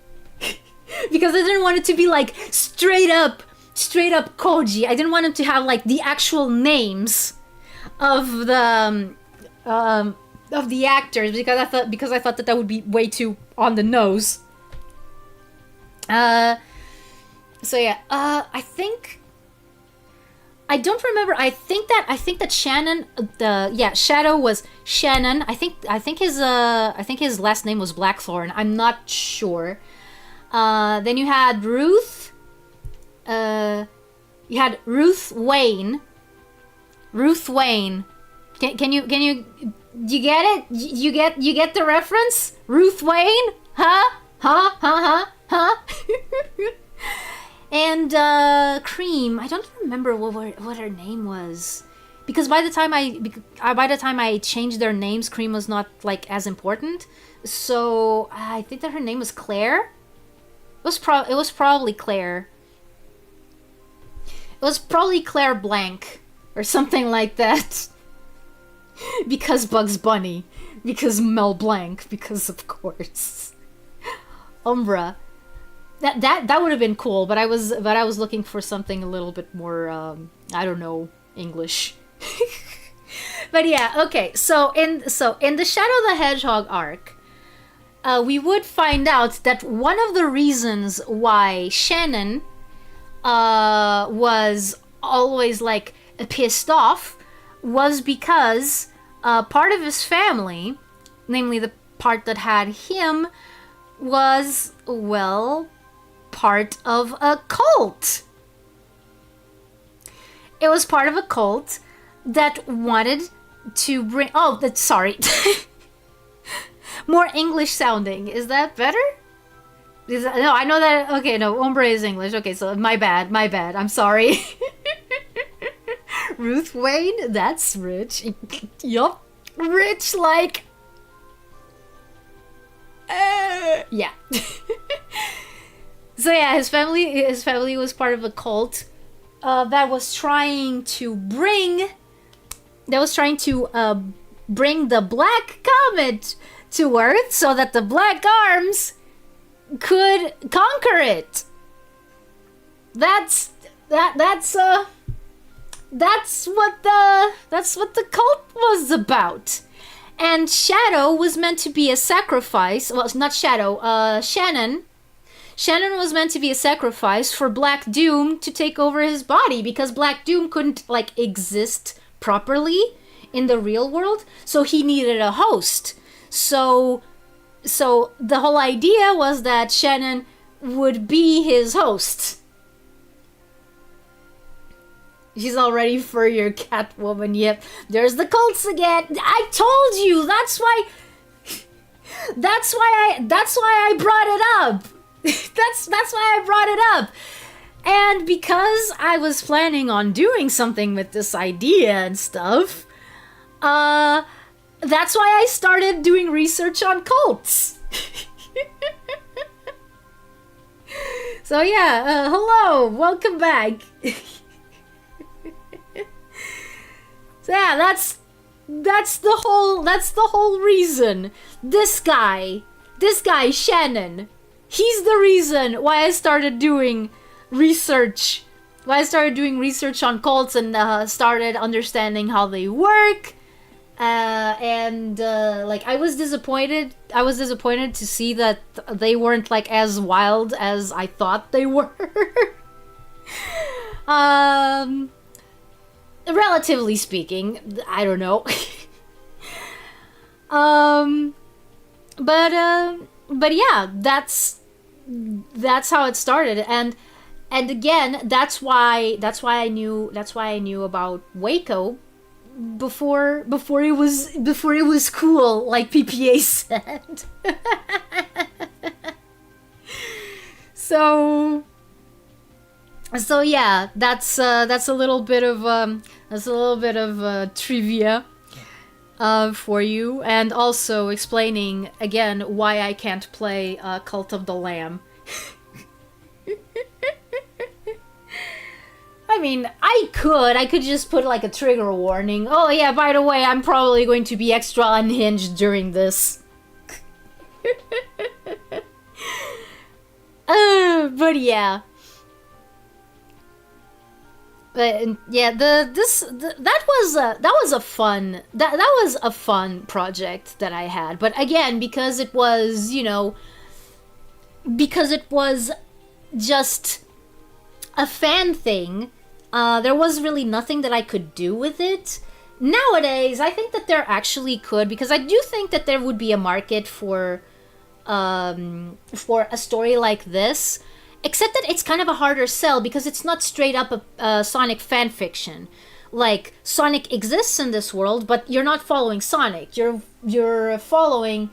[SPEAKER 1] Because I didn't want it to be like straight up Koji. I didn't want him to have like the actual names of the actors because I thought that would be way too on the nose. So yeah, I don't remember. I think that Shannon, Shadow was Shannon. I think his last name was Blackthorn. I'm not sure. Then you had Ruth. You had Ruth Wayne. Ruth Wayne. Can you get it? You get the reference? Ruth Wayne? Huh? And Cream, I don't remember what her name was, because by the time I changed their names, Cream was not like as important. So I think that her name was Claire. It was probably Claire. It was probably Claire Blank or something like that. Because Bugs Bunny, because Mel Blanc, because of course Umbra. That would have been cool, but I was looking for something a little bit more I don't know, English. But yeah, okay. So in the Shadow the Hedgehog arc, we would find out that one of the reasons why Shannon was always like pissed off was because part of his family, namely the part that had him, was, well, part of a cult. It was part of a cult that wanted to bring... Oh, that's... Sorry. More English sounding. Is that better? No, I know that... Okay, no, Ombre is English. Okay, so my bad. I'm sorry. Ruth Wayne? That's rich. Yup. Rich like... yeah. So yeah, his family was part of a cult that was trying to bring the Black Comet to Earth so that the Black Arms could conquer it. That's what the cult was about. And Shadow was meant to be a sacrifice. Well, it's not Shadow. Shannon was meant to be a sacrifice for Black Doom to take over his body, because Black Doom couldn't like exist properly in the real world, so he needed a host. So the whole idea was that Shannon would be his host. She's already furrier Catwoman. Yep. There's the cults again. I told you. That's why I brought it up. That's why I brought it up. And because I was planning on doing something with this idea and stuff, that's why I started doing research on cults. So yeah, hello, welcome back. So yeah, that's the whole reason. This guy Shannon, he's the reason why I started doing research. Why I started doing research on cults and started understanding how they work. Like I was disappointed to see that they weren't like as wild as I thought they were. Relatively speaking, I don't know. But yeah, that's how it started, and again, that's why I knew about Waco before it was cool, like PPA said. So yeah, that's a little bit of trivia for you, and also explaining again why I can't play Cult of the Lamb. I mean, I could just put like a trigger warning. Oh yeah, by the way, I'm probably going to be extra unhinged during this. But yeah. But yeah, that was a fun project that I had. But again, because it was, because it was just a fan thing, there was really nothing that I could do with it. Nowadays, I think that there actually could, because I do think that there would be a market for a story like this. Except that it's kind of a harder sell because it's not straight up a Sonic fan fiction. Like, Sonic exists in this world, but you're not following Sonic. You're following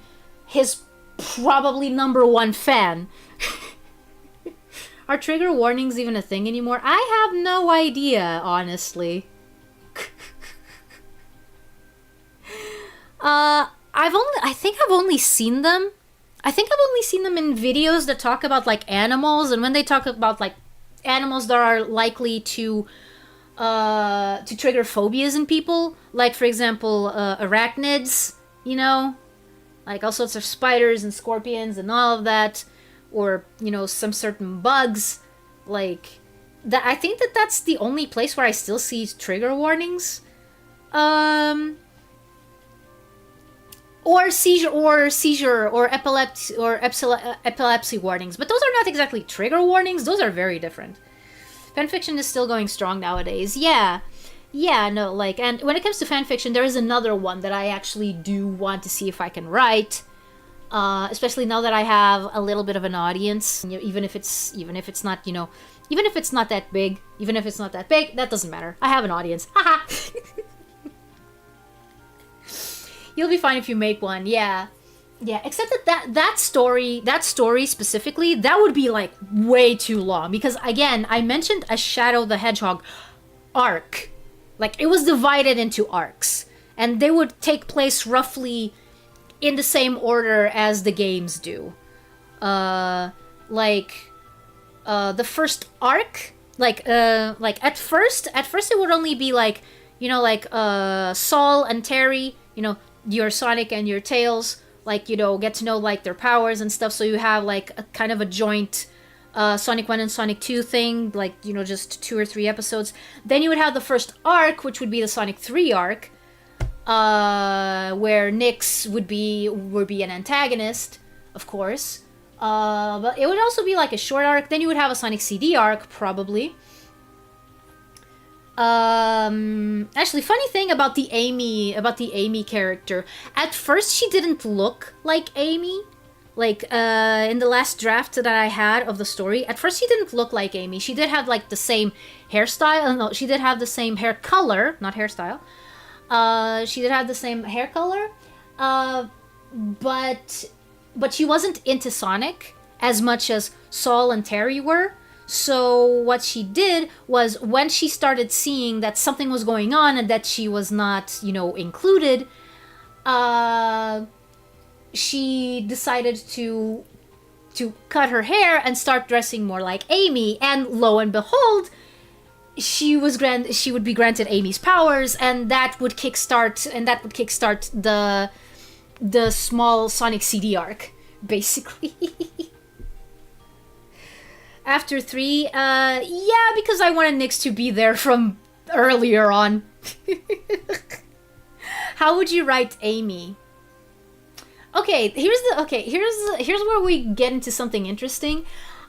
[SPEAKER 1] his probably #1 fan. Are trigger warnings even a thing anymore? I have no idea, honestly. I think I've only seen them. I think I've only seen them in videos that talk about like animals, and when they talk about like animals that are likely to trigger phobias in people, like for example arachnids, like all sorts of spiders and scorpions and all of that, or some certain bugs, like that. I think that's the only place where I still see trigger warnings. Or seizure or epilepsy warnings, but those are not exactly trigger warnings. Those are very different. Fanfiction is still going strong nowadays. Yeah, no, like, and when it comes to fanfiction, there is another one that I actually do want to see if I can write, especially now that I have a little bit of an audience. Even if it's not that big, that doesn't matter. I have an audience. Haha. You'll be fine if you make one, yeah. Except that story specifically, that would be like way too long, because again, I mentioned a Shadow the Hedgehog arc. Like, it was divided into arcs, and they would take place roughly in the same order as the games do. The first arc, at first it would only be like, Saul and Terry, your Sonic and your Tails, like, get to know like their powers and stuff, so you have like a kind of a joint Sonic 1 and Sonic 2 thing, like, just 2 or 3 episodes. Then you would have the first arc, which would be the Sonic 3 arc, where Nyx would be an antagonist, of course. But it would also be like a short arc. Then you would have a Sonic CD arc, probably. Actually, funny thing about the Amy character. At first, she didn't look like Amy. Like in the last draft that I had of the story, at first she didn't look like Amy. She did have like the same hairstyle. No, she did have the same hair color, not hairstyle. She did have the same hair color, but she wasn't into Sonic as much as Saul and Terry were. So what she did was, when she started seeing that something was going on and that she was not, included, she decided to cut her hair and start dressing more like Amy. And lo and behold, she would be granted Amy's powers, and that would kickstart the small Sonic CD arc, basically. After 3, yeah, because I wanted Nyx to be there from earlier on. How would you write Amy? Okay, here's where we get into something interesting.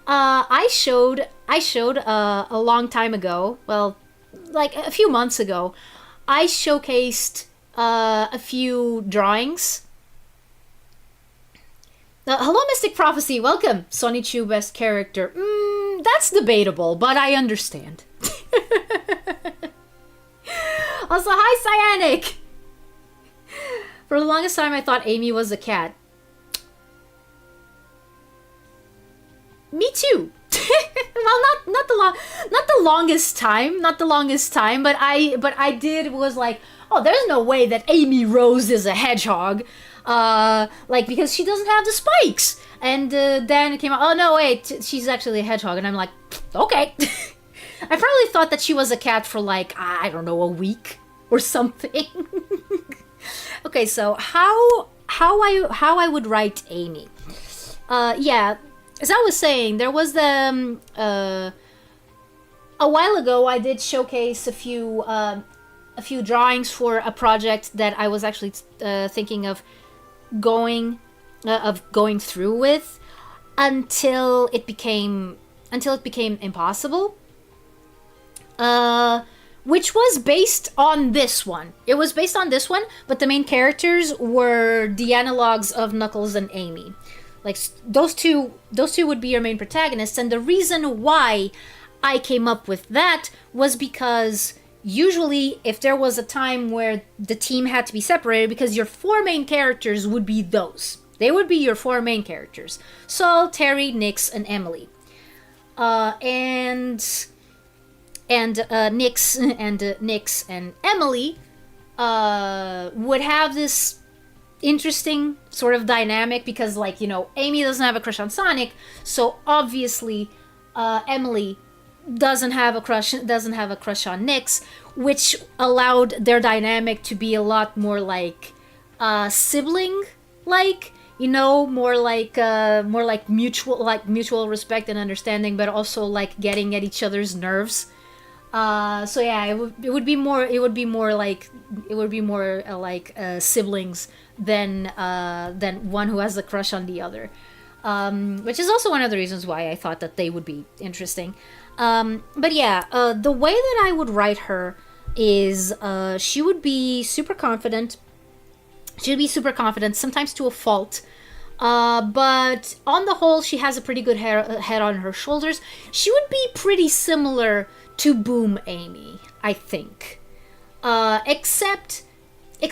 [SPEAKER 1] I showed a long time ago, well, like a few months ago, I showcased a few drawings. Hello, Mystic Prophecy. Welcome, Sonny Chu best character. That's debatable, but I understand. Also, hi, Cyanic. For the longest time, I thought Amy was a cat. Me too. Well, not the longest time, but I did was like, oh, there's no way that Amy Rose is a hedgehog, like, because she doesn't have the spikes. And then it came out, oh no, wait, she's actually a hedgehog, and I'm like, okay. I probably thought that she was a cat for like, I don't know, a week or something. Okay, so how I would write Amy? Yeah, as I was saying, there was the a while ago I did showcase a few drawings for a project that I was actually thinking of going through with until it became impossible. Which was based on this one. It was based on this one, but the main characters were the analogs of Knuckles and Amy. Like, those two would be your main protagonists, and the reason why I came up with that was because usually if there was a time where the team had to be separated, because your 4 main characters would be those. They would be your 4 main characters. Saul, Terry, Nyx, and Emily. And Nyx and Emily would have this interesting sort of dynamic, because, like, Amy doesn't have a crush on Sonic, so obviously Emily doesn't have a crush on Nyx, which allowed their dynamic to be a lot more like sibling like, more like mutual respect and understanding, but also like getting at each other's nerves. So yeah, it would be more like siblings than one who has a crush on the other, which is also one of the reasons why I thought that they would be interesting. But yeah, the way that I would write her is she would be super confident. She'd be super confident, sometimes to a fault. But on the whole, she has a pretty good head on her shoulders. She would be pretty similar to Boom Amy, I think. Except a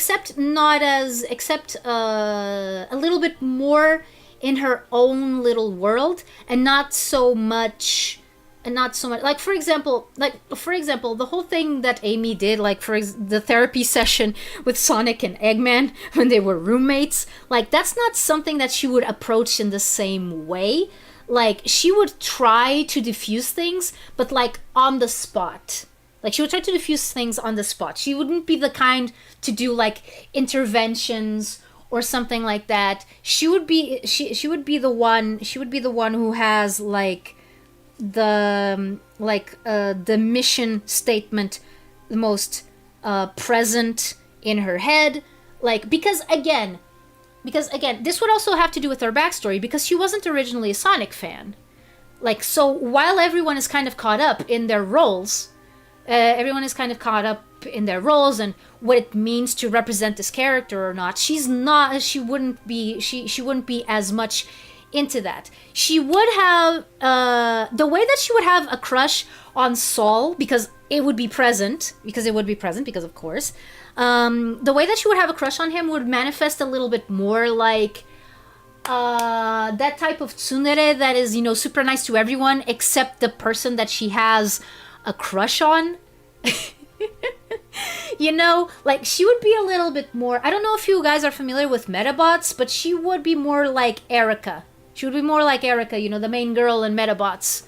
[SPEAKER 1] little bit more in her own little world, and not so much like, for example, the whole thing that Amy did, like, for the therapy session with Sonic and Eggman when they were roommates, like, that's not something that she would approach in the same way. Like, she would try to diffuse things, but like on the spot. Like, she would try to diffuse things on the spot. She wouldn't be the kind to do like interventions or something like that. She would be the one who has like the mission statement the most present in her head, like, because again, this would also have to do with her backstory, because she wasn't originally a Sonic fan. Like, so while everyone is kind of caught up in their roles, everyone is kind of caught up in their roles and what it means to represent this character or not. She wouldn't be as much into that. She would have the way that she would have a crush on Saul, because it would be present, because of course, the way that she would have a crush on him would manifest a little bit more like that type of tsundere that is, super nice to everyone except the person that she has a crush on. Like she would be a little bit more, I don't know if you guys are familiar with Metabots, but she would be more like Erica. She would be more like Erica, the main girl in Metabots.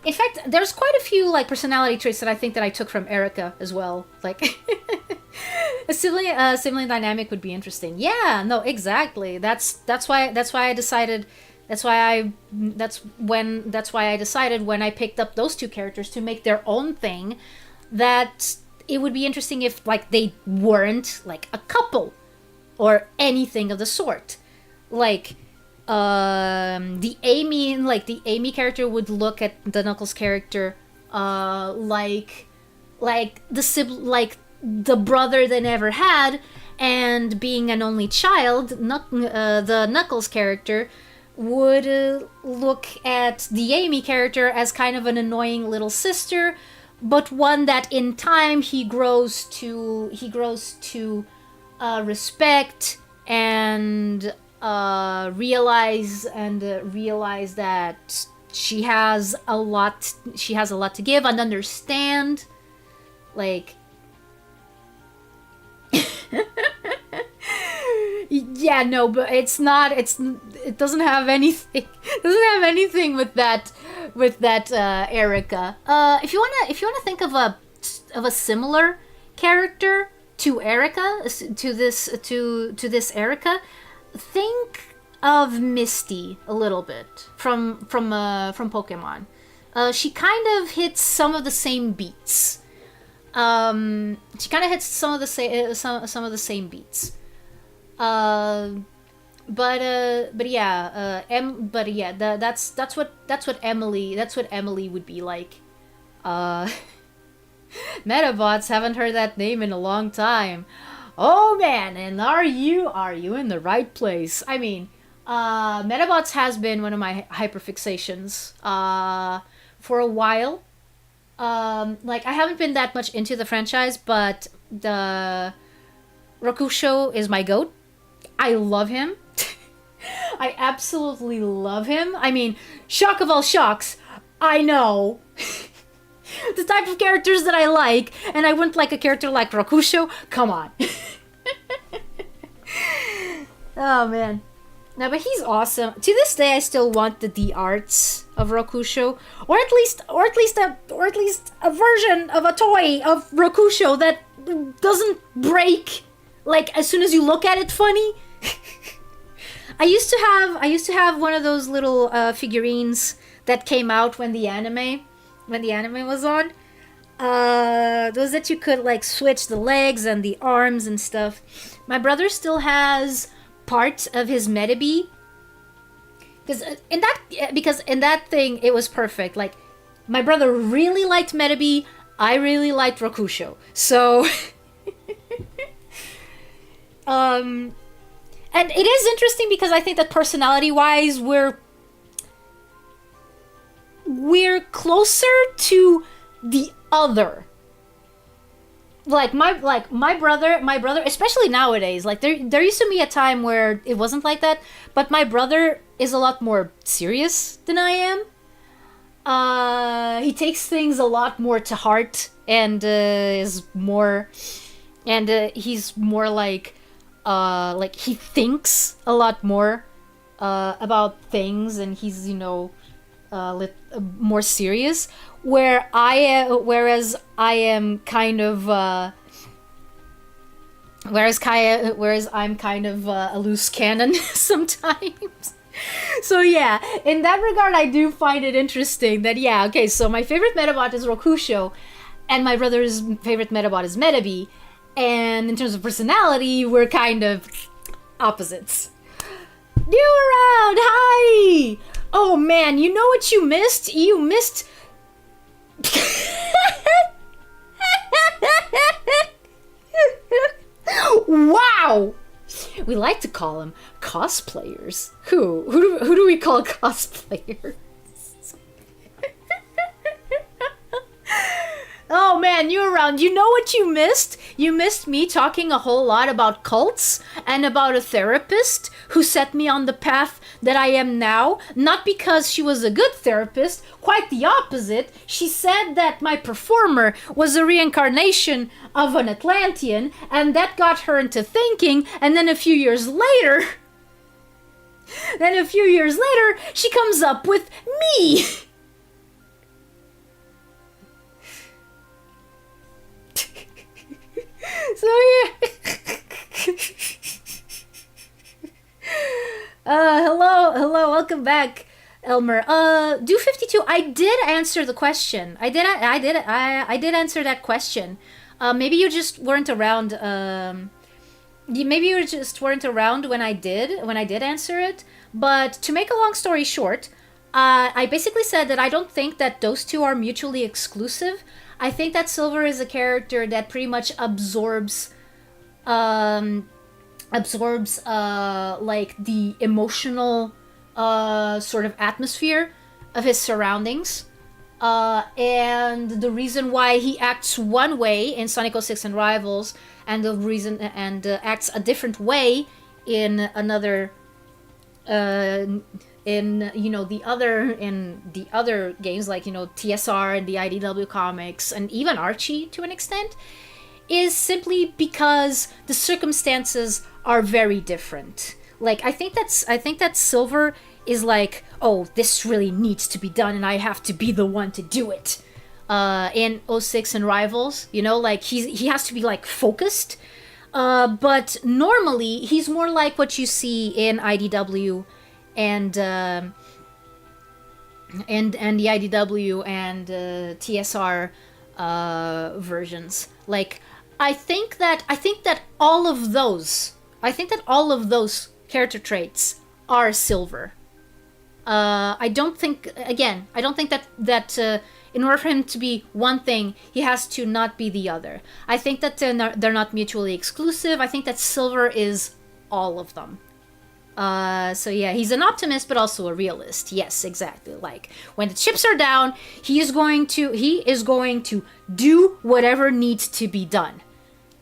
[SPEAKER 1] In fact, there's quite a few like personality traits that I think that I took from Erica as well. Like a sibling dynamic would be interesting. Yeah, no, exactly. That's why I decided when I picked up those two characters to make their own thing, that it would be interesting if like they weren't like a couple or anything of the sort. Like the Amy character would look at the Knuckles character like the brother they never had, and being an only child, the Knuckles character would look at the Amy character as kind of an annoying little sister, but one that in time he grows to respect and realize that she has a lot to give and understand, like. Yeah, no, but it doesn't have anything with that Erica. If you wanna think of a similar character to Erica, to this Erica, think of Misty a little bit from Pokemon. She kind of hits some of the same beats. She kind of hits some of the same beats. But yeah, that's what Emily would be like. Metabots, haven't heard that name in a long time. Oh man, and are you in the right place? I mean, Metabots has been one of my hyperfixations for a while. Like I haven't been that much into the franchise, but the Rakusho is my goat. I love him. I absolutely love him. I mean, shock of all shocks, I know the type of characters that I like, and I wouldn't like a character like Rakusho. Come on. Oh man. No, but he's awesome. To this day, I still want the arts of Rakusho, or at least a version of a toy of Rakusho that doesn't break like as soon as you look at it funny. I used to have one of those little figurines that came out when the anime was on. Those that you could like switch the legs and the arms and stuff. My brother still has parts of his Metabee, because in that thing it was perfect. Like my brother really liked Metabee, I really liked Rakusho, so and it is interesting because I think that personality-wise we're closer to the other. Like my brother, especially nowadays, like there used to be a time where it wasn't like that, but my brother is a lot more serious than I am. He takes things a lot more to heart and he's more like he thinks a lot more about things, and he's more serious. Whereas I am kind of whereas I'm kind of a loose cannon sometimes. So yeah, in that regard, I do find it interesting that okay, so my favorite Metabot is Rakusho, and my brother's favorite Metabot is Metabee, and in terms of personality, we're kind of opposites. New around, hi! Oh man, you know what you missed? You missed Wow! We like to call them cosplayers. Who do we call cosplayers? Oh man, you're around. You know what you missed? You missed me talking a whole lot about cults and about a therapist who set me on the path that I am now. Not because she was a good therapist, quite the opposite. She said that my performer was a reincarnation of an Atlantean, and that got her into thinking, and then a few years later, she comes up with me. So yeah. Hello, welcome back, Elmer. Do 52. I did answer the question. I did answer that question. Maybe you just weren't around. Maybe you just weren't around when I did answer it. But to make a long story short, I basically said that I don't think that those two are mutually exclusive. I think that Silver is a character that pretty much absorbs like the emotional sort of atmosphere of his surroundings. And the reason why he acts one way in Sonic 06 and Rivals, and the reason acts a different way in another in the other games, like TSR and the IDW comics and even Archie to an extent, is simply because the circumstances are very different. Like I think that Silver is like, oh, this really needs to be done and I have to be the one to do it. In 06 and Rivals, like he has to be like focused. But normally he's more like what you see in IDW and the IDW and TSR versions. Like I think that all of those character traits are Silver. I don't think that in order for him to be one thing, he has to not be the other. I think that they're not mutually exclusive. I think that Silver is all of them. So yeah, he's an optimist, but also a realist. Yes, exactly. Like when the chips are down, he is going to do whatever needs to be done.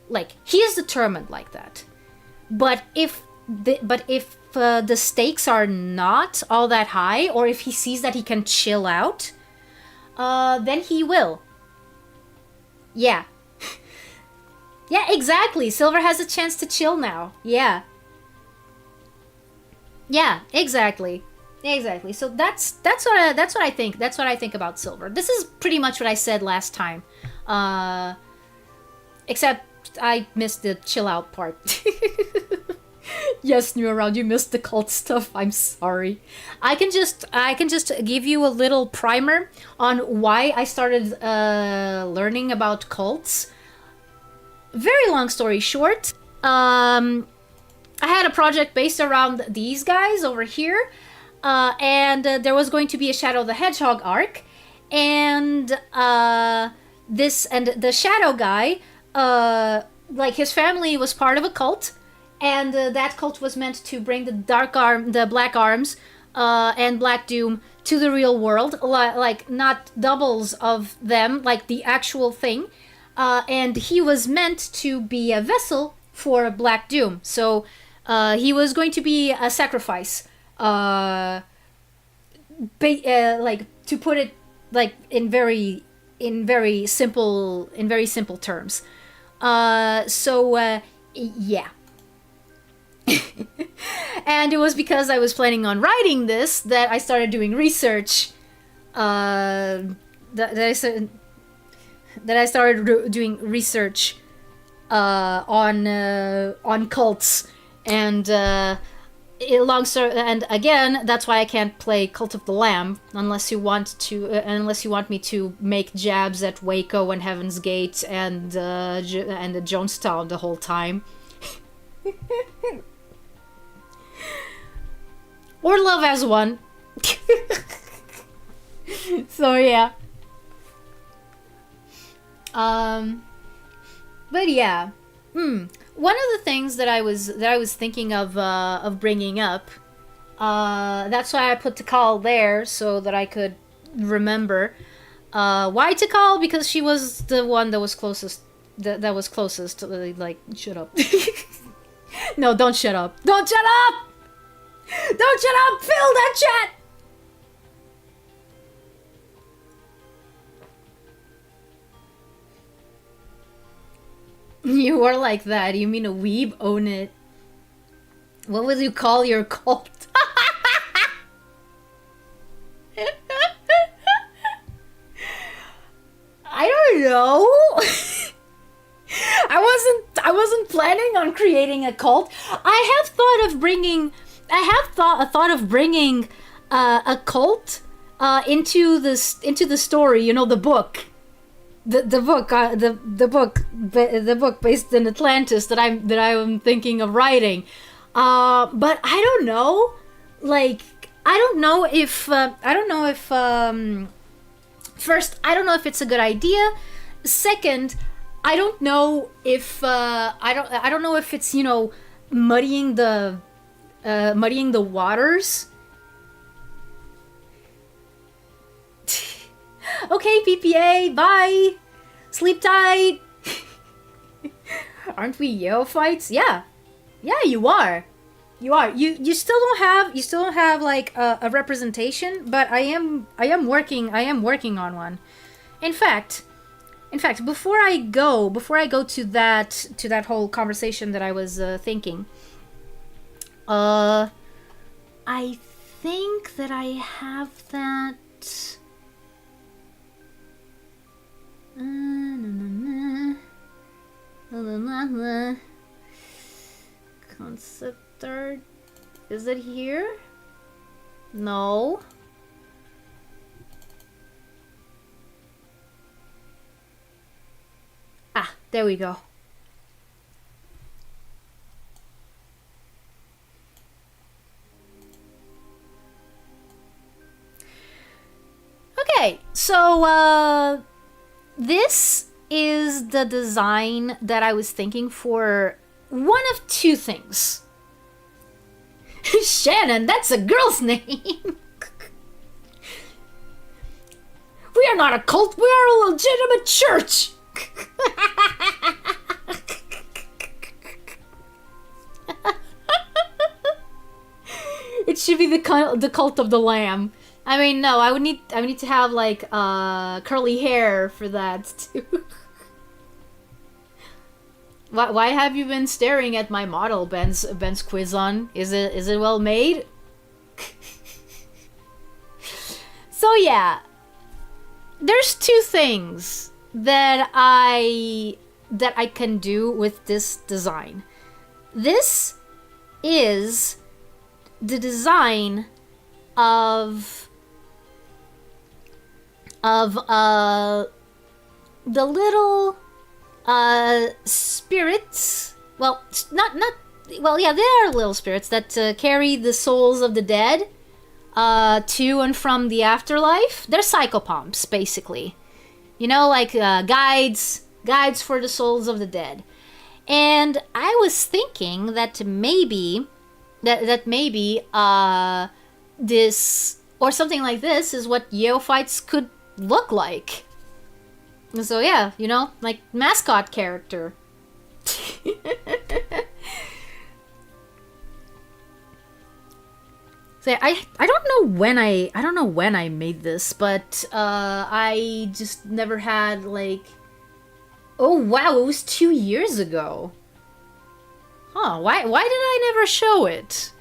[SPEAKER 1] Like he is determined like that. But if the stakes are not all that high, or if he sees that he can chill out, then he will. Yeah. Yeah, exactly. Silver has a chance to chill now. Yeah. Yeah, exactly. Exactly. So that's what I think. That's what I think about Silver. This is pretty much what I said last time. Except I missed the chill out part. Yes, New Around, you missed the cult stuff. I'm sorry. I can just give you a little primer on why I started learning about cults. Very long story short, I had a project based around these guys over here, and there was going to be a Shadow the Hedgehog arc, and the Shadow guy, like his family was part of a cult, and that cult was meant to bring the Black Arms, and Black Doom to the real world, like not doubles of them, like the actual thing, and he was meant to be a vessel for Black Doom. So he was going to be a sacrifice, like to put it like in very simple terms. Yeah. And it was because I was planning on writing this that I started doing research. That I started doing research on cults, and and again, that's why I can't play Cult of the Lamb unless you want me to make jabs at Waco and Heaven's Gate and Jonestown the whole time. Or Love as One. So yeah. Um, but yeah, one of the things that I was thinking of bringing up. That's why I put Tikal there so that I could remember. Why Tikal? Because she was the one that was closest. That was closest to like. Shut up. No, don't shut up. Don't shut up. Don't shut up. Fill that chat. You are like that. You mean a weeb? Own it. What would you call your cult? I don't know. I wasn't planning on creating a cult. I have thought of bringing a cult into the story. You know, the book. The book based in Atlantis that I'm thinking of writing. But I don't know. Like, I don't know if first, I don't know if it's a good idea. Second, I don't know if I don't know if it's, muddying the waters. Okay, PPA, bye. Sleep tight. Aren't we Yeophytes? Yeah. Yeah, you are. You still don't have like a representation, but I am working on one. In fact, before I go to that whole conversation that I was thinking, I think that I have that. Concept art. Is it here? No. Ah, there we go. Okay, so this is the design that I was thinking for one of two things. Shannon, that's a girl's name. We are not a cult, we are a legitimate church. It should be the cult of the lamb. I mean, no, I would need to have like curly hair for that too. Why have you been staring at my model, Ben's quiz on? Is it well made? So yeah, there's two things that I can do with this design. This is the design of the little spirits. Well, not well, yeah, they are little spirits that carry the souls of the dead to and from the afterlife. They're psychopomps, basically. You know, like guides for the souls of the dead. And I was thinking that maybe this or something like this is what Yeophytes could look like. So yeah, like mascot character. So I don't know when I made this, but I just never had like. Oh wow, it was 2 years ago. Huh? Why did I never show it?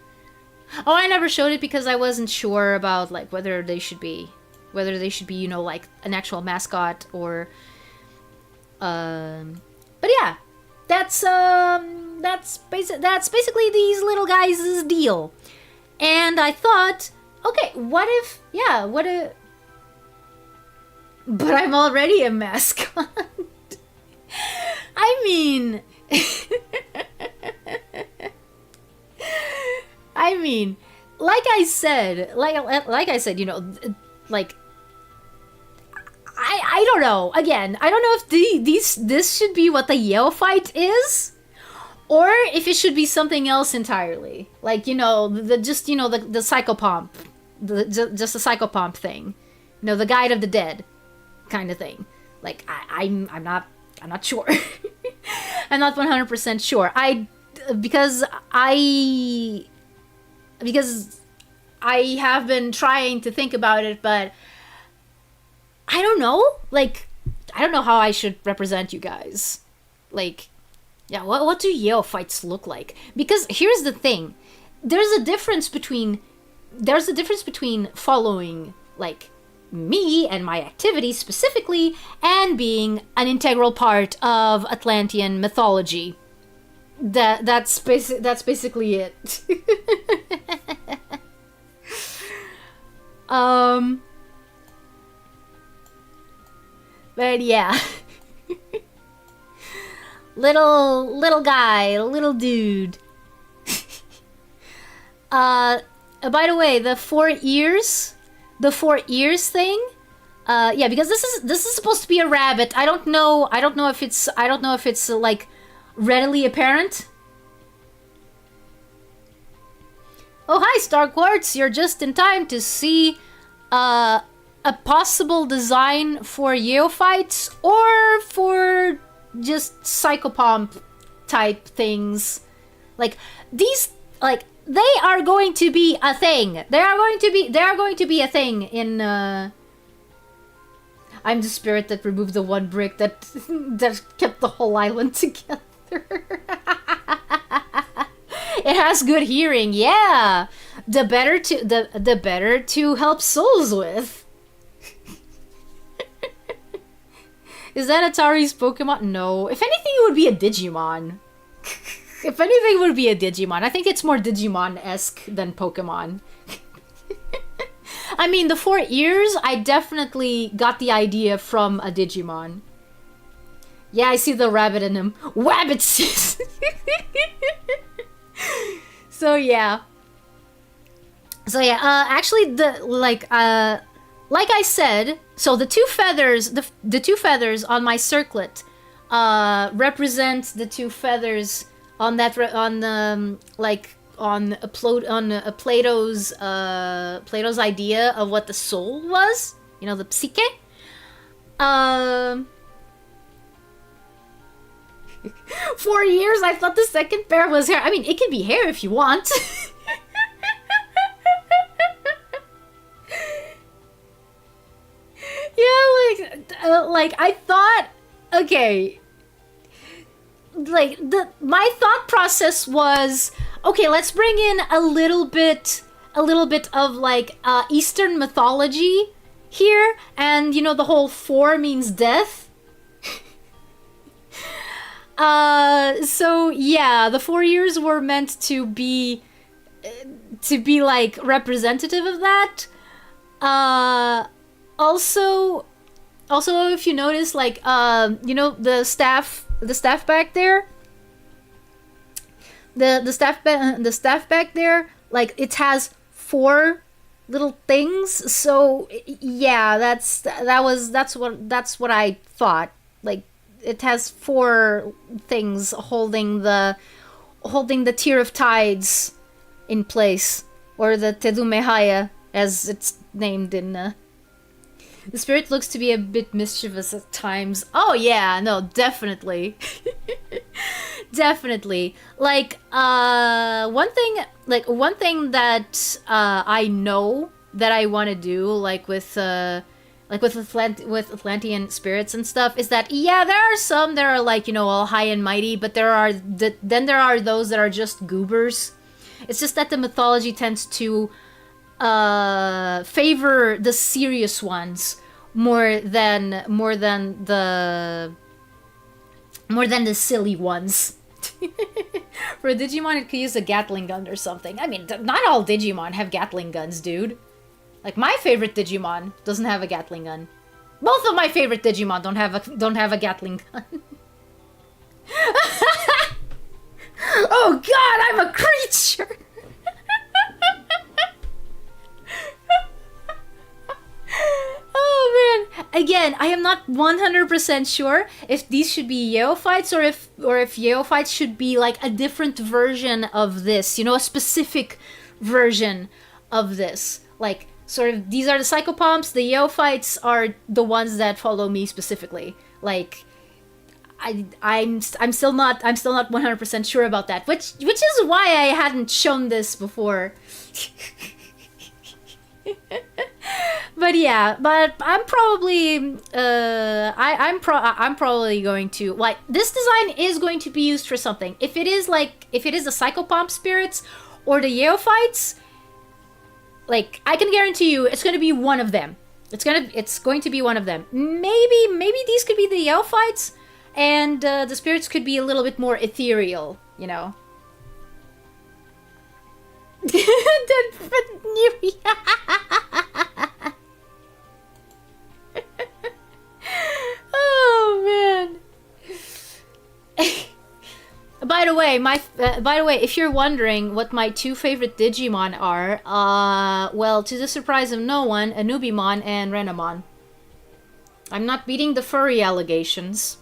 [SPEAKER 1] Oh, I never showed it because I wasn't sure about like whether they should be like an actual mascot or. But yeah, that's basically these little guys' deal. And I thought, okay, what if. But I'm already a mascot. I mean. Like I said, like I I don't know. Again, I don't know if this should be what the Yale-fight is, or if it should be something else entirely. Like, the psychopomp, just the psychopomp thing, the guide of the dead, kind of thing. Like, I'm not sure. I'm not 100% sure. Because I have been trying to think about it, but I don't know. Like, I don't know how I should represent you guys. Like, yeah, what do Yale fights look like? Because here's the thing. There's a difference between following, like, me and my activities specifically, and being an integral part of Atlantean mythology. That's basically it. But yeah. little guy, little dude. By the way, the 4 ears thing. Yeah, because this is supposed to be a rabbit. I don't know if it's like readily apparent. Oh, hi, Star Quartz. You're just in time to see a possible design for Yeophytes or for just psychopomp type things. Like, these, like, they are going to be a thing. They are going to be a thing in I'm the spirit that removed the one brick that kept the whole island together. It has good hearing, yeah. The better to help souls with. Is that Atari's Pokemon? No. If anything, it would be a Digimon. If anything, it would be a Digimon. I think it's more Digimon-esque than Pokemon. I mean, the 4 ears, I definitely got the idea from a Digimon. Yeah, I see the rabbit in him. Wabbits! So yeah. Actually, like I said, so the two feathers, the two feathers on my circlet, represent the two feathers on that on Plato's idea of what the soul was. The psyche. 4 years. I thought the second pair was hair. I mean, it can be hair if you want. Yeah, like I thought. Okay. Like my thought process was, okay, let's bring in a little bit of like Eastern mythology here, and the whole 4 means death. So yeah, the 4 years were meant to be like representative of that. Also, if you notice, like the staff back there, the staff back there, like it has 4 little things. So yeah, that's what I thought. Like, it has 4 things holding the tier of tides in place, or the Tedumehaya, as it's named in. The spirit looks to be a bit mischievous at times. Oh yeah, no, definitely, definitely. Like one thing that I know that I want to do, like with Atlantean spirits and stuff, is that, yeah, there are some that are like, all high and mighty, but then there are those that are just goobers. It's just that the mythology tends to favor the serious ones more than the silly ones. For a Digimon, it could use a Gatling gun or something. I mean, not all Digimon have Gatling guns, dude. Like, my favorite Digimon doesn't have a Gatling gun. Both of my favorite Digimon don't have a Gatling gun. Oh god, I'm a creature! Oh man. Again, again, I am not 100% sure if these should be Yeophytes or if Yeophytes should be like a different version of this, you know, a specific version of this. Like, sort of, these are the psychopomps, the Yeophytes are the ones that follow me specifically. Like, I'm still not 100% sure about that, which is why I hadn't shown this before. But yeah, but I'm probably I'm probably going to, like, this design is going to be used for something. If it is the psychopomp spirits or the Yeophytes, like, I can guarantee you it's going to be one of them. It's going to be one of them. Maybe these could be the Yeophytes, and the spirits could be a little bit more ethereal, you know. Oh man. By the way, if you're wondering what my two favorite Digimon are, well, to the surprise of no one, Anubimon and Renamon. I'm not beating the furry allegations.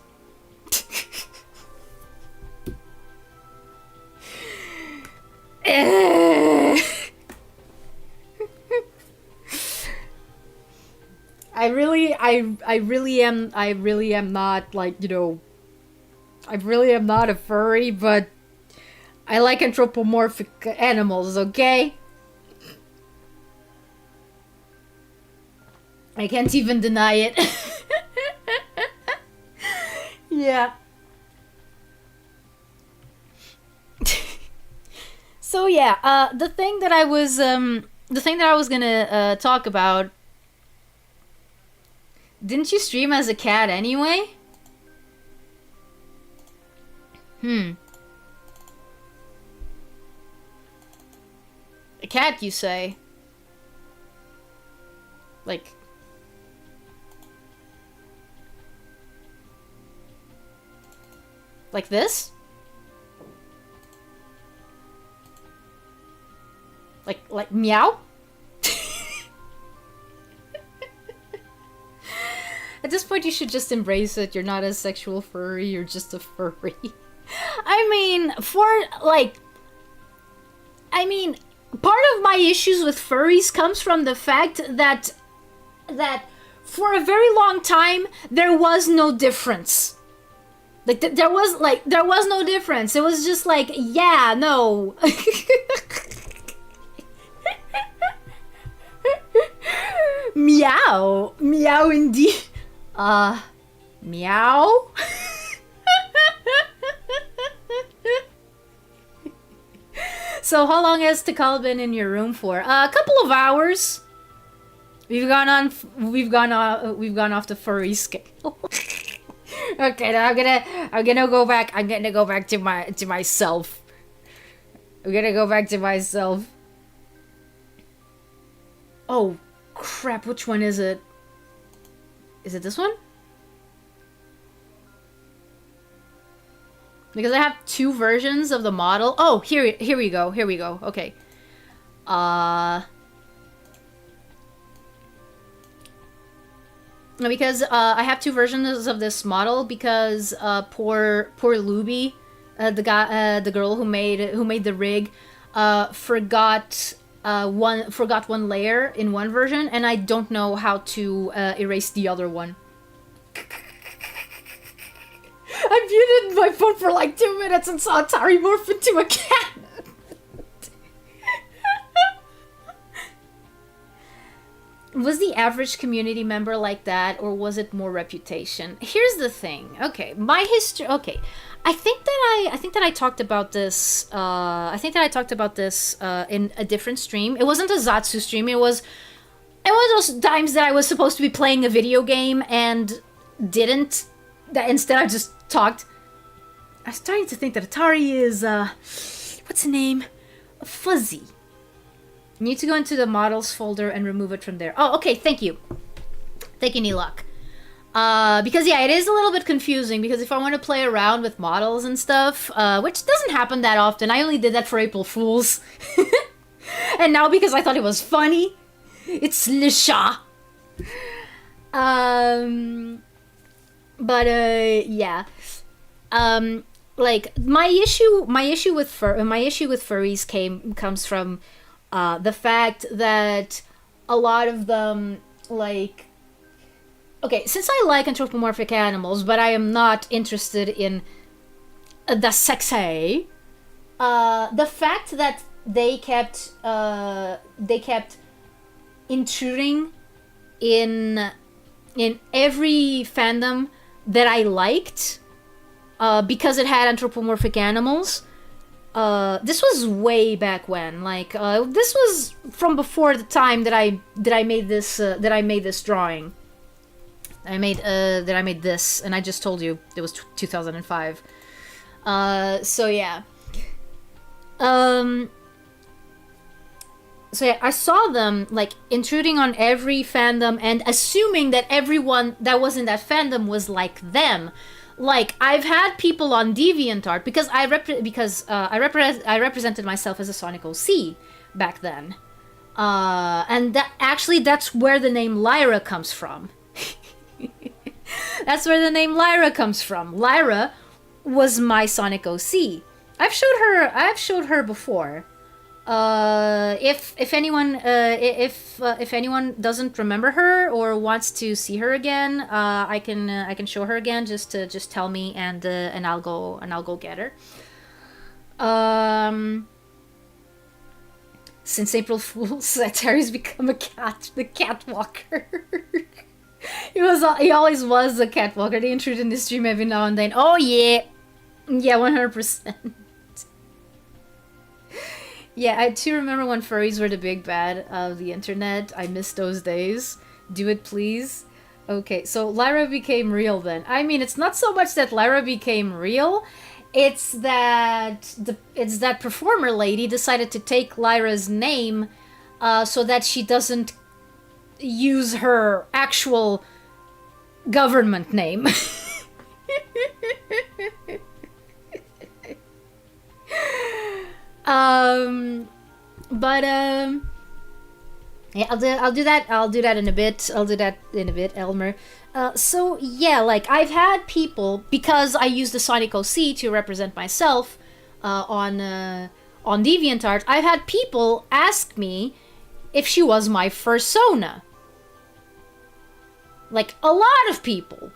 [SPEAKER 1] I really am not, like, you know, I really am not a furry, but I like anthropomorphic animals, okay? I can't even deny it. Yeah. So yeah, the thing that I was gonna talk about. Didn't you stream as a cat anyway? A cat, you say? Like this? Like meow? At this point, you should just embrace it. You're not a sexual furry, you're just a furry. I mean, part of my issues with furries comes from the fact that for a very long time, there was no difference. Like, there was no difference. It was just like, yeah, no. Meow. Meow indeed. Meow? So how long has Takal been in your room for? A couple of hours. We've gone off the furry scale. Okay, now I'm gonna go back to myself. I'm gonna go back to myself. Oh crap, which one is it? Is it this one? Because I have two versions of the model. Oh, here we go. Here we go. Okay. Because I have two versions of this model because poor Luby, the girl who made the rig, forgot one layer in one version, and I don't know how to erase the other one. I muted my phone for like 2 minutes and saw Atari morph into a cat. Was the average community member like that, or was it more reputation? Here's the thing. Okay, my history. Okay, I think that I talked about this. I think that I talked about this in a different stream. It wasn't a Zatsu stream. It was those times that I was supposed to be playing a video game and didn't. That instead I just talked. I was starting to think that Atari is what's the name? Fuzzy. You need to go into the models folder and remove it from there. Oh, okay, thank you. Thank you, Nilak. Because yeah, it is a little bit confusing because if I want to play around with models and stuff, which doesn't happen that often, I only did that for April Fools. And now because I thought it was funny, it's Lisha. Um, but yeah. Um, like my issue with furries comes from the fact that a lot of them, like, okay, since I like anthropomorphic animals, but I am not interested in the sexy. The fact that they kept intruding in every fandom that I liked, because it had anthropomorphic animals. This was way back when. Like, this was from before the time that I made this drawing. I made this, and I just told you it was 2005. So yeah. Um. So yeah, I saw them like intruding on every fandom and assuming that everyone that was in that fandom was like them. Like, I've had people on DeviantArt because I represented myself as a Sonic OC back then, and that's where the name Lyra comes from. That's where the name Lyra comes from. Lyra was my Sonic OC. I've showed her before. If anyone doesn't remember her or wants to see her again, I can show her again. Just tell me, and I'll go get her. Um, since April Fool's, Atari's become the cat walker. He always was a cat walker. They intrude in the stream every now and then. Oh yeah, yeah, 100%. Yeah, I too remember when furries were the big bad of the internet. I miss those days. Do it, please. Okay, so Lyra became real then. I mean, it's not so much that Lyra became real. It's that performer lady decided to take Lyra's name, so that she doesn't use her actual government name. But yeah, I'll do that. I'll do that in a bit. Elmer. So yeah, like, I've had people, because I use the Sonic OC to represent myself, on DeviantArt. I've had people ask me if she was my fursona. Like, a lot of people,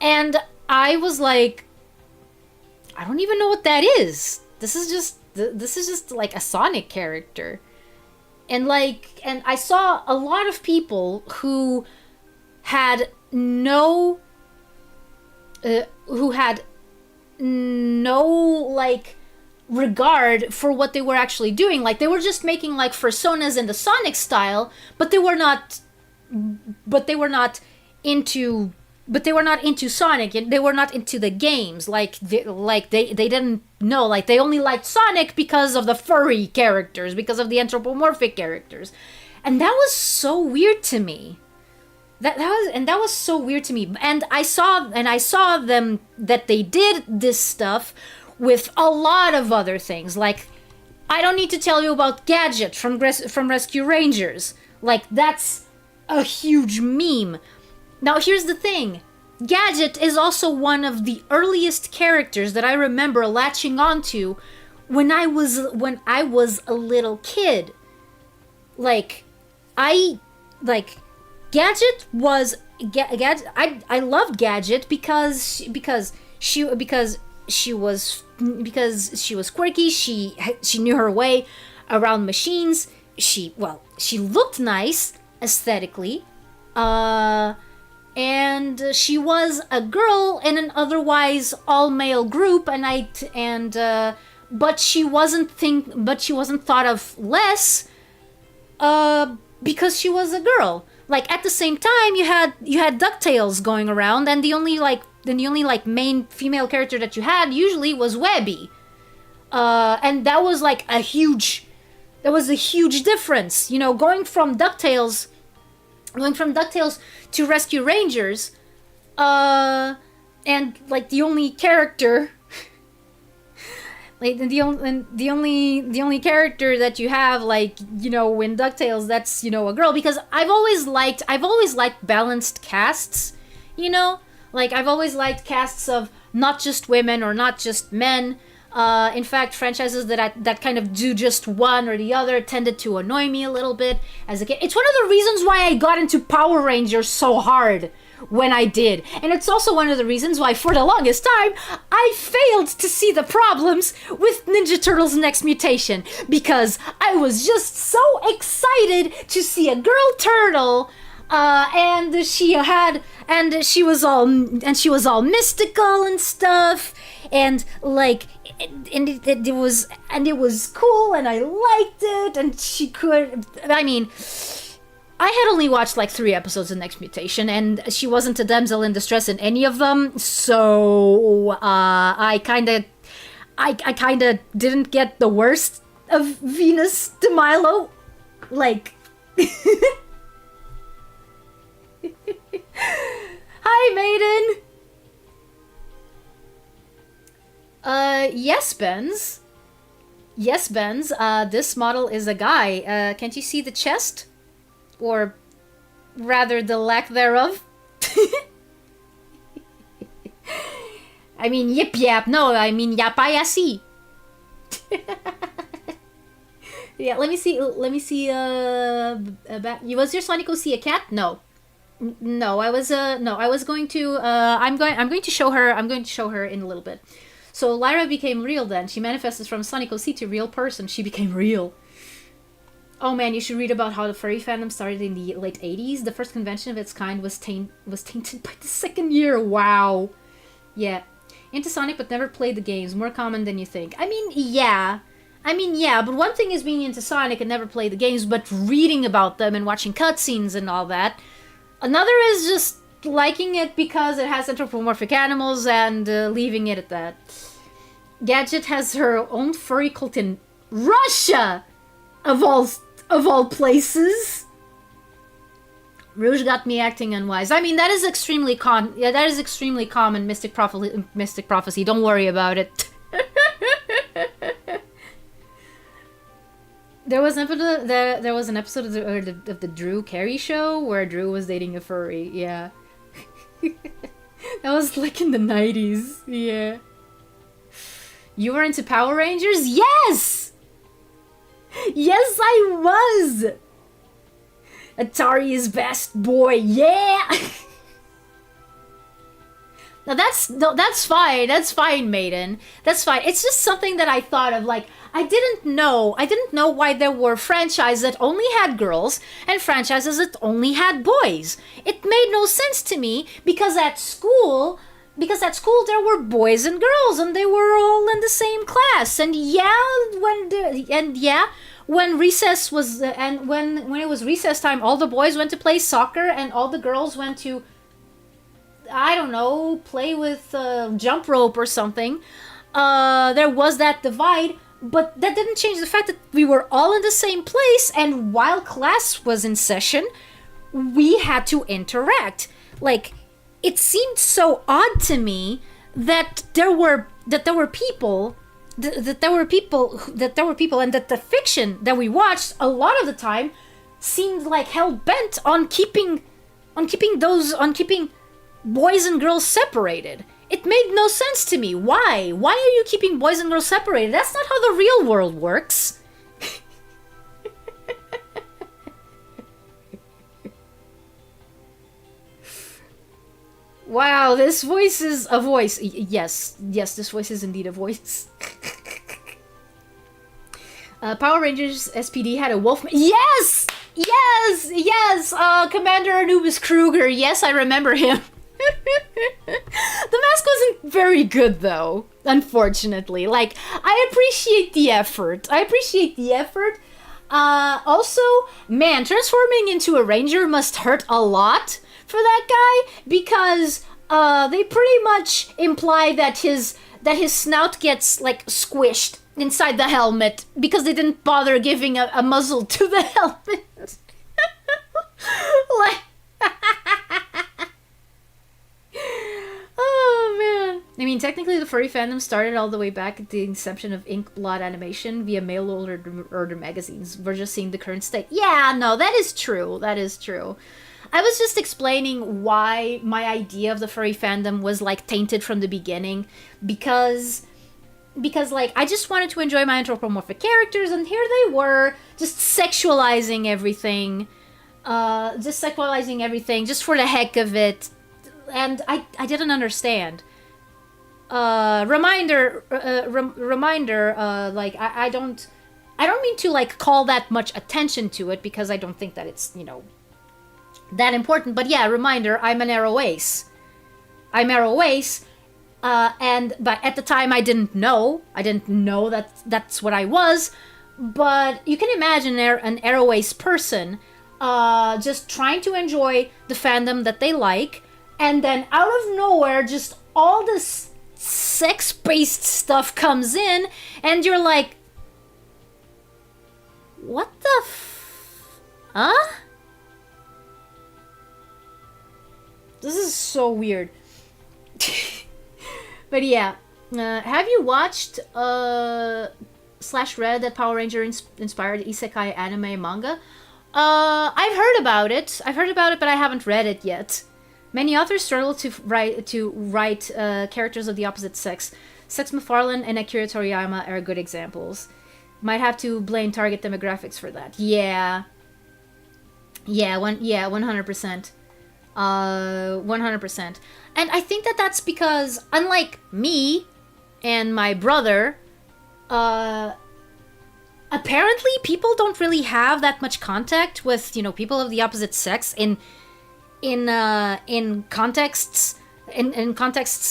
[SPEAKER 1] and I was like, I don't even know what that is. This is just like a Sonic character. And I saw a lot of people who had no like regard for what they were actually doing. Like, they were just making like personas in the Sonic style, but they were not into Sonic. They were not into the games. They didn't know. Like, they only liked Sonic because of the furry characters, because of the anthropomorphic characters, and that was so weird to me. That was so weird to me. And I saw them that they did this stuff with a lot of other things. Like, I don't need to tell you about Gadget from Rescue Rangers. Like, that's a huge meme. Now, here's the thing. Gadget is also one of the earliest characters that I remember latching onto when I was a little kid. Gadget was Gadget. I loved Gadget because she was quirky. She knew her way around machines. She looked nice aesthetically. And she was a girl in an otherwise all-male group, but she wasn't thought of less, because she was a girl. Like, at the same time, you had DuckTales going around, and the only main female character that you had usually was Webby, and that was a huge difference. You know, going from DuckTales to Rescue Rangers, and the only character Like the only character that you have, like, in DuckTales, that's, a girl, because I've always liked balanced casts, you know? Like, I've always liked casts of not just women or not just men. In fact, franchises that kind of do just one or the other tended to annoy me a little bit as a kid. It's one of the reasons why I got into Power Rangers so hard when I did. And it's also one of the reasons why, for the longest time, I failed to see the problems with Ninja Turtles Next Mutation. Because I was just so excited to see a girl turtle, and she was all mystical and stuff, and like, it was cool, and I liked it, and I had only watched like 3 episodes of Next Mutation, and she wasn't a damsel in distress in any of them, so I kind of didn't get the worst of Venus de Milo, like. Hi, Maiden. Yes, Benz. Yes, Benz. This model is a guy. Can't you see the chest? Or rather, the lack thereof? I mean, yip yap. No, I mean, Yappaya see. Yeah, let me see. Was your Sonic OC a cat? No. No, I was going to. I'm going to show her. I'm going to show her in a little bit. So Lyra became real then. She manifested from Sonic OC to real person. She became real. Oh man, you should read about how the furry fandom started in the late 80s. The first convention of its kind was tainted by the second year. Wow. Yeah. Into Sonic but never played the games. More common than you think. Yeah, but one thing is being into Sonic and never play the games, but reading about them and watching cutscenes and all that. Another is just liking it because it has anthropomorphic animals and leaving it at that. Gadget has her own furry cult in Russia, of all places. Rouge got me acting unwise. I mean, that is extremely common. Mystic prophecy. Don't worry about it. There was an episode of the Drew Carey show where Drew was dating a furry. Yeah. That was like in the 90s. Yeah. You were into Power Rangers? Yes! Yes, I was! Atari is best, boy. Yeah! Now that's fine. That's fine, Maiden. That's fine. It's just something that I thought of, like, I didn't know why there were franchises that only had girls and franchises that only had boys. It made no sense to me because at school there were boys and girls and they were all in the same class. And when recess was and when it was recess time, all the boys went to play soccer and all the girls went to, I don't know, play with jump rope or something. There was that divide. But that didn't change the fact that we were all in the same place, and while class was in session, we had to interact. Like, it seemed so odd to me that there were people, and that the fiction that we watched a lot of the time seemed like hell bent on keeping boys and girls separated. It made no sense to me. Why? Why are you keeping boys and girls separated? That's not how the real world works. Wow, this voice is a voice. Yes, this voice is indeed a voice. Power Rangers SPD had a wolf. Yes! Commander Anubis Kruger. Yes, I remember him. The mask wasn't very good, though, unfortunately. Like, I appreciate the effort. Also, man, transforming into a ranger must hurt a lot for that guy, because they pretty much imply that his snout gets, like, squished inside the helmet because they didn't bother giving a muzzle to the helmet. Like... Oh, man. I mean, technically, the furry fandom started all the way back at the inception of ink blot animation via mail order magazines. We're just seeing the current state. Yeah, no, that is true. That is true. I was just explaining why my idea of the furry fandom was like tainted from the beginning, because like I just wanted to enjoy my anthropomorphic characters, and here they were just sexualizing everything, just for the heck of it, and I didn't understand. Reminder, like I don't mean to like call that much attention to it, because I don't think that it's, that important. But yeah, reminder, I'm an arrow ace. I'm arrow ace. But at the time I didn't know that that's what I was. But you can imagine an arrow ace person, just trying to enjoy the fandom that they like, and then out of nowhere, just all this sex-based stuff comes in, and you're like, what the huh? This is so weird. But yeah, have you watched slash read that Power Ranger inspired isekai anime manga? I've heard about it. But I haven't read it yet. Many authors struggle to write characters of the opposite sex. Sex MacFarlane and Akira Toriyama are good examples. Might have to blame target demographics for that. Yeah. 100%. 100%. And I think that that's because, unlike me and my brother, apparently people don't really have that much contact with, people of the opposite sex in contexts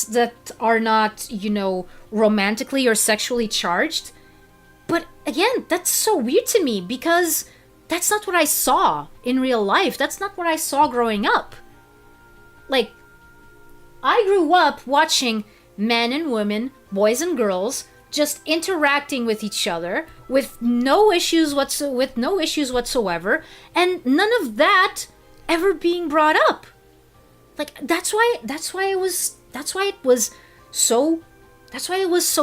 [SPEAKER 1] that are not, romantically or sexually charged. But again, that's so weird to me, because that's not what I saw in real life. That's not what I saw growing up. Like, I grew up watching men and women, boys and girls, just interacting with each other with no issues whatsoever, and none of that ever being brought up. Like, that's why it was so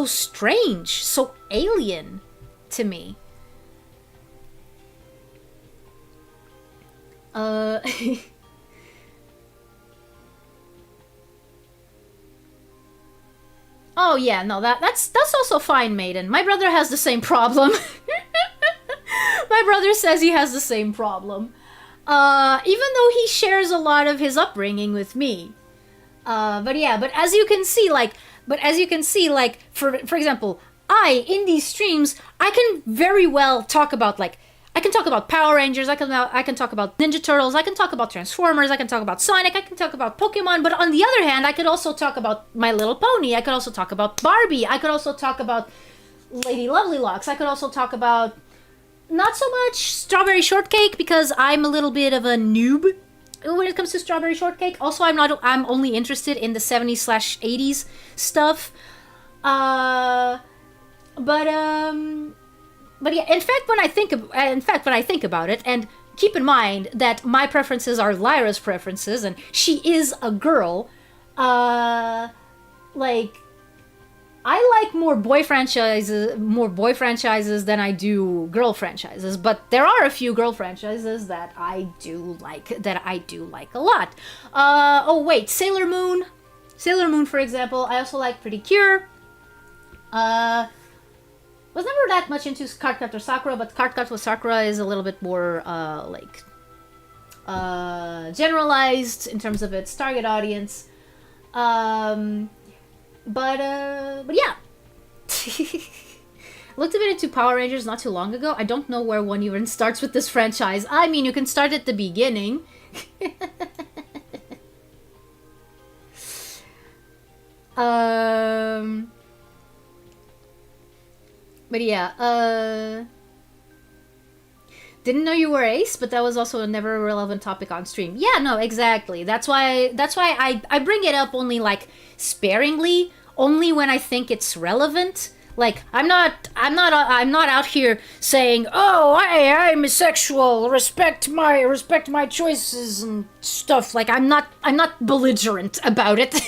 [SPEAKER 1] strange, so alien to me. Oh yeah, no, that's also fine, Maiden. My brother has the same problem. My brother says he has the same problem. Even though he shares a lot of his upbringing with me. But as you can see, for example, in these streams, I can very well talk about, I can talk about Power Rangers, I can talk about Ninja Turtles, I can talk about Transformers, I can talk about Sonic, I can talk about Pokemon, but on the other hand, I could also talk about My Little Pony, I could also talk about Barbie, I could also talk about Lady Lovely Locks, I could also talk about not so much Strawberry Shortcake, because I'm a little bit of a noob when it comes to Strawberry Shortcake. Also, I'm only interested in the 70s/80s stuff. But yeah, in fact, when I think about it, and keep in mind that my preferences are Lyra's preferences, and she is a girl, I like more boy franchises than I do girl franchises. But there are a few girl franchises that I do like a lot. Sailor Moon, for example. I also like Pretty Cure. Was never that much into Cardcaptor Sakura, but Cardcaptor Sakura is a little bit more generalized in terms of its target audience. But yeah. Looked a bit into Power Rangers not too long ago. I don't know where one even starts with this franchise. I mean, you can start at the beginning. But yeah, didn't know you were ace, but that was also never a relevant topic on stream. Yeah, no, exactly. That's why I bring it up only sparingly, only when I think it's relevant. Like I'm not out here saying, "Oh, I'm asexual. Respect my choices and stuff." Like I'm not belligerent about it.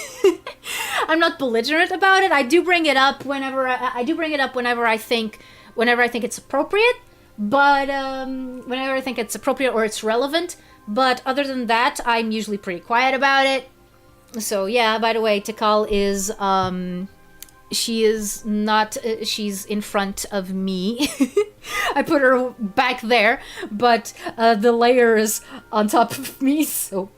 [SPEAKER 1] I'm not belligerent about it. I do bring it up whenever I do bring it up whenever I think it's appropriate. But whenever I think it's appropriate or it's relevant. But other than that, I'm usually pretty quiet about it. So yeah. By the way, Tikal is she is not she's in front of me. I put her back there, but the layer is on top of me, so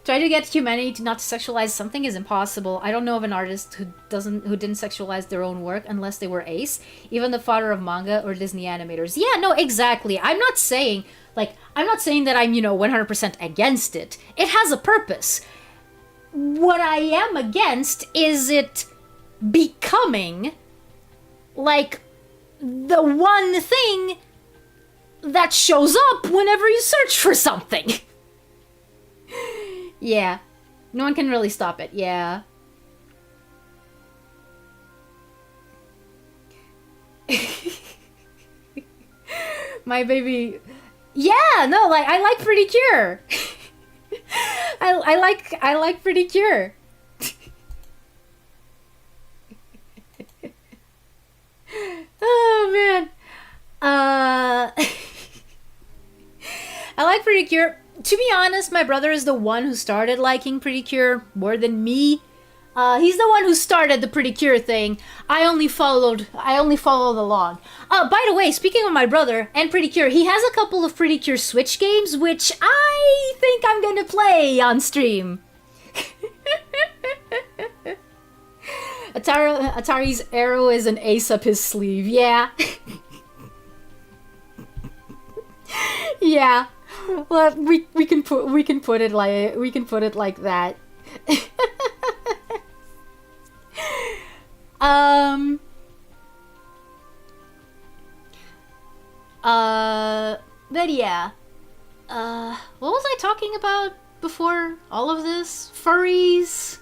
[SPEAKER 1] try to get humanity to not sexualize something is impossible. I don't know of an artist who didn't sexualize their own work unless they were ace, even the father of manga or Disney animators. Yeah, no, exactly. I'm not saying that I'm 100% against it. It has a purpose. What I am against is it becoming like the one thing that shows up whenever you search for something. Yeah. No one can really stop it. Yeah. My baby. Yeah, no, like I like Pretty Cure. I like Pretty Cure. Oh man. I like Pretty Cure. To be honest, my brother is the one who started liking Pretty Cure more than me. He's the one who started the Pretty Cure thing. I only followed along. By the way, speaking of my brother and Pretty Cure, he has a couple of Pretty Cure Switch games, which I think I'm gonna play on stream. Atari's arrow is an ace up his sleeve. Yeah. Yeah. Well, we can put it like that. um. But yeah. What was I talking about before all of this? Furries.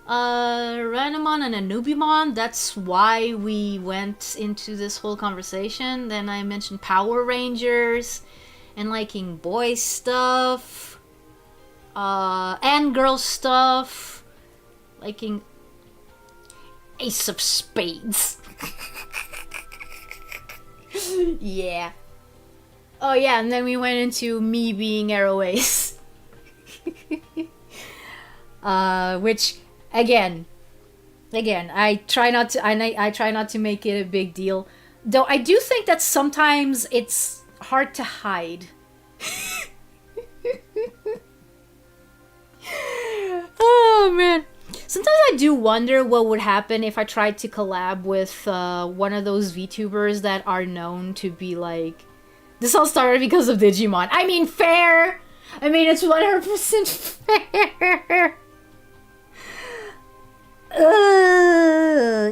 [SPEAKER 1] Randomon and Anubimon, that's why we went into this whole conversation. Then I mentioned Power Rangers and liking boy stuff, and girl stuff, liking Ace of Spades. Yeah. Oh yeah, and then we went into me being Arrow Ace. Which Again, I try not to make it a big deal. Though I do think that sometimes it's hard to hide. Oh man. Sometimes I do wonder what would happen if I tried to collab with one of those VTubers that are known to be like, this all started because of Digimon. I mean, fair! I mean, it's 100% fair!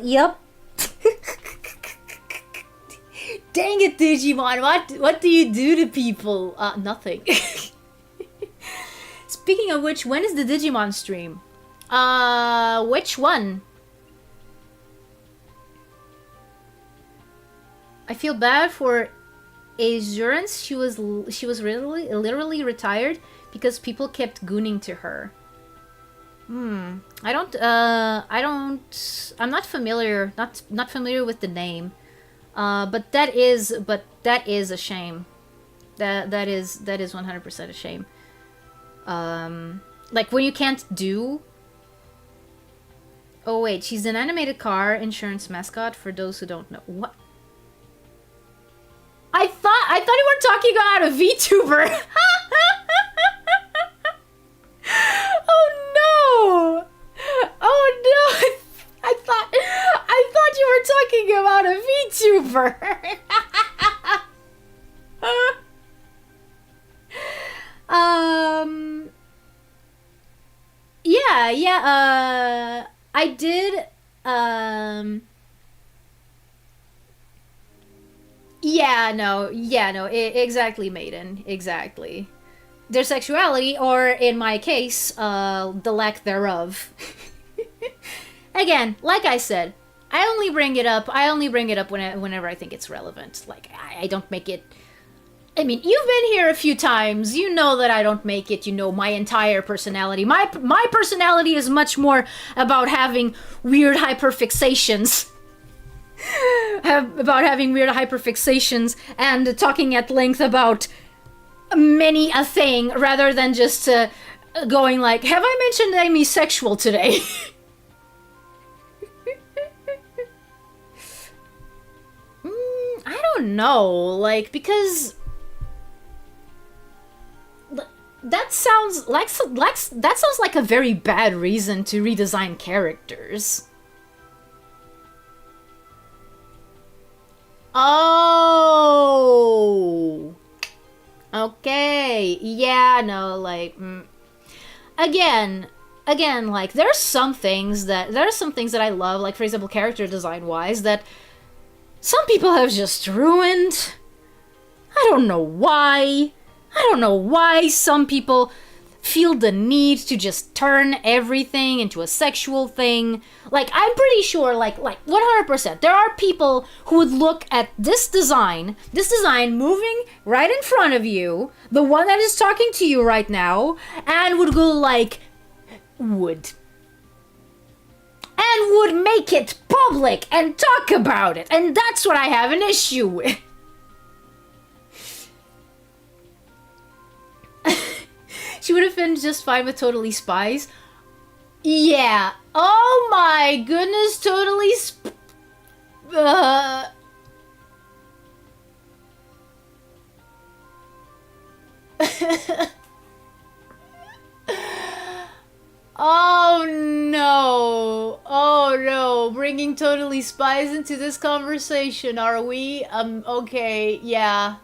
[SPEAKER 1] Yep. Dang it, Digimon! What do you do to people? Nothing. Speaking of which, when is the Digimon stream? Which one? I feel bad for Azurance. She was literally retired because people kept gooning to her. I'm not familiar with the name. But that is a shame. That is 100% a shame. Like when you can't do. Oh wait, she's an animated car insurance mascot for those who don't know. What? I thought you were talking about a VTuber. Oh no! Oh no! I thought you were talking about a VTuber. Yeah. I did. Yeah. No. Exactly, Maiden. Exactly. Their sexuality, or in my case, the lack thereof. Again, like I said, I only bring it up. I only bring it up whenever I think it's relevant. Like I don't make it. I mean, you've been here a few times. You know that I don't make it. You know my entire personality. My personality is much more about having weird hyperfixations. About having weird hyperfixations and talking at length about many a thing rather than just going like, have I mentioned I'm asexual today? I don't know, like, because that sounds like a very bad reason to redesign characters. Oh, okay, yeah, no, like, again, like, there are some things that I love, like, for example, character design wise, that some people have just ruined. I don't know why. Some people feel the need to just turn everything into a sexual thing. Like, I'm pretty sure, like 100%, there are people who would look at this design moving right in front of you, the one that is talking to you right now, and would go like, would make it public and talk about it. And that's what I have an issue with. She would have been just fine with Totally Spies. Yeah. Oh my goodness, Totally Oh no, bringing Totally Spies into this conversation, are we? Okay, yeah.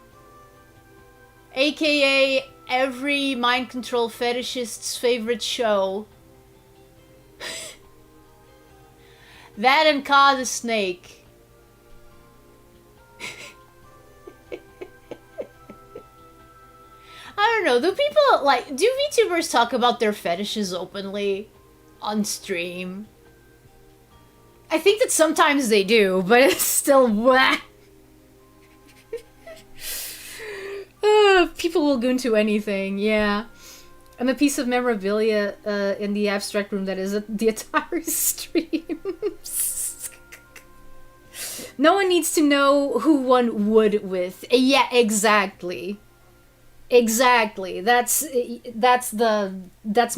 [SPEAKER 1] AKA every mind control fetishist's favorite show. That and Ka the Snake. I don't know, do VTubers talk about their fetishes openly on stream? I think that sometimes they do, but it's still whack. People will go into anything, yeah. I'm a piece of memorabilia in the abstract room that is the Atari streams. No one needs to know who one would with. Yeah, exactly. Exactly. That's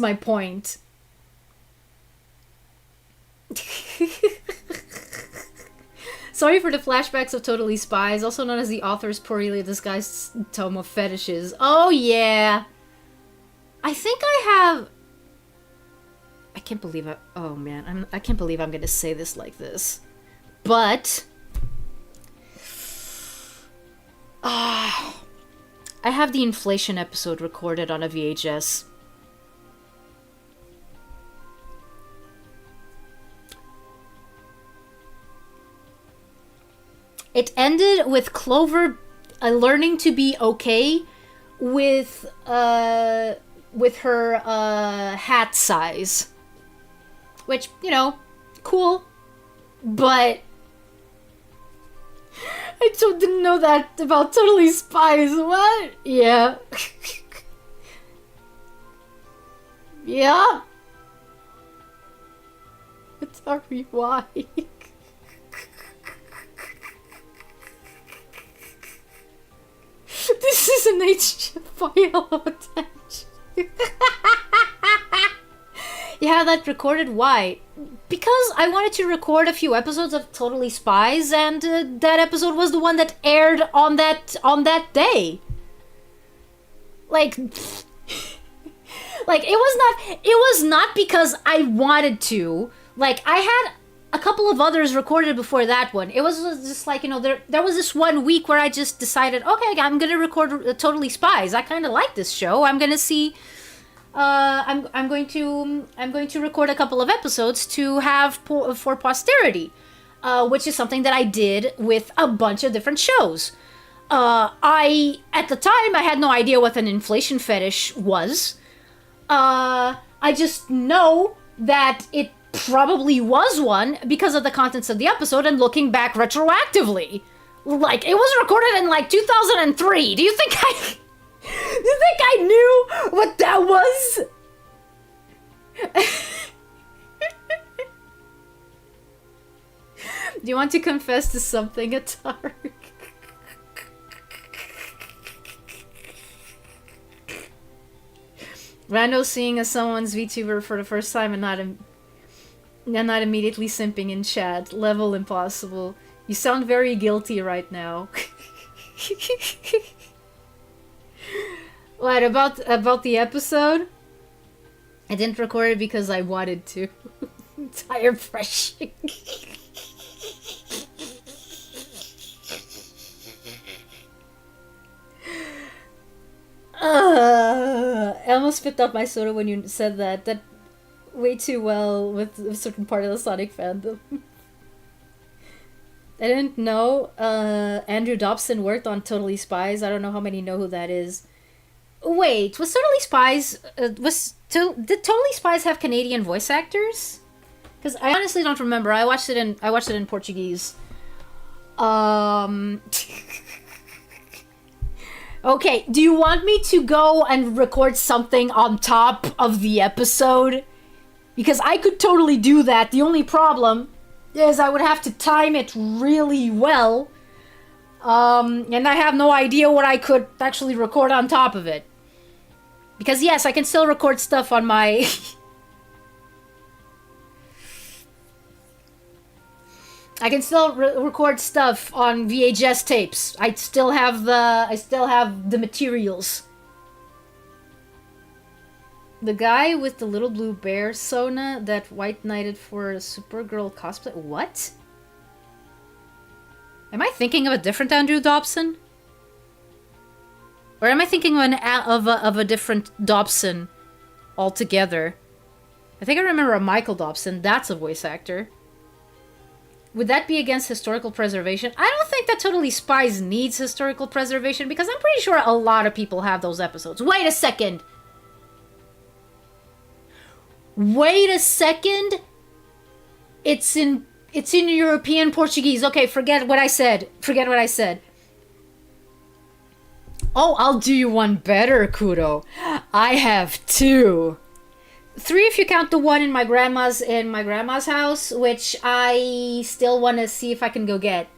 [SPEAKER 1] my point. Sorry for the flashbacks of Totally Spies, also known as the author's poorly disguised tome of fetishes. Oh yeah. I think I have. I can't believe I. Oh man, I can't believe I'm gonna say this like this, but. I have the inflation episode recorded on a VHS. It ended with Clover learning to be okay with her hat size, which, you know, cool, but I didn't know that about Totally Spies. What? Yeah. Yeah. Atari, why? This is an HF file of attention. You have that recorded? Why? Because I wanted to record a few episodes of Totally Spies, and that episode was the one that aired on that day. Like, like it was not because I wanted to. Like, I had a couple of others recorded before that one. It was just like, you know, there was this 1 week where I just decided, okay, I'm gonna record Totally Spies. I kind of like this show. I'm gonna see. I'm going to record a couple of episodes to have for posterity, which is something that I did with a bunch of different shows. At the time I had no idea what an inflation fetish was. I just know that probably was one because of the contents of the episode and looking back retroactively. Like, it was recorded in, like, 2003. Do you think I knew what that was? Do you want to confess to something, Atari? Rando seeing someone's VTuber for the first time and not immediately simping in chat. Level impossible. You sound very guilty right now. What, about the episode? I didn't record it because I wanted to. Tire brushing. I almost spit out my soda when you said that. That way too well with a certain part of the Sonic fandom. I didn't know Andrew Dobson worked on Totally Spies. I don't know how many know who that is. Wait, was Totally Spies... did Totally Spies have Canadian voice actors? Because I honestly don't remember. I watched it in Portuguese. Okay, do you want me to go and record something on top of the episode? Because I could totally do that. The only problem is I would have to time it really well. And I have no idea what I could actually record on top of it. Because yes, I can still record stuff on my... I can still record stuff on VHS tapes. I still have the materials. The guy with the little blue bear Sona that white knighted for a Supergirl cosplay. What? Am I thinking of a different Andrew Dobson? Or am I thinking of a different Dobson altogether? I think I remember a Michael Dobson. That's a voice actor. Would that be against historical preservation? I don't think that Totally Spies needs historical preservation because I'm pretty sure a lot of people have those episodes. Wait a second! Wait a second! It's in European Portuguese. Okay, forget what I said. Forget what I said. Oh, I'll do you one better, Kudo. I have 2. 3 if you count the one in my grandma's house, which I still want to see if I can go get.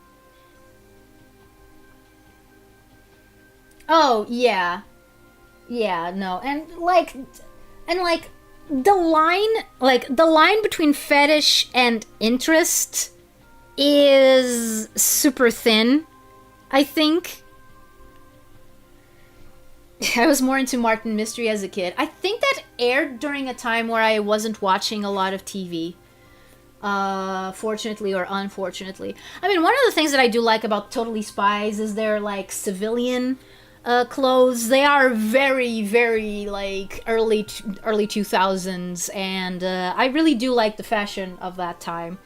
[SPEAKER 1] Oh, yeah. Yeah, no. And like the line between fetish and interest is super thin, I think. I was more into Martin Mystery as a kid. I think that aired during a time where I wasn't watching a lot of TV. Fortunately or unfortunately. I mean, one of the things that I do like about Totally Spies is their, like, civilian clothes. They are very, very, like, early 2000s, and I really do like the fashion of that time.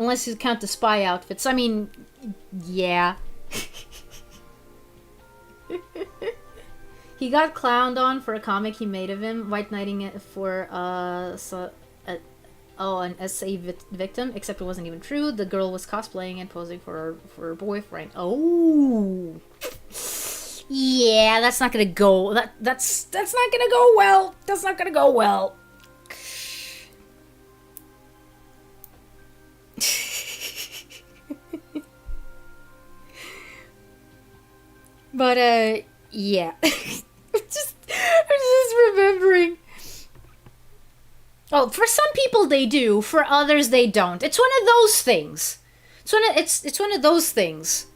[SPEAKER 1] Unless you count the spy outfits. I mean, yeah. He got clowned on for a comic he made of him, white knighting it for an SA victim, except it wasn't even true. The girl was cosplaying and posing for her boyfriend. Oh. Yeah, that's not gonna go. That's not gonna go well. That's not gonna go well. But yeah. I'm just remembering. Oh, for some people they do, for others they don't. It's one of those things. It's one of those things.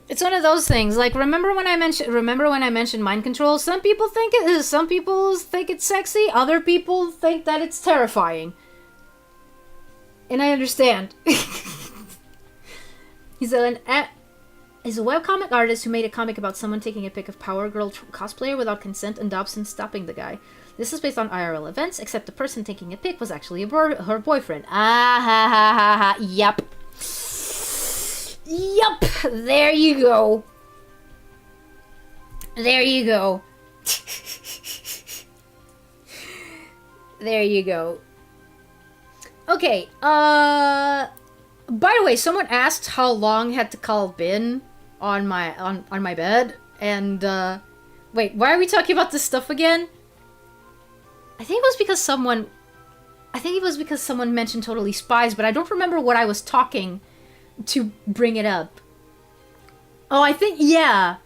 [SPEAKER 1] It's one of those things. Like, remember when I mentioned mind control? Some people think it is. Some people think it's sexy. Other people think that it's terrifying. And I understand. He's a webcomic artist who made a comic about someone taking a pic of Power Girl cosplayer without consent and Dobson stopping the guy. This is based on IRL events, except the person taking a pic was actually her boyfriend. Ah ha ha ha ha. Yup. Yup. There you go. There you go. There you go. Okay, by the way, someone asked how long had the call been on my bed, and wait, why are we talking about this stuff again? I think it was because someone mentioned Totally Spies, but I don't remember what I was talking to bring it up. Oh, I think yeah.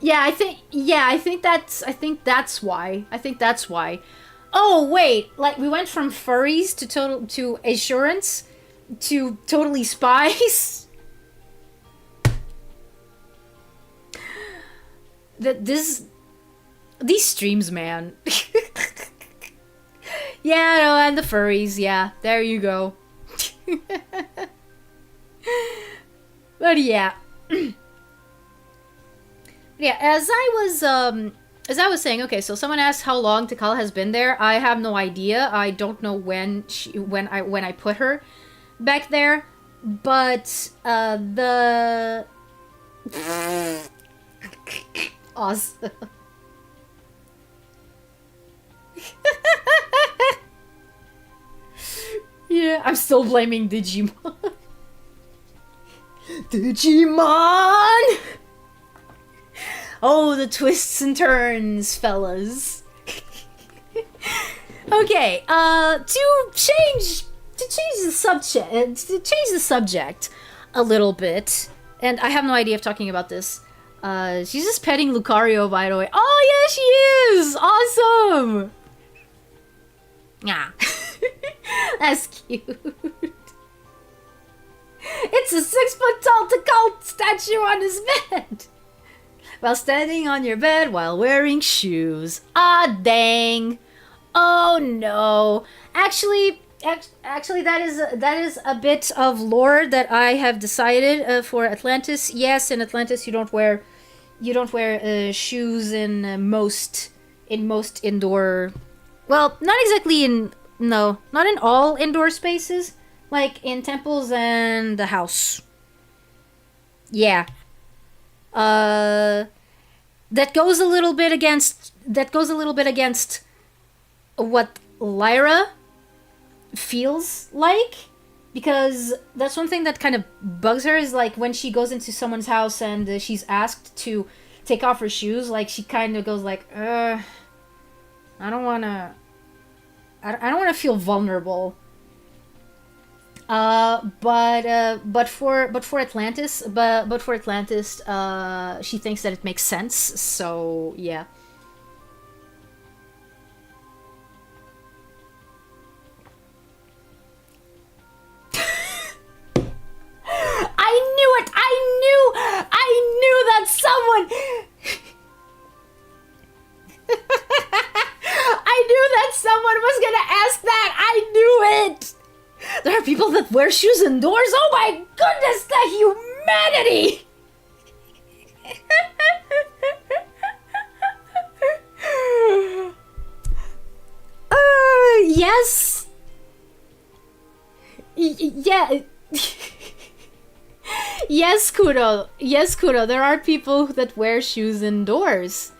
[SPEAKER 1] I think that's why. Oh, wait, like we went from furries to assurance to Totally Spies. These streams, man. Yeah, no, and the furries, yeah. There you go. But yeah. Yeah, as I was saying, okay, so someone asked how long Takala has been there. I have no idea. I don't know when I put her back there, but the awesome. Yeah, I'm still blaming Digimon. Digimon! Oh, the twists and turns, fellas. Okay, to change the subject a little bit, and I have no idea of talking about this. She's just petting Lucario, by the way. Oh yeah, she is! Awesome! Ah. That's cute. It's a 6-foot-tall Takal statue on his bed! While standing on your bed while wearing shoes. Ah, dang. Oh no. Actually, that is a bit of lore that I have decided for Atlantis. Yes, in Atlantis you don't wear shoes in most indoor. Well, not exactly not in all indoor spaces. Like in temples and the house. Yeah. That goes a little bit against what Lyra feels like, because that's one thing that kind of bugs her, is like when she goes into someone's house and she's asked to take off her shoes, like she kind of goes like, I don't want to feel vulnerable. But for Atlantis, she thinks that it makes sense. So yeah. I knew it. I knew that someone. I knew that someone was gonna ask that. I knew it. There are people that wear shoes indoors? Oh my goodness, the humanity! Yes. Yeah. Yes, Kuro. Yes, Kuro. There are people that wear shoes indoors.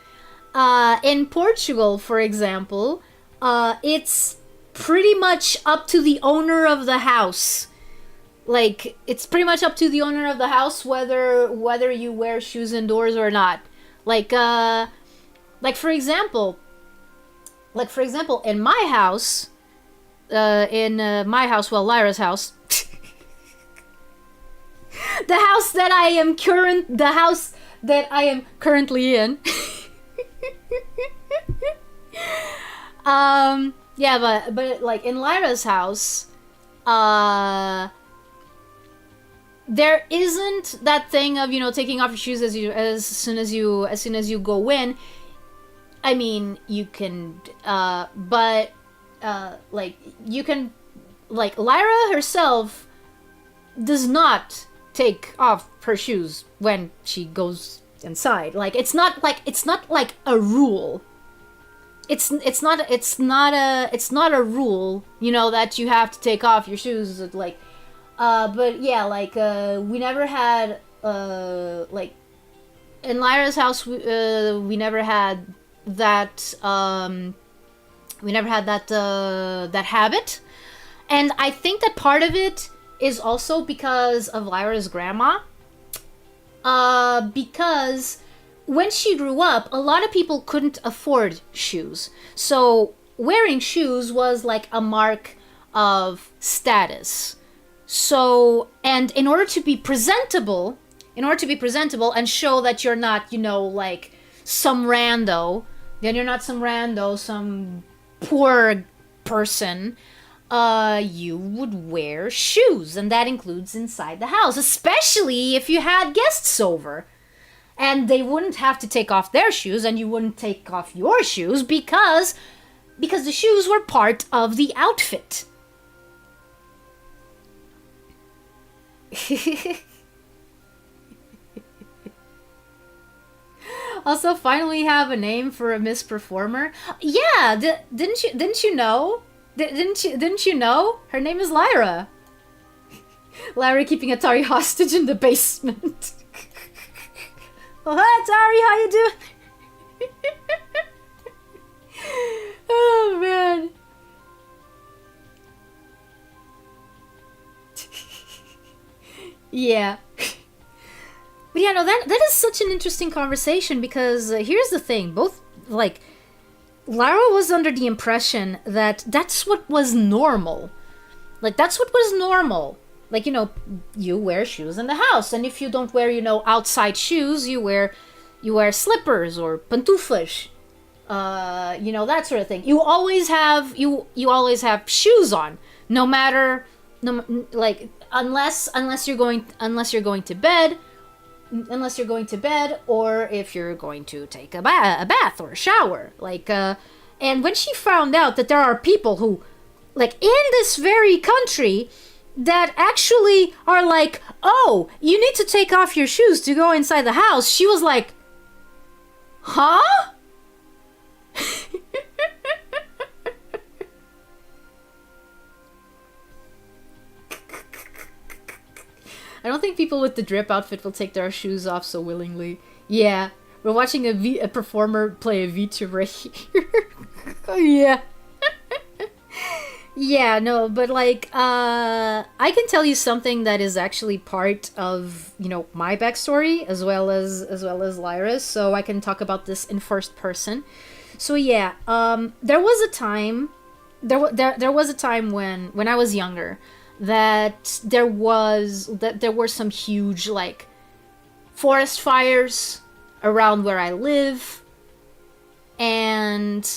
[SPEAKER 1] In Portugal, for example, it's pretty much up to the owner of the house. Like, it's pretty much up to the owner of the house whether you wear shoes indoors or not. Like for example, in my house, well, Lyra's house, the house that I am currently in. Yeah, but like in Lyra's house, there isn't that thing of, taking off your shoes as soon as you go in. I mean, you can, but like you can, like Lyra herself does not take off her shoes when she goes inside. Like it's not like a rule. It's not a rule, that you have to take off your shoes, like, but yeah, like, we never had, like, in Lyra's house, we never had that. We never had that habit, and I think that part of it is also because of Lyra's grandma. Because when she grew up, a lot of people couldn't afford shoes, so wearing shoes was like a mark of status. So, and in order to be presentable and show that you're not, like some rando, then you're not some rando, some poor person, you would wear shoes, and that includes inside the house, especially if you had guests over. And they wouldn't have to take off their shoes, and you wouldn't take off your shoes because the shoes were part of the outfit. Also, finally have a name for a Miss Performer. Yeah, didn't you know? Didn't you know? Her name is Lyra. Lyra keeping Atari hostage in the basement. Oh, hi Atari, how you doing? Oh man. Yeah. But yeah, no, that is such an interesting conversation because here's the thing. Both, like, Lara was under the impression that that's what was normal. Like, that's what was normal. Like, you wear shoes in the house. And if you don't wear, outside shoes, you wear slippers or pantuflas. That sort of thing. You always have shoes on. No matter, like, unless you're going to bed, or if you're going to take a bath or a shower, and when she found out that there are people who, like, in this very country that actually are like, oh, you need to take off your shoes to go inside the house, she was like, huh? I don't think people with the drip outfit will take their shoes off so willingly. Yeah, we're watching a performer play a Vtuber here. Oh, yeah. Yeah, no, but I can tell you something that is actually part of, my backstory as well as Lyra's, so I can talk about this in first person. So yeah, there was a time when I was younger that there were some huge, like, forest fires around where I live, and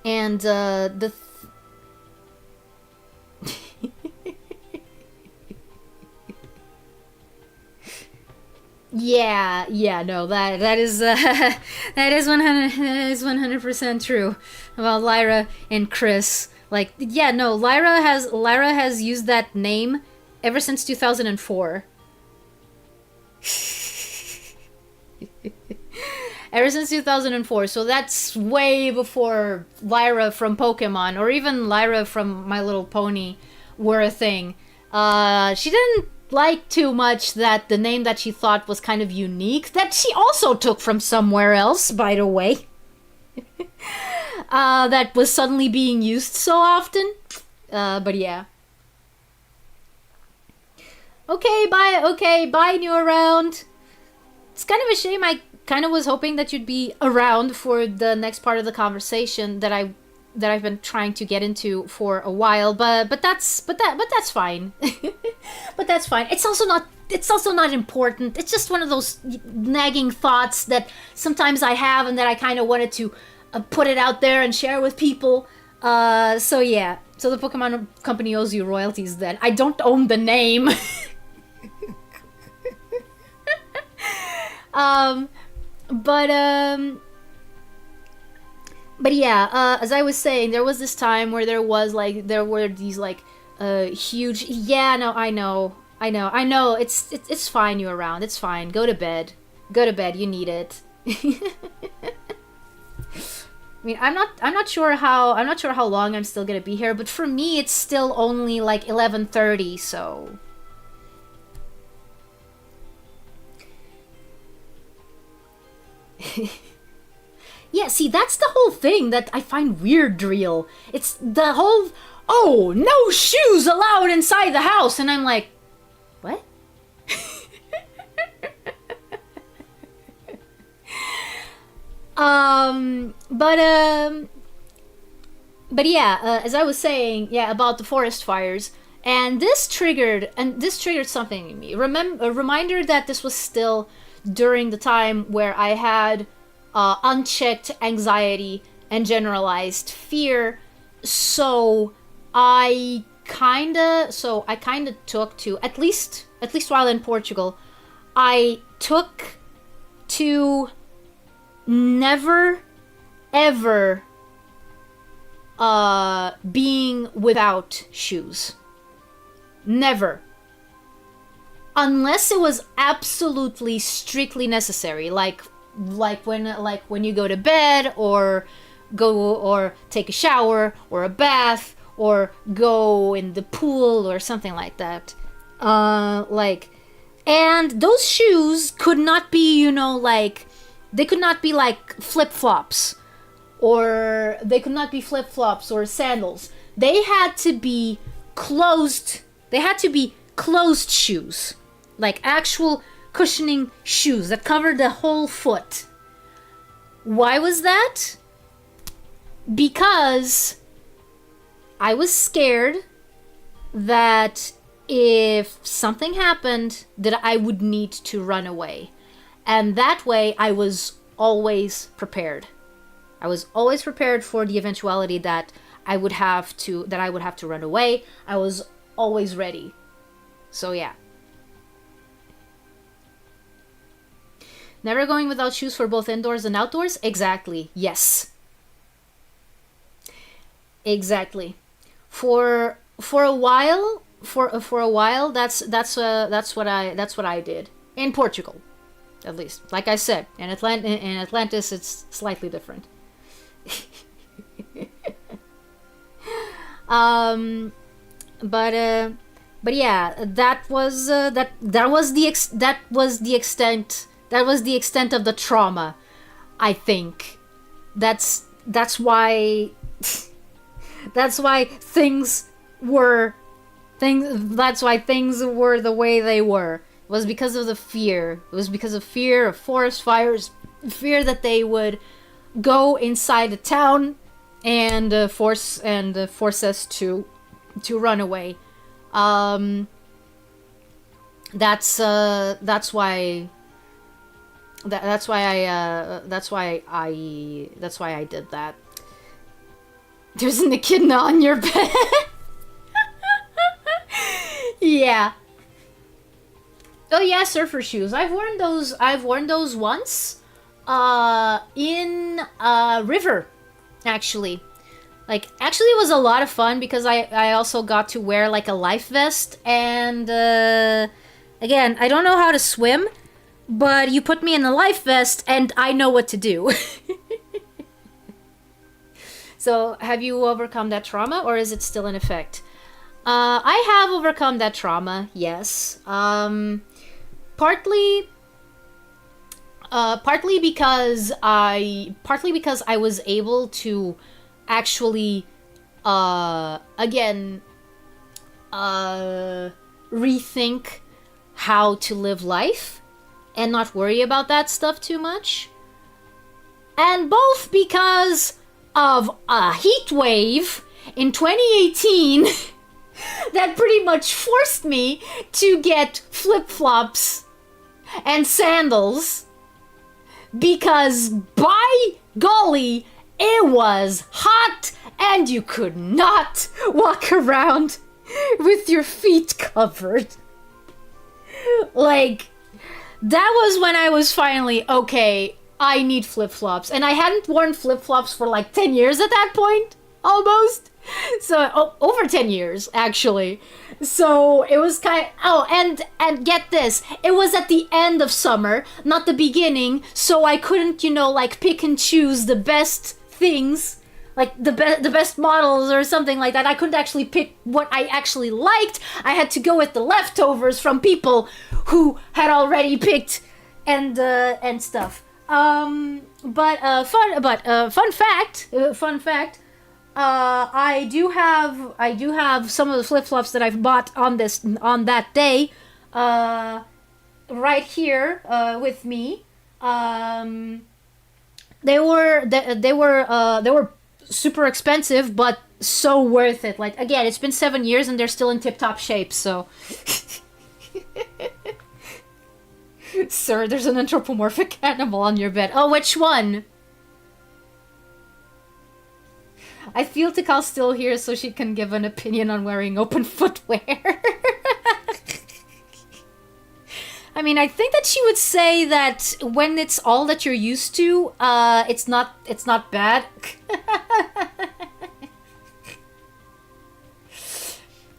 [SPEAKER 1] yeah, no, that is that is 100% true about Lyra and Chris. Like, yeah, no, Lyra has used that name ever since 2004. Ever since 2004, so that's way before Lyra from Pokemon or even Lyra from My Little Pony were a thing. She didn't like too much that the name that she thought was kind of unique, that she also took from somewhere else, by the way. That was suddenly being used so often. But yeah. Okay, bye, new around. It's kind of a shame. I kind of was hoping that you'd be around for the next part of the conversation that I've been trying to get into for a while, but that's fine. But that's fine. It's also not important. It's just one of those nagging thoughts that sometimes I have, and that I kind of wanted to put it out there and share with people. So yeah. So the Pokemon company owes you royalties then. I don't own the name. But yeah, as I was saying, there was this time where there were these huge. Yeah, no, I know. It's fine. You around. It's fine. Go to bed. You need it. I mean, I'm not sure how long I'm still gonna be here, but for me, it's still only like 11:30. So yeah, see, that's the whole thing that I find weird, real. It's the whole, oh, no shoes allowed inside the house. And I'm like, what? But yeah, as I was saying, yeah, about the forest fires, and this triggered something in me. A reminder that this was still during the time where I had unchecked anxiety and generalized fear. So I kinda took to, at least while in Portugal, I took to never ever being without shoes. Never. Unless it was absolutely strictly necessary, like when you go to bed or take a shower or a bath or go in the pool or something like that. And those shoes could not be, they could not be like flip-flops, or they could not be flip-flops or sandals. They had to be closed. They had to be closed shoes, like actual cushioning shoes that covered the whole foot. Why was that? Because I was scared that if something happened, that I would need to run away. And that way I was always prepared. I was always prepared for the eventuality that I would have to run away. I was always ready. So yeah. Never going without shoes for both indoors and outdoors? Exactly. Yes. Exactly. For a while, that's what I did in Portugal, at least. Like I said, in Atlantis, it's slightly different. But yeah, that was the extent of the trauma. I think that's why that's why things were the way they were. It was because of the fear. It was because of fear of forest fires, fear that they would go inside the town and force us to run away. That's why I did that. There's an echidna on your bed. Yeah. Oh yeah, surfer shoes. I've worn those once. In a river, actually. Actually it was a lot of fun because I also got to wear like a life vest, and again, I don't know how to swim, but you put me in a life vest and I know what to do. So, have you overcome that trauma, or is it still in effect? I have overcome that trauma, yes. Partly because I was able to actually rethink how to live life and not worry about that stuff too much. And both because of a heat wave in 2018 that pretty much forced me to get flip-flops and sandals, because by golly, it was hot and you could not walk around with your feet covered. That was when I was finally, okay, I need flip-flops. And I hadn't worn flip-flops for like 10 years at that point, almost. So, over 10 years, actually. So, it was and get this, it was at the end of summer, not the beginning, so I couldn't, pick and choose the best things, like the best models or something like that. I couldn't actually pick what I actually liked. I had to go with the leftovers from people who had already picked and stuff. Fun fact. I do have some of the flip flops that I've bought on that day, right here, with me. They were super expensive, but so worth it. Like, again, it's been 7 years and they're still in tip top shape. So, sir, there's an anthropomorphic animal on your bed. Oh, which one? I feel Tikal's still here so she can give an opinion on wearing open footwear. I mean, I think that she would say that when it's all that you're used to, it's not bad.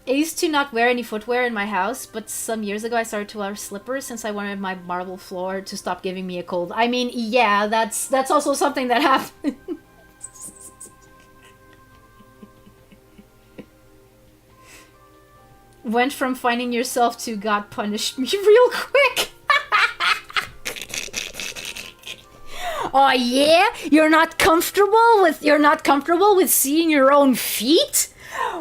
[SPEAKER 1] I used to not wear any footwear in my house, but some years ago I started to wear slippers since I wanted my marble floor to stop giving me a cold. I mean, yeah, that's also something that happened. Went from finding yourself to God punished me real quick. Oh yeah? You're not comfortable with seeing your own feet?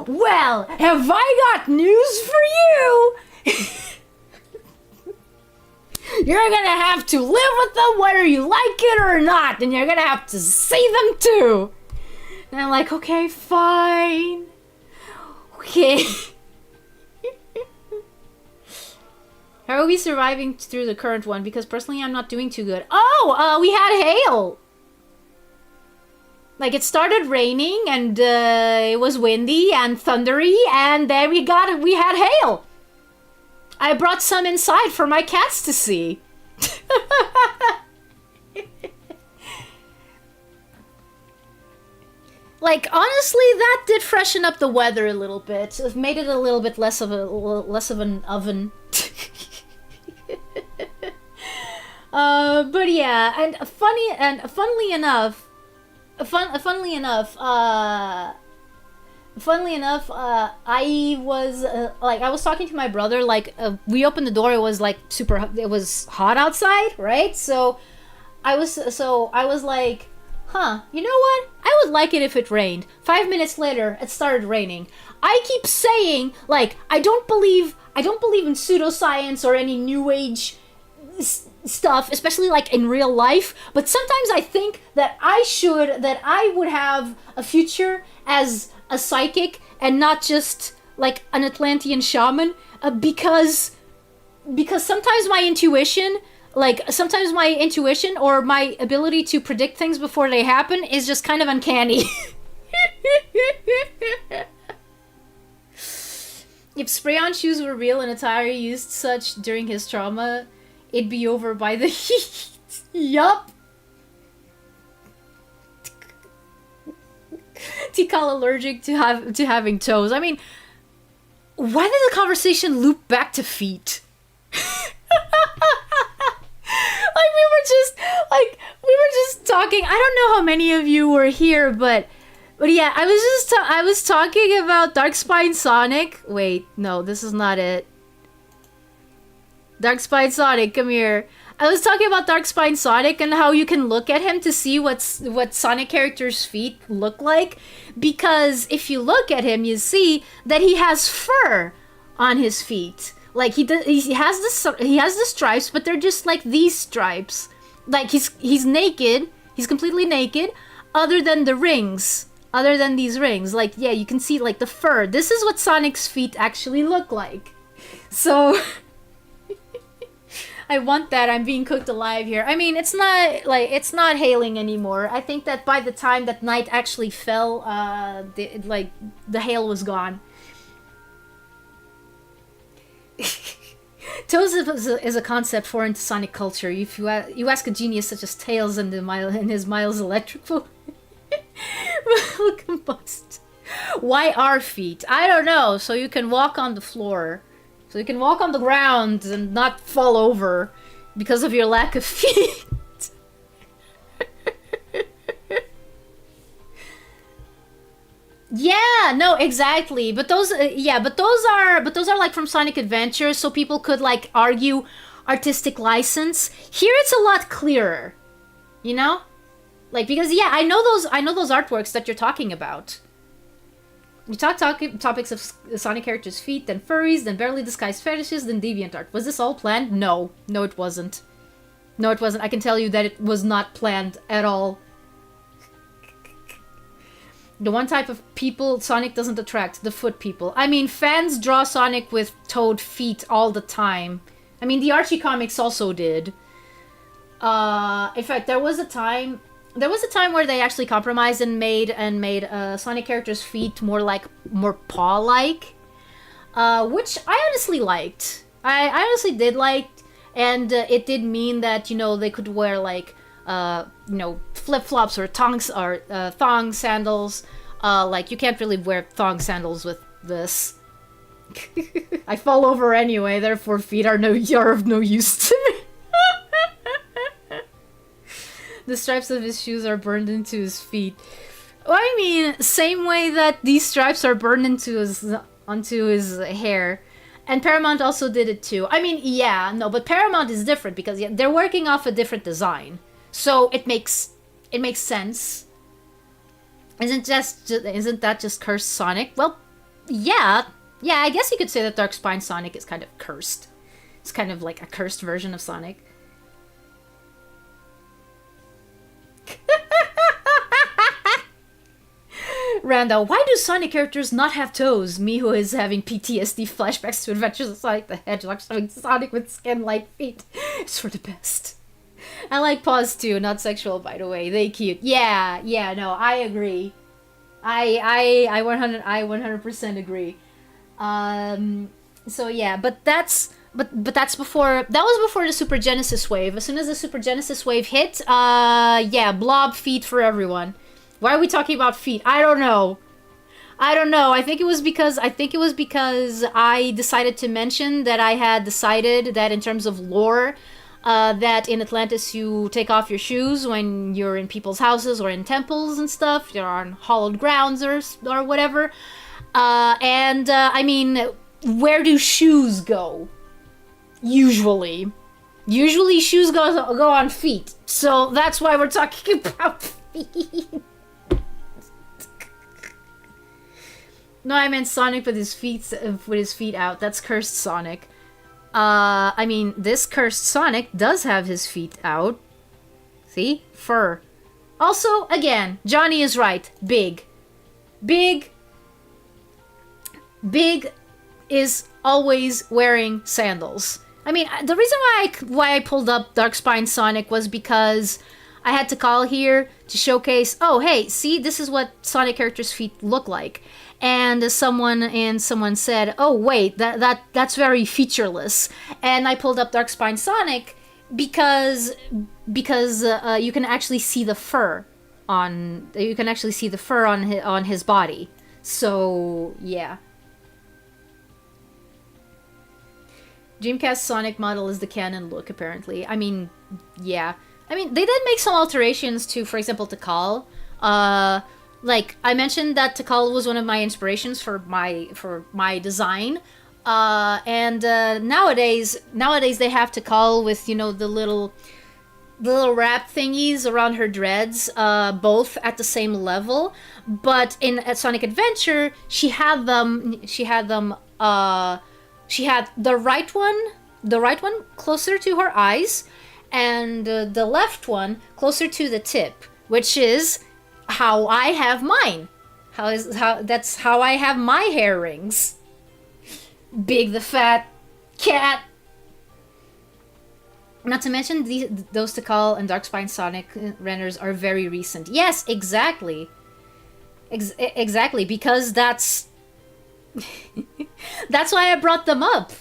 [SPEAKER 1] Well, have I got news for you? You're gonna have to live with them whether you like it or not, and you're gonna have to see them too. And I'm like, okay, fine. Okay. How are we surviving through the current one? Because personally, I'm not doing too good. Oh, we had hail. Like, it started raining, and it was windy and thundery, and then we had hail. I brought some inside for my cats to see. Like, honestly, that did freshen up the weather a little bit. It made it a little bit less of an oven. But yeah, and funnily enough, I was talking to my brother. Like, we opened the door. It was like it was hot outside, right? So I was like, huh, you know what? I would like it if it rained. 5 minutes later, it started raining. I keep saying, like, I don't believe in pseudoscience or any new age stuff, especially like in real life, but sometimes I think that I would have a future as a psychic and not just like an Atlantean shaman, because sometimes my intuition or my ability to predict things before they happen is just kind of uncanny. If spray-on shoes were real and Atari used such during his trauma, it'd be over by the heat. Yup. Tikal allergic to having toes. I mean, why did the conversation loop back to feet? we were just talking. I don't know how many of you were here, but yeah, I was talking about Darkspine Sonic. Wait, no, this is not it. Darkspine Sonic, come here. I was talking about Darkspine Sonic and how you can look at him to see what Sonic characters' feet look like, because if you look at him, you see that he has fur on his feet. Like, he has the stripes, but they're just like these stripes. Like, he's naked. He's completely naked, other than the rings. Other than these rings. Like, yeah, you can see, like, the fur. This is what Sonic's feet actually look like. So, I want that. I'm being cooked alive here. I mean, it's not hailing anymore. I think that by the time that night actually fell, the hail was gone. Toes is a concept foreign to Sonic culture. If you ask a genius such as Tails and his Miles Electrical will combust. Why are feet? I don't know. So you can walk on the floor. So you can walk on the ground and not fall over because of your lack of feet. Yeah, no, exactly. But those are like from Sonic Adventure, so people could like argue artistic license. Here it's a lot clearer. You know? Like, because yeah, I know those artworks that you're talking about. We topics of Sonic characters' feet, then furries, then barely disguised fetishes, then deviant art. Was this all planned? No. No, it wasn't. No, it wasn't. I can tell you that it was not planned at all. The one type of people Sonic doesn't attract, the foot people. I mean, fans draw Sonic with toed feet all the time. I mean, the Archie comics also did. In fact, there was a time where they actually compromised and made Sonic characters' feet more paw-like, which I honestly liked. I honestly did like, and it did mean that they could wear flip-flops or thong sandals. Like you can't really wear thong sandals with this. I fall over anyway, therefore feet are of no use to me. The stripes of his shoes are burned into his feet. Well, I mean, same way that these stripes are burned onto his hair. And Paramount also did it too. I mean, yeah, no, but Paramount is different because they're working off a different design. So it makes sense. Isn't that just cursed Sonic? Well, yeah. Yeah, I guess you could say that Dark-Spine Sonic is kind of cursed. It's kind of like a cursed version of Sonic. Randall, why do Sonic characters not have toes? Me who is having PTSD flashbacks to Adventures of Sonic the Hedgehog showing Sonic with skin-like feet. It's for the best. I like paws too, not sexual by the way. They cute. Yeah, no, I agree. I 100% agree. So yeah, but that's before, that was before the Super Genesis wave. As soon as the Super Genesis wave hit, yeah, blob feet for everyone. Why are we talking about feet? I don't know. I think it was because I decided to mention that I had decided that in terms of lore, that in Atlantis you take off your shoes when you're in people's houses or in temples and stuff. You're on hallowed grounds or whatever. I mean, where do shoes go? Usually shoes go on feet. So that's why we're talking about feet. No, I meant Sonic with his feet out. That's cursed Sonic. I mean, this cursed Sonic does have his feet out. See? Fur. Also, again, Johnny is right. Big is always wearing sandals. I mean, the reason why I pulled up Dark-Spine Sonic was because I had to call here to showcase, oh, hey, see, this is what Sonic characters' feet look like. And someone said, oh, wait, that's very featureless. And I pulled up Dark-Spine Sonic because you can actually see the fur on his body. So, yeah. Dreamcast Sonic model is the canon look, apparently. I mean, yeah. I mean, they did make some alterations to, for example, Tikal. Like, I mentioned that Tikal was one of my inspirations for my design. Nowadays they have Tikal with, the little wrap thingies around her dreads, both at the same level. But at Sonic Adventure, she had the right one closer to her eyes, and the left one closer to the tip, which is how I have mine. That's how I have my hair rings. Big the fat cat. Not to mention those Tikal and Dark-Spine Sonic renders are very recent. Yes, exactly. Exactly, because that's why I brought them up.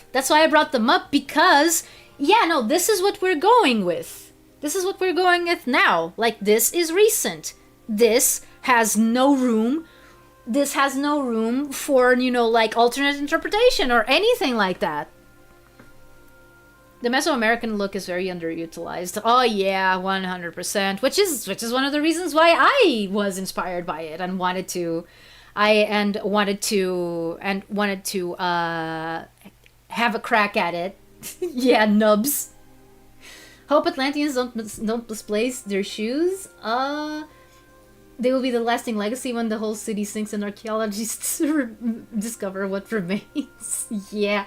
[SPEAKER 1] Because, yeah, no, this is what we're going with. This is what we're going with now. Like, this is recent. This has no room for, like, alternate interpretation or anything like that. The Mesoamerican look is very underutilized. Oh yeah, 100%. Which is one of the reasons why I was inspired by it and wanted to have a crack at it. Yeah, nubs. Hope Atlanteans don't misplace their shoes. They will be the lasting legacy when the whole city sinks and archaeologists discover what remains. Yeah.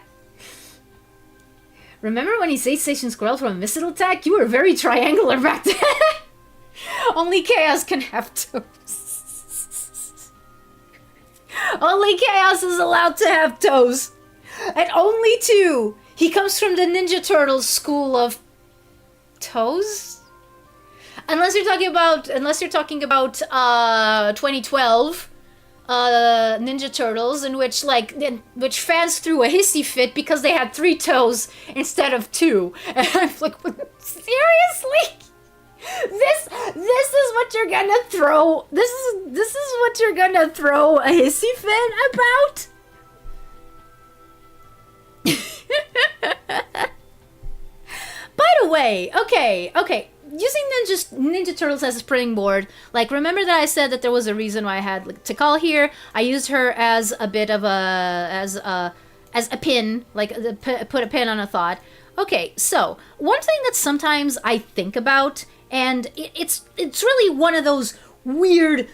[SPEAKER 1] Remember when he saved Station Squirrel from a missile attack? You were very triangular back then. Only chaos can have toes. Only chaos is allowed to have toes. And only two. He comes from the Ninja Turtles school of toes? Unless you're talking about 2012 Ninja Turtles, in which fans threw a hissy fit because they had 3 toes instead of 2. And I'm like, seriously? This is what you're gonna throw? This is what you're gonna throw a hissy fit about? By the way, okay. Using Ninja Turtles as a springboard, like, remember that I said that there was a reason why I had like, Tikal here? I used her as a bit of as a pin, like put a pin on a thought. Okay, so one thing that sometimes I think about, and it's really one of those weird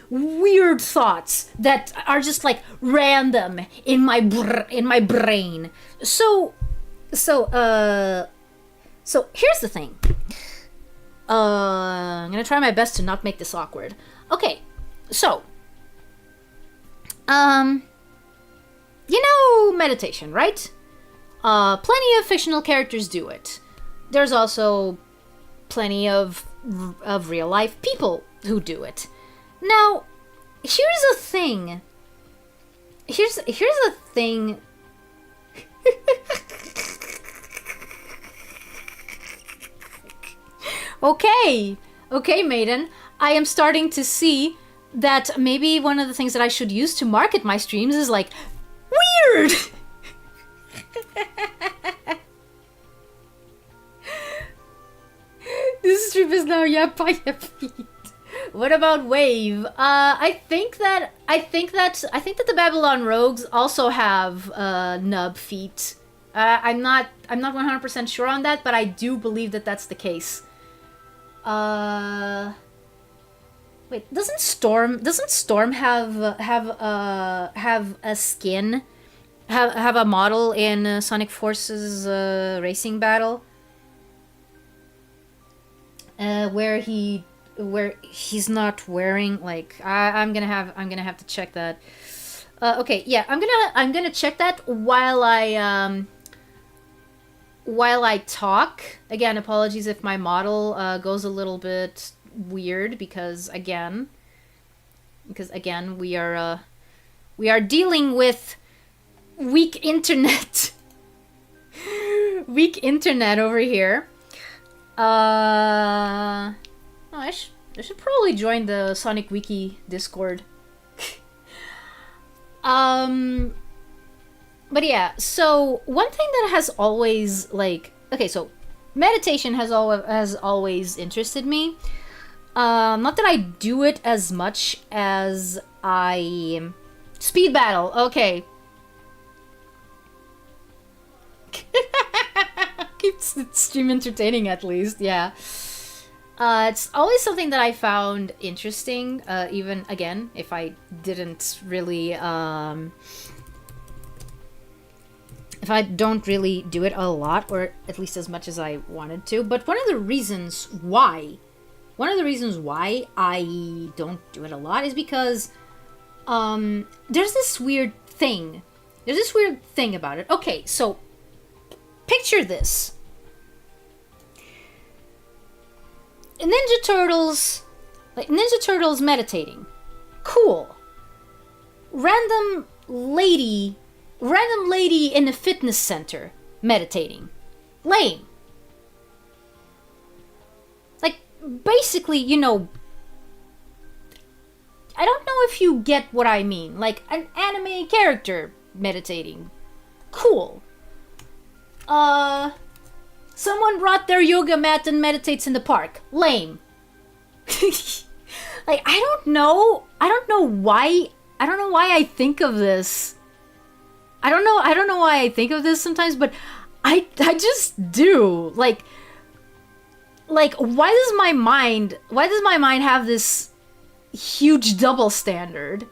[SPEAKER 1] thoughts that are just like random in my brain. So here's the thing. I'm gonna try my best to not make this awkward. Okay, so, meditation, right? Plenty of fictional characters do it. There's also plenty of real life people who do it. Now, here's a thing. Here's a thing. Okay, Maiden. I am starting to see that maybe one of the things that I should use to market my streams is like, weird! This stream is now Yappaya feet. What about Wave? I think that the Babylon Rogues also have nub feet. I'm not 100% sure on that, but I do believe that that's the case. Wait, doesn't Storm have a skin? Have a model in Sonic Forces racing battle? Where he's not wearing, like, I'm gonna have to check that. Okay, yeah, I'm gonna check that while I talk. Again, apologies if my model goes a little bit weird because again we are dealing with weak internet. Weak internet over here. I should probably join the Sonic Wiki Discord. But yeah, so one thing that has always, like, okay, so meditation has always interested me. Not that I do it as much as I... Speed battle, okay. Keeps the stream entertaining at least, yeah. It's always something that I found interesting, even, again, if I didn't really, if I don't really do it a lot, or at least as much as I wanted to. But one of the reasons why I don't do it a lot is because there's this weird thing. There's this weird thing about it. Okay, so picture this. Ninja Turtles meditating. Cool. Random lady in a fitness center meditating. Lame. Like, basically, I don't know if you get what I mean. Like, an anime character meditating. Cool. Someone brought their yoga mat and meditates in the park. Lame. Like, I don't know why I think of this. I don't know why I think of this sometimes, but I just do. Like like, why does my mind have this huge double standard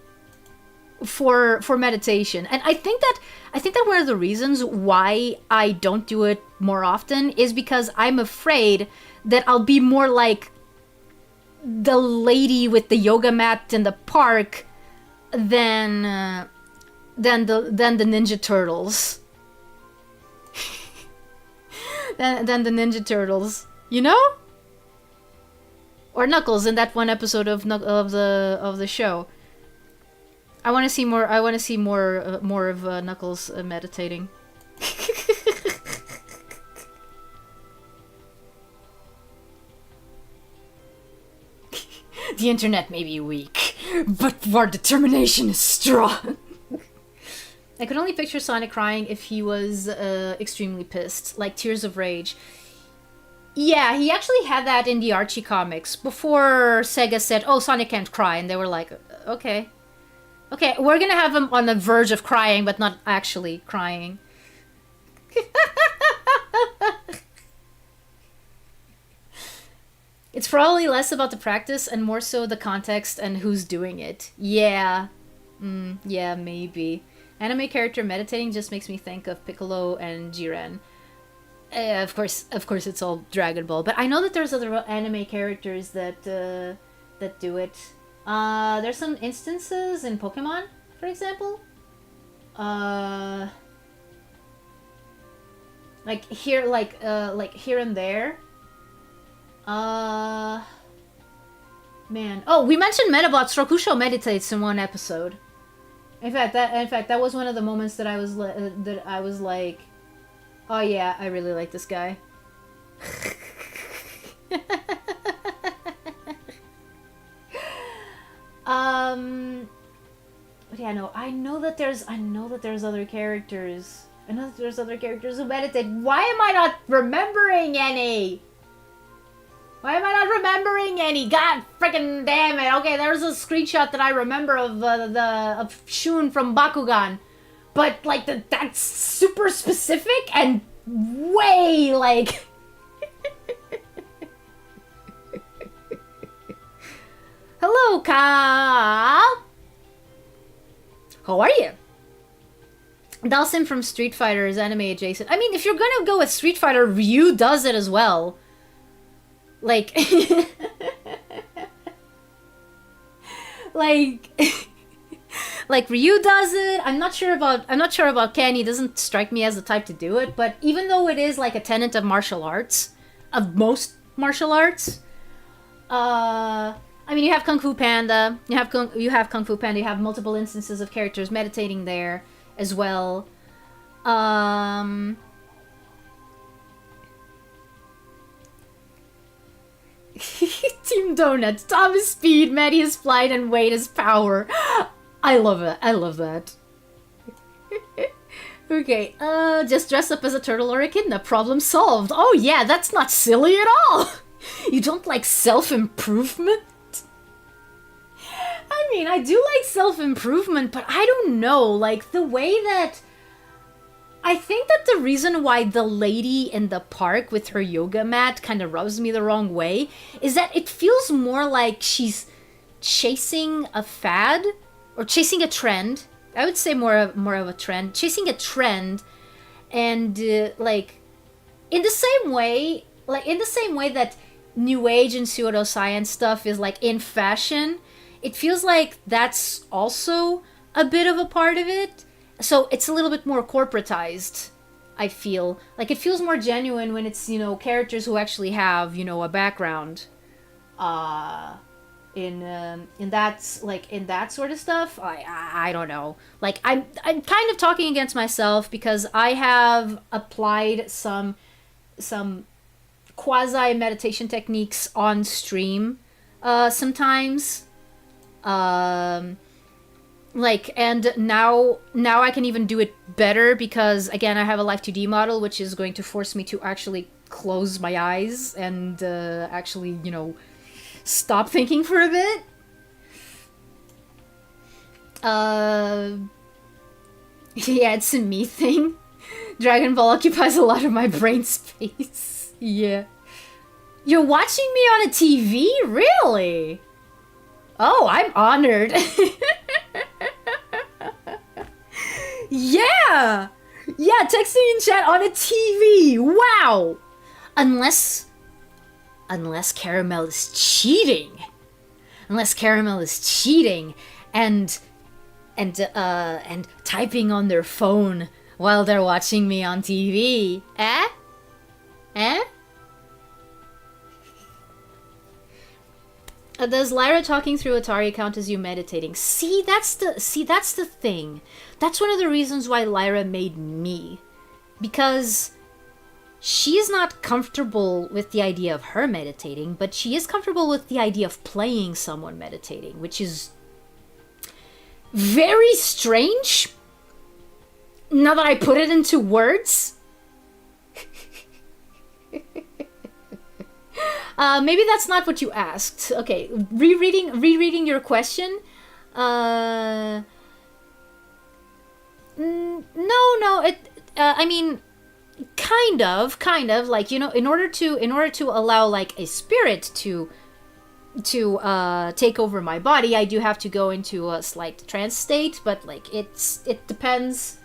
[SPEAKER 1] for meditation? And I think that one of the reasons why I don't do it more often is because I'm afraid that I'll be more like the lady with the yoga mat in the park than the Ninja Turtles. than the Ninja Turtles, you know? Or Knuckles in that one episode of the show. I want to see more. I want to see more of Knuckles meditating. The internet may be weak, but our determination is strong. I could only picture Sonic crying if he was extremely pissed, like tears of rage. Yeah, he actually had that in the Archie comics before Sega said, "Oh, Sonic can't cry," and they were like, "Okay, okay, we're gonna have him on the verge of crying, but not actually crying." It's probably less about the practice and more so the context and who's doing it. Yeah, yeah, maybe. Anime character meditating just makes me think of Piccolo and Jiren. Of course, it's all Dragon Ball, but I know that there's other anime characters that do it. There's some instances in Pokemon, for example. Like here and there. Man. Oh, we mentioned Metabots. Rokusho meditates in one episode. In fact, that was one of the moments that I was like, oh yeah, I really like this guy. But yeah, no, I know that there's other characters. I know that there's other characters who meditate. Why am I not remembering any? Why am I not remembering any? God freaking damn it! Okay, there's a screenshot that I remember of Shun from Bakugan, but like that's super specific and way like. Hello, Ka. How are you? Dawson from Street Fighter is anime adjacent. I mean, if you're gonna go with Street Fighter, Ryu does it as well. Like, like, like Ryu does it. I'm not sure about Ken. He doesn't strike me as the type to do it. But even though it is like a tenet of martial arts, of most martial arts, I mean, you have Kung Fu Panda. You have Kung Fu Panda. You have multiple instances of characters meditating there as well. Team Donut. Tom is speed, Maddie is flight, and Wade is power. I love it. I love that. Okay, just dress up as a turtle or echidna. Problem solved. Oh yeah, that's not silly at all. You don't like self-improvement? I mean, I do like self-improvement, but I don't know, like, the way that... I think that the reason why the lady in the park with her yoga mat kind of rubs me the wrong way is that it feels more like she's chasing a fad or chasing a trend. I would say more of a trend, chasing a trend, and like in the same way that New Age and pseudoscience stuff is like in fashion, it feels like that's also a bit of a part of it. So it's a little bit more corporatized, I feel. Like, it feels more genuine when it's, you know, characters who actually have, you know, a background in that sort of stuff. I don't know. Like, I'm kind of talking against myself because I have applied some quasi meditation techniques on stream sometimes. Like, and now I can even do it better because, again, I have a Life 2D model, which is going to force me to actually close my eyes and actually, you know, stop thinking for a bit. Yeah, it's a me thing. Dragon Ball occupies a lot of my brain space. Yeah. You're watching me on a TV? Really? Oh, I'm honored. Yeah! Yeah, texting in chat on a TV. Wow! Unless Caramel is cheating. Unless Caramel is cheating and typing on their phone while they're watching me on TV. Eh? Eh? Does Lyra talking through Atari count as you meditating? See, that's the thing. That's one of the reasons why Lyra made me. Because she's not comfortable with the idea of her meditating, but she is comfortable with the idea of playing someone meditating, which is very strange. Now that I put it into words. Maybe that's not what you asked. Okay, rereading your question. No. I mean, kind of. Like, you know, in order to allow like a spirit to take over my body, I do have to go into a slight trance state. But like, it depends.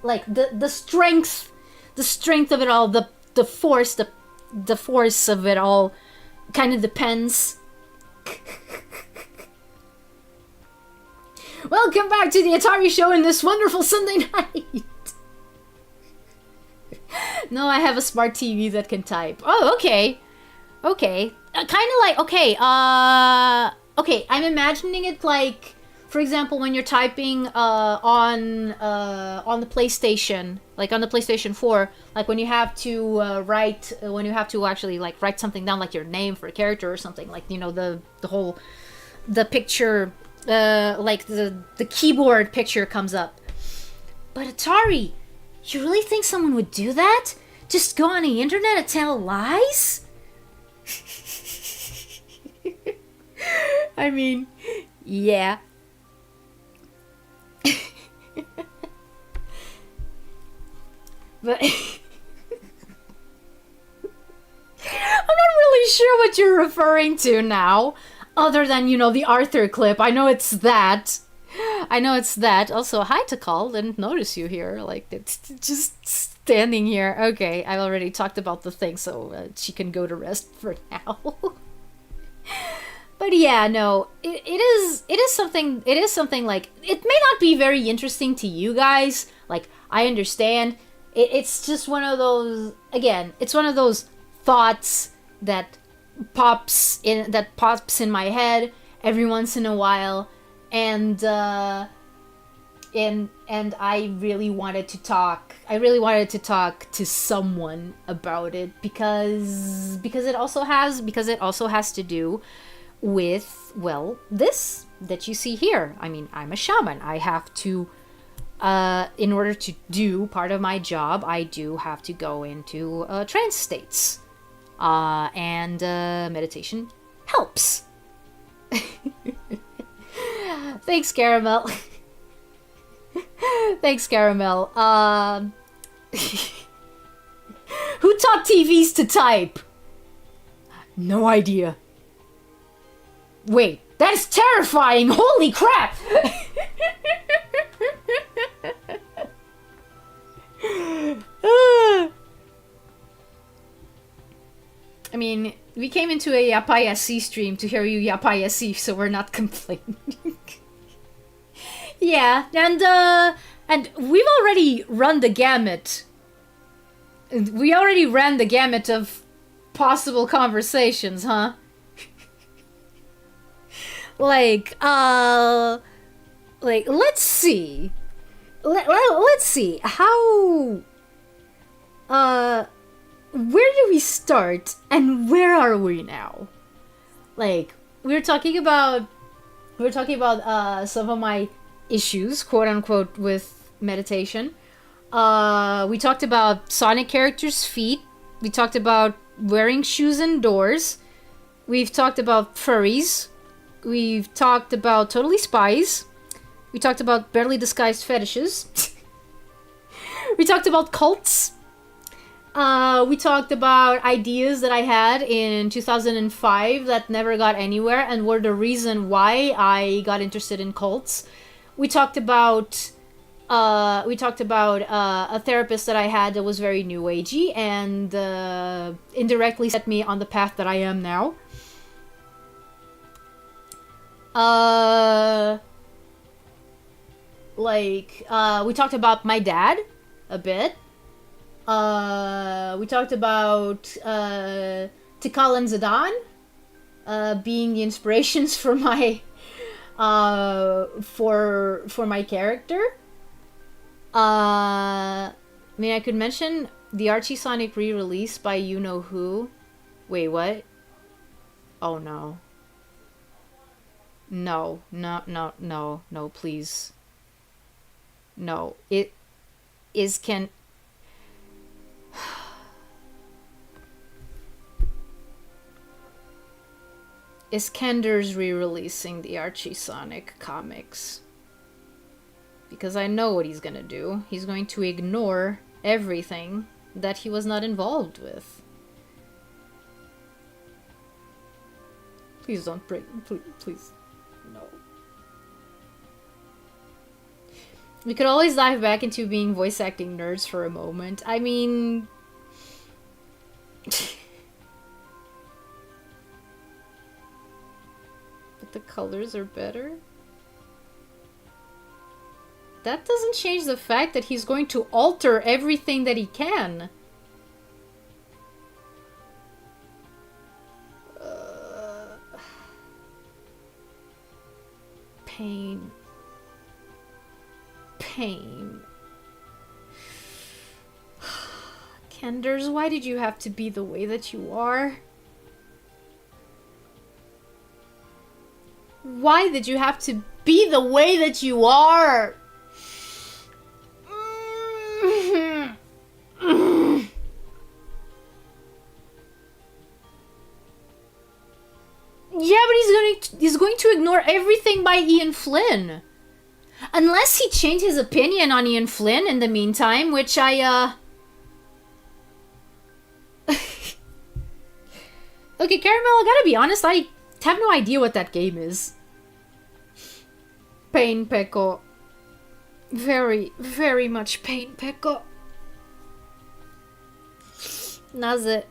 [SPEAKER 1] Like the strength of it all, the force of it all. Kind of depends. Welcome back to the Atari show in this wonderful Sunday night. No, I have a smart TV that can type. Oh, okay. Kind of like, okay, I'm imagining it like, for example, when you're typing on the PlayStation, like on the PlayStation 4, like when you have to actually like write something down, like your name for a character or something, like, you know, the picture, like the keyboard picture comes up. But Atari, you really think someone would do that? Just go on the internet and tell lies? I mean, yeah. But I'm not really sure what you're referring to now, other than, you know, the Arthur clip. I know it's that. Also, hi to call. Didn't notice you here. Like, it's just standing here. Okay, I already talked about the thing, so she can go to rest for now. But yeah, no, it is something like, it may not be very interesting to you guys. Like, I understand. It's just one of those, again, it's one of those thoughts that pops in my head every once in a while, and I really wanted to talk to someone about it, because it also has to do with, well, this that you see here. I mean, I'm a shaman. I have to, in order to do part of my job, I do have to go into trance states. And meditation helps. Thanks, Caramel. Thanks, Caramel. Who taught TVs to type? No idea. Wait, that's terrifying! Holy crap! I mean, we came into a Yappaya C stream to hear you Yappaya C, so we're not complaining. Yeah, and we've already run the gamut. We already ran the gamut of possible conversations, huh? Like, let's see. Let's see. How... where do we start, and where are we now? Like, we were talking about some of my issues, quote unquote, with meditation. We talked about Sonic characters' feet. We talked about wearing shoes indoors. We've talked about furries. We've talked about Totally Spies. We talked about barely disguised fetishes. We talked about cults. We talked about ideas that I had in 2005 that never got anywhere and were the reason why I got interested in cults. We talked about a therapist that I had that was very new agey and indirectly set me on the path that I am now. We talked about my dad a bit. We talked about Tikal and Zidane being the inspirations for my for my character. I mean, I could mention the Archie Sonic re-release by you know who. Wait, what? Oh no. No, please. No, it is Ken. Iskender's re-releasing the Archie Sonic comics. Because I know what he's gonna do. He's going to ignore everything that he was not involved with. Please don't break. Please. No. We could always dive back into being voice acting nerds for a moment. I mean... but the colors are better? That doesn't change the fact that he's going to alter everything that he can. Pain. Kenders, why did you have to be the way that you are? Why did you have to be the way that you are? Yeah, but he's going to ignore everything by Ian Flynn. Unless he changed his opinion on Ian Flynn in the meantime, which I, Okay, Caramel, I gotta be honest, I have no idea what that game is. Pain Peko. Very, very much Pain Peko. Naze.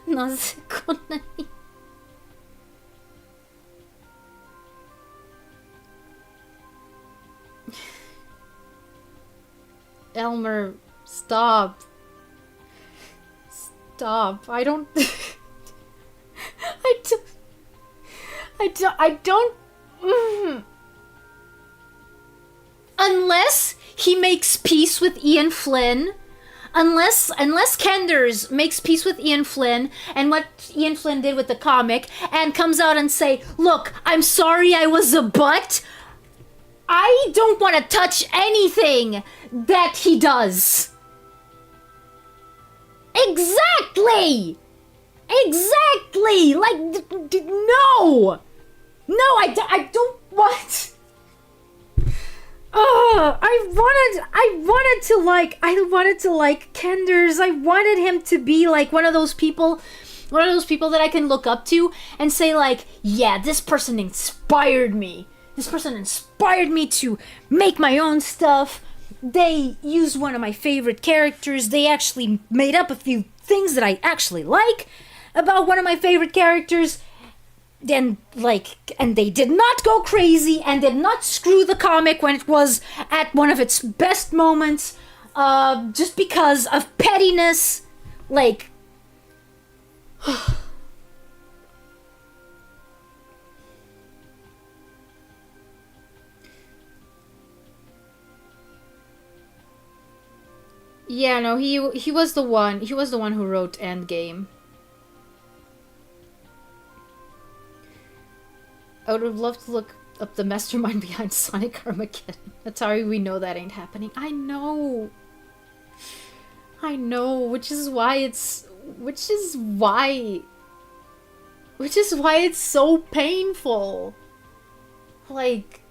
[SPEAKER 1] Naze konnani. Elmer, stop. Stop. I don't... I don't... Unless he makes peace with Ian Flynn, unless Kenders makes peace with Ian Flynn and what Ian Flynn did with the comic and comes out and say, look, I'm sorry I was a butt, I don't want to touch anything that he does. Exactly! Exactly! Like, no! No, I don't want... I wanted to like Kenders. I wanted him to be like one of those people that I can look up to and say like, yeah, this person inspired me. This person inspired me to make my own stuff. They used one of my favorite characters. They actually made up a few things that I actually like about one of my favorite characters. And they did not go crazy and did not screw the comic when it was at one of its best moments, just because of pettiness. Like, yeah, no, he was the one who wrote Endgame. I would have loved to look up the mastermind behind Sonic Armageddon. Atari, we know that ain't happening. I know, which is why it's so painful. Like,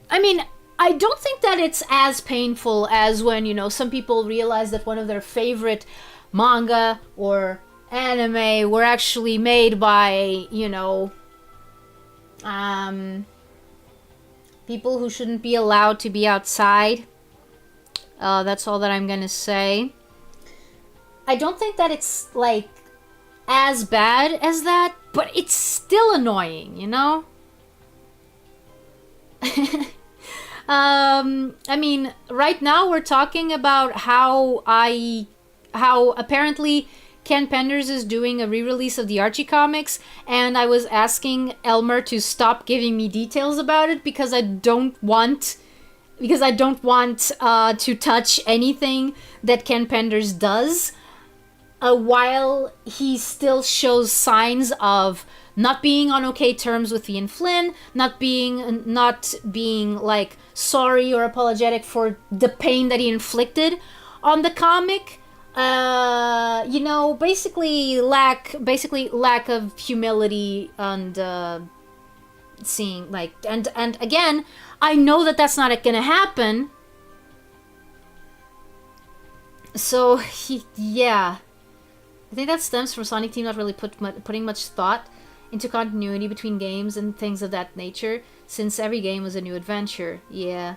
[SPEAKER 1] I mean, I don't think that it's as painful as when, some people realize that one of their favorite manga or anime were actually made by, people who shouldn't be allowed to be outside. That's all that I'm gonna say. I don't think that it's, like, as bad as that, but it's still annoying, I mean, right now we're talking about how apparently Ken Penders is doing a re-release of the Archie comics, and I was asking Elmer to stop giving me details about it because I don't want to touch anything that Ken Penders does, while he still shows signs of not being on okay terms with Ian Flynn, not being like sorry or apologetic for the pain that he inflicted on the comic. Basically lack of humility and seeing, like, and again, I know that that's not gonna happen. So yeah, I think that stems from Sonic Team not really putting much thought into continuity between games and things of that nature, since every game was a new adventure. Yeah.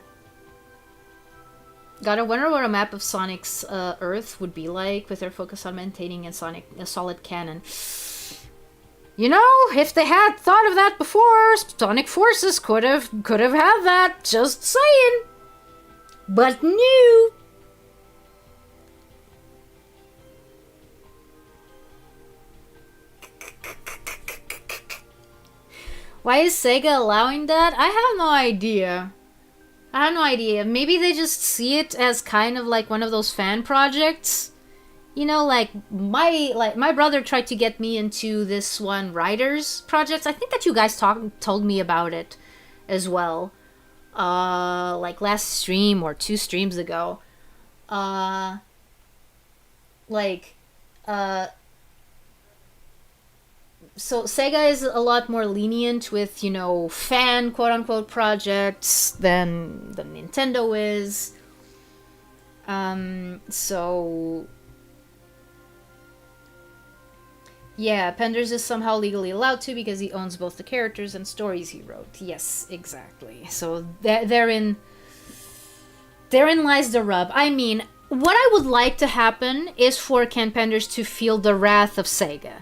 [SPEAKER 1] Gotta wonder what a map of Sonic's Earth would be like, with their focus on maintaining a solid canon. If they had thought of that before, Sonic Forces could have had that. Just saying. But no. Why is Sega allowing that? I have no idea. Maybe they just see it as kind of like one of those fan projects. Like my brother tried to get me into this one Writers project. I think that you guys told me about it as well. Like last stream or 2 streams ago. So Sega is a lot more lenient with, fan quote-unquote projects than Nintendo is. So yeah, Penders is somehow legally allowed to because he owns both the characters and stories he wrote. Yes, exactly. So therein lies the rub. I mean, what I would like to happen is for Ken Penders to feel the wrath of Sega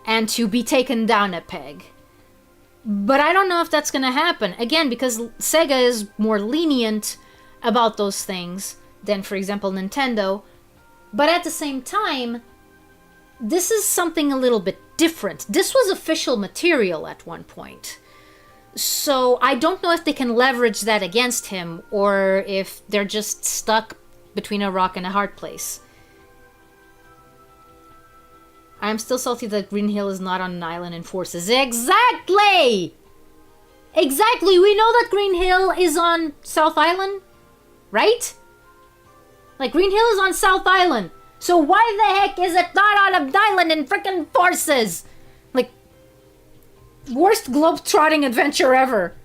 [SPEAKER 1] and to be taken down a peg. But I don't know if that's gonna happen. Again, because Sega is more lenient about those things than, for example, Nintendo. But at the same time, this is something a little bit different. This was official material at one point. So I don't know if they can leverage that against him, or if they're just stuck between a rock and a hard place. I'm still salty that Green Hill is not on an island in Forces. Exactly! Exactly! We know that Green Hill is on South Island, right? Like, Green Hill is on South Island. So why the heck is it not on an island in frickin' Forces? Like, worst globe-trotting adventure ever.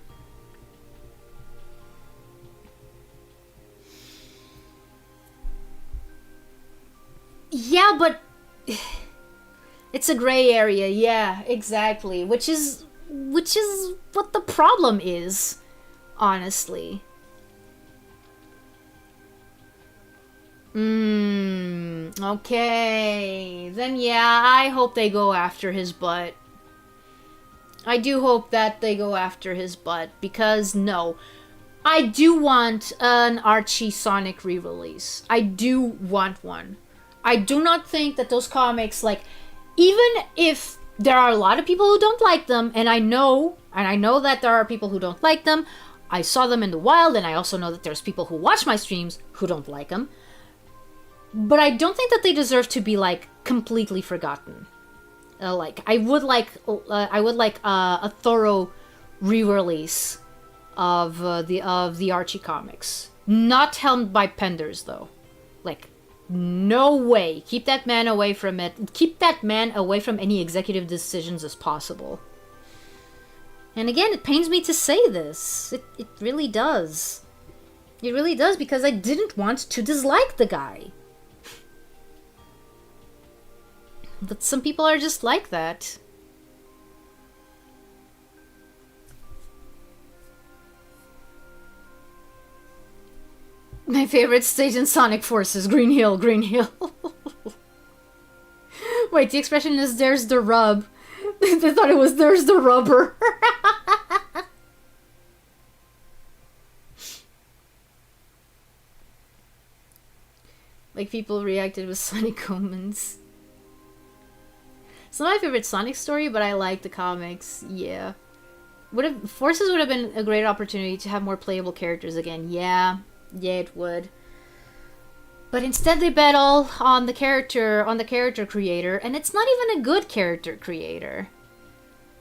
[SPEAKER 1] Yeah, but it's a gray area. Yeah, exactly. Which is what the problem is, honestly. Okay. Then yeah, I hope they go after his butt. I do hope that they go after his butt, because no. I do want an Archie Sonic re-release. I do want one. I do not think that those comics, like, even if there are a lot of people who don't like them, and I know that there are people who don't like them. I saw them in the wild, and I also know that there's people who watch my streams who don't like them. But I don't think that they deserve to be, like, completely forgotten. I would like a thorough re-release of the Archie comics, not helmed by Penders though. Like, no way. Keep that man away from it. Keep that man away from any executive decisions as possible. And again, it pains me to say this. It really does. It really does, because I didn't want to dislike the guy. But some people are just like that. My favorite stage in Sonic Forces, Green Hill, Green Hill. Wait, the expression is "there's the rub." They thought it was "there's the rubber." Like, people reacted with Sonic Omens. It's not my favorite Sonic story, but I like the comics. Yeah. Forces would have been a great opportunity to have more playable characters again. Yeah. Yeah, it would. But instead they bet all on the character creator, and it's not even a good character creator.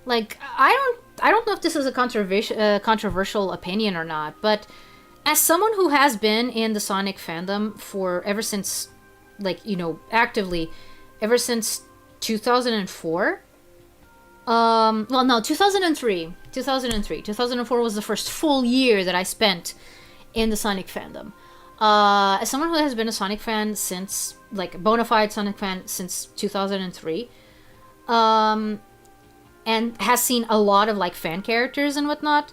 [SPEAKER 1] Like, I don't know if this is a controversial opinion or not, but as someone who has been in the Sonic fandom for ever since, like, you know, actively ever since 2004. Well, no, 2003. 2004 was the first full year that I spent in the Sonic fandom. As someone who has been a Sonic fan since, like, a bona fide Sonic fan since 2003, and has seen a lot of, like, fan characters and whatnot,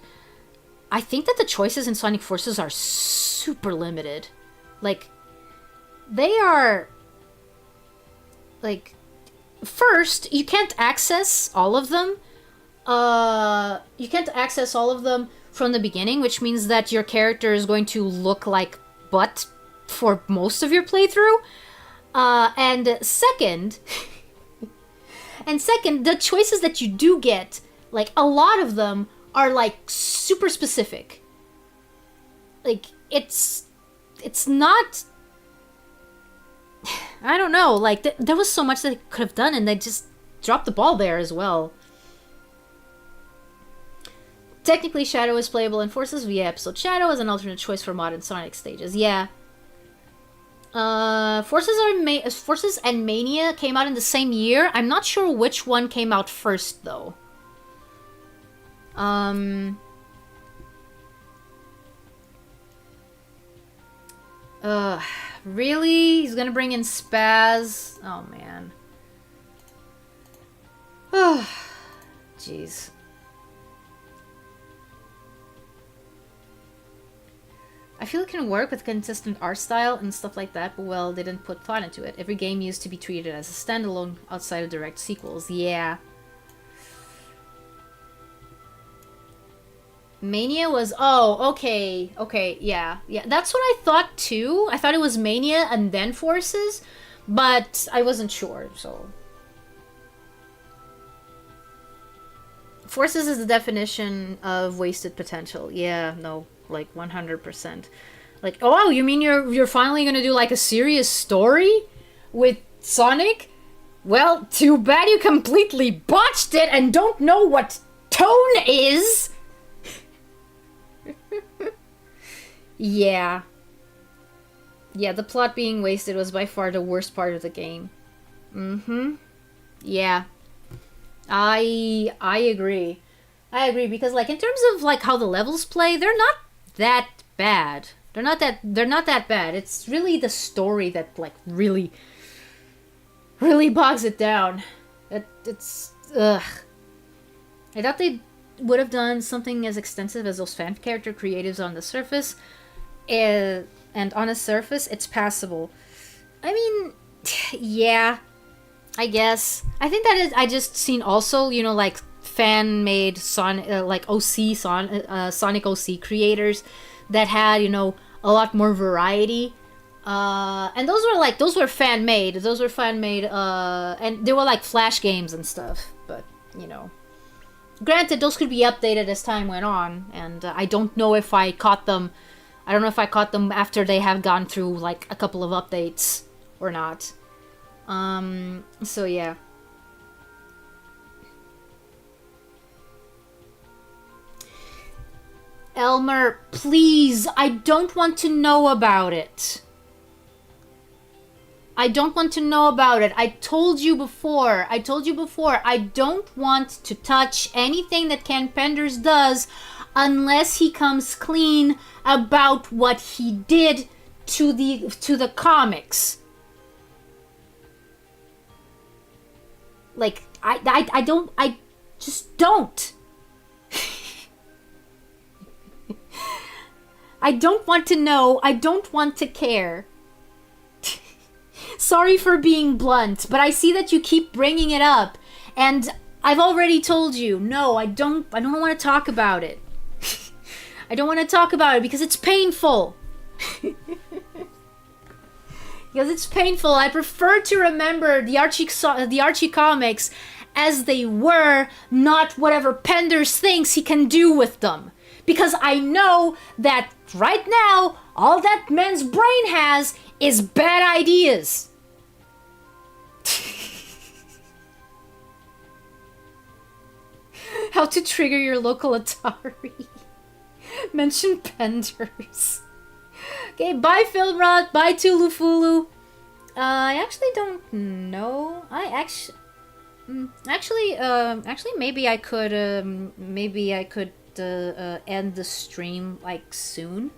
[SPEAKER 1] I think that the choices in Sonic Forces are super limited. Like, they are, like, first, you can't access all of them. You can't access all of them from the beginning, which means that your character is going to look like butt for most of your playthrough. And second, the choices that you do get, like, a lot of them are, like, super specific. Like, it's not, I don't know, like, there was so much that they could have done, and they just dropped the ball there as well. Technically, Shadow is playable in Forces via episode Shadow as an alternate choice for modern Sonic stages. Yeah. Forces and Mania came out in the same year. I'm not sure which one came out first, though. Really? He's gonna bring in Spaz? Oh, man. Oh, jeez. I feel it can work with consistent art style and stuff like that, but, well, they didn't put thought into it. Every game used to be treated as a standalone outside of direct sequels. Yeah. Mania was... Oh, okay. Okay, yeah. Yeah, that's what I thought, too. I thought it was Mania and then Forces, but I wasn't sure, so... Forces is the definition of wasted potential. Yeah, no, like 100%. Like, oh, you mean you're finally gonna do, like, a serious story with Sonic? Well, too bad you completely botched it and don't know what tone is. Yeah. Yeah, the plot being wasted was by far the worst part of the game. Mm-hmm. Yeah. I agree. I agree, because, like, in terms of, like, how the levels play, they're not that bad. They're not that bad. It's really the story that, like, really bogs it down. It's ugh. I thought they would have done something as extensive as those fan character creatives on the surface, and on a surface, it's passable. I mean, yeah, I guess. I think that is. I just seen also, you know, like, fan-made Sonic OC creators that had, you know, a lot more variety. And those were fan-made. And they were like Flash games and stuff. But, you know, granted, those could be updated as time went on. And I don't know if I caught them. I don't know if I caught them after they have gone through, like, a couple of updates or not. So yeah. Elmer, please, I don't want to know about it. I don't want to know about it. I told you before. I don't want to touch anything that Ken Penders does unless he comes clean about what he did to the comics. Like, I just don't. I don't want to know. I don't want to care. Sorry for being blunt, but I see that you keep bringing it up, and I've already told you, no, I don't want to talk about it. I don't want to talk about it because it's painful. Because it's painful. I prefer to remember the Archie comics as they were, not whatever Penders thinks he can do with them. Because I know that right now, all that man's brain has is bad ideas. How to trigger your local Atari. Mention Penders. Okay, bye Philrod, bye Tulufulu. I actually don't know. Actually, maybe I could end the stream like soon.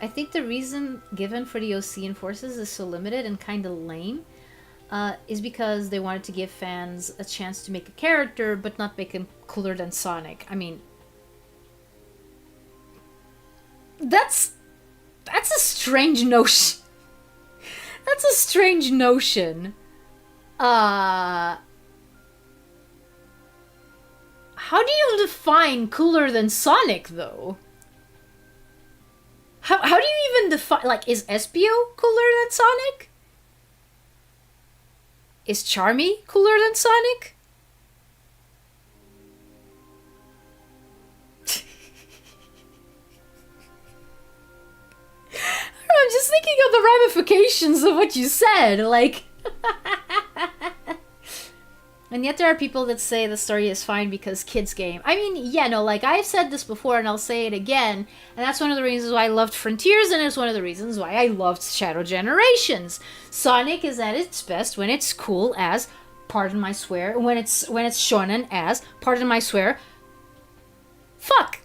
[SPEAKER 1] I think the reason given for the Osean forces is so limited and kind of lame is because they wanted to give fans a chance to make a character, but not make him cooler than Sonic. I mean, that's a strange notion. That's a strange notion. How do you define cooler than Sonic, though? How do you even define... Like, is Espio cooler than Sonic? Is Charmy cooler than Sonic? I'm just thinking of the ramifications of what you said, like... And yet there are people that say the story is fine because kids game. I mean, yeah, no, like, I've said this before and I'll say it again, and that's one of the reasons why I loved Frontiers, and it's one of the reasons why I loved Shadow Generations. Sonic is at its best when it's cool as, pardon my swear, when it's shonen as, pardon my swear, fuck.